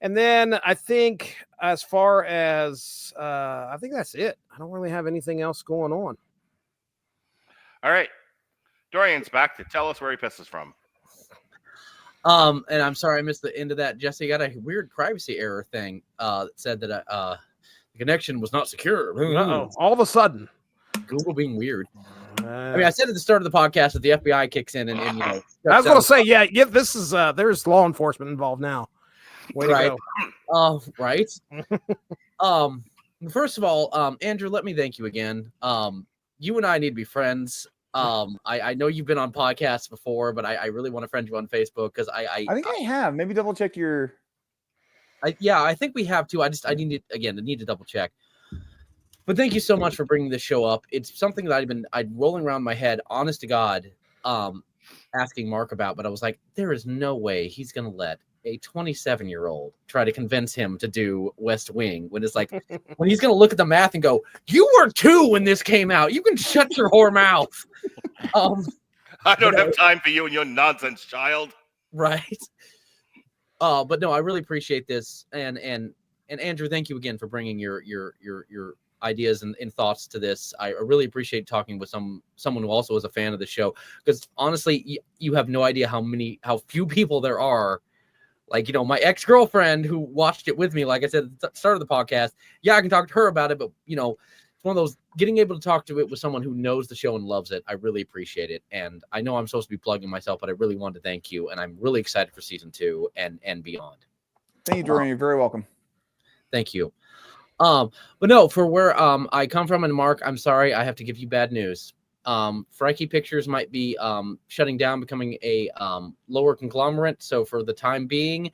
And then I think as far as I think that's it. I don't really have anything else going on. All right. Dorian's back to tell us where he pisses from. And I'm sorry I missed the end of that. Jesse got a weird privacy error thing that said that the connection was not secure. Uh-oh. All of a sudden. Google being weird. I mean, I said at the start of the podcast that the FBI kicks in and you know. I was going to say, yeah, this is there's law enforcement involved now. Way to go. Right. First of all, Andrew, let me thank you again. You and I need to be friends. I know you've been on podcasts before, but I really want to friend you on Facebook because I think I have. Maybe double check your. I think we have too. I need to double check. But thank you so much for bringing this show up. It's something that I'd rolling around my head, honest to God, asking Mark about. But I was like, there is no way he's gonna let a 27-year-old try to convince him to do West Wing when it's like when he's gonna look at the math and go, "You were 2 when this came out. You can shut your whore mouth." I don't have time for you and your nonsense, child. Right. But no, I really appreciate this, and Andrew, thank you again for bringing your ideas and thoughts to this. I really appreciate talking with someone who also is a fan of the show, because honestly, you have no idea how few people there are. Like, you know, my ex-girlfriend who watched it with me, like I said at the start of the podcast, yeah, I can talk to her about it, but you know, it's one of those getting able to talk to it with someone who knows the show and loves it. I really appreciate it. And I know I'm supposed to be plugging myself, but I really wanted to thank you. And I'm really excited for season 2 and beyond. Thank you, Dorian. You're very welcome. Thank you. But no, for where I come from, and Mark, I'm sorry, I have to give you bad news. Frankie Pictures might be shutting down, becoming a lower conglomerate. So for the time being,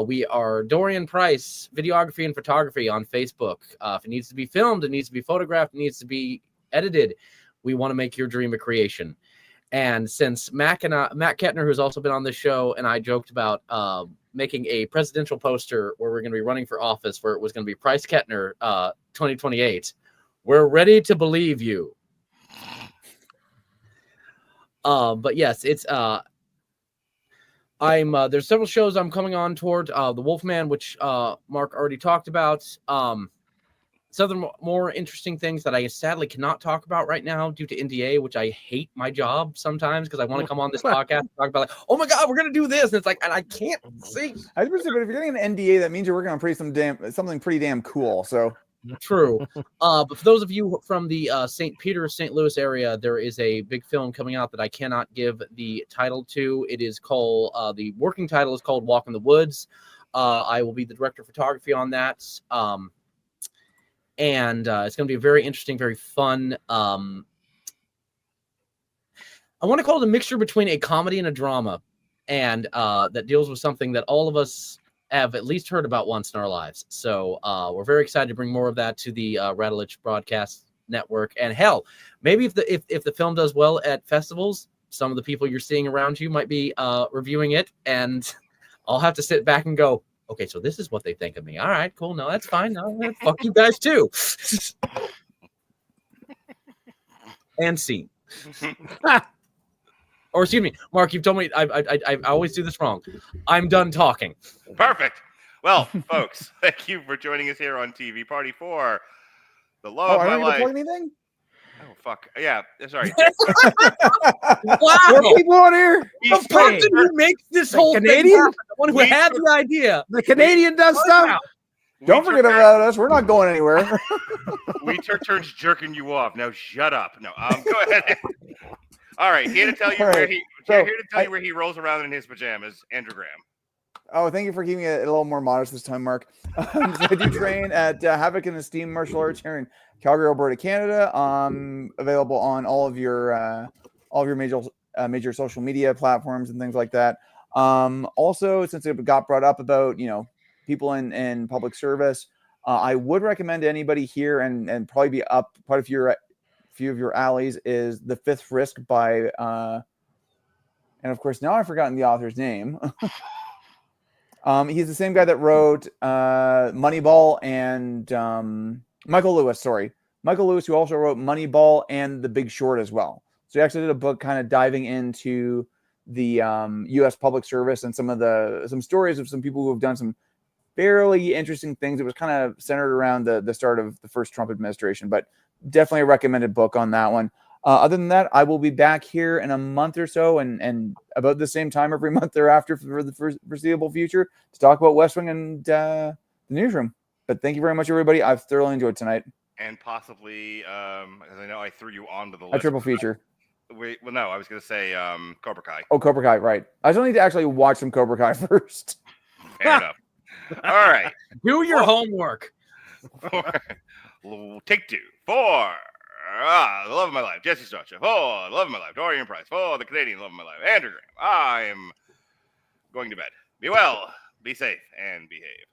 we are Dorian Price, videography and photography on Facebook. If it needs to be filmed, it needs to be photographed, it needs to be edited, we want to make your dream a creation. And since Matt Kettner, who's also been on this show, and I joked about making a presidential poster where we're going to be running for office, where it was going to be Price Kettner 2028, we're ready to believe you. But yes, it's there's several shows I'm coming on toward. The Wolfman, which Mark already talked about. Some more interesting things that I sadly cannot talk about right now due to NDA, which I hate my job sometimes because I want to come on this podcast and talk about, like, oh my God, we're gonna do this, and it's like, and I can't see. I was say, but if you're getting an NDA, that means you're working on something pretty damn cool. So true. But for those of you from the St. Peter, St. Louis area, there is a big film coming out that I cannot give the title to. It is called the working title is called Walk in the Woods. I will be the director of photography on that. And it's going to be a very interesting, very fun. I want to call it a mixture between a comedy and a drama, and that deals with something that all of us have at least heard about once in our lives. So we're very excited to bring more of that to the Radulich Broadcast Network. And hell, maybe if the film does well at festivals, some of the people you're seeing around you might be reviewing it, and I'll have to sit back and go, okay, so this is what they think of me. All right, cool. No, that's fine. No, fuck you guys too. And scene. Or excuse me, Mark, you've told me I always do this wrong. I'm done talking. Perfect. Well, folks, thank you for joining us here on TV Party for the Lowe of I My don't Life. plug anything? Oh, fuck. Yeah, sorry. Wow. There are people on here. The person who makes this whole Canadian? thing happen, the one who had the idea. The Canadian does stuff. Don't forget about us. We're not going anywhere. We took turns jerking you off. Now shut up. No, go ahead. All right, here to tell you where he rolls around in his pajamas, Andrew Graham. Oh, thank you for keeping it a little more modest this time, Mark. So I do train at Havoc and Esteem Martial Arts here in Calgary, Alberta, Canada. Available on all of your major social media platforms and things like that. Also, since it got brought up about people in public service. I would recommend to anybody here and probably be up quite a few of your alleys is The Fifth Risk by, and of course now I've forgotten the author's name. He's the same guy that wrote Moneyball and Michael Lewis, who also wrote Moneyball and The Big Short as well. So he actually did a book kind of diving into the U.S. public service and some stories of some people who have done some fairly interesting things. It was kind of centered around the start of the first Trump administration, but definitely a recommended book on that one. Other than that, I will be back here in a month or so and about the same time every month thereafter for the foreseeable future to talk about West Wing and the newsroom. But thank you very much, everybody. I've thoroughly enjoyed tonight. And possibly, because I know I threw you onto the list. A triple feature. Wait, well, no, I was going to say Cobra Kai. Oh, Cobra Kai, right. I still need to actually watch some Cobra Kai first. Fair enough. All right. Do your homework. Take 2. 4. The love of my life, Jesse Starcher. 4. The love of my life, Dorian Price. 4. The Canadian love of my life, Andrew Graham. I am going to bed. Be well, be safe, and behave.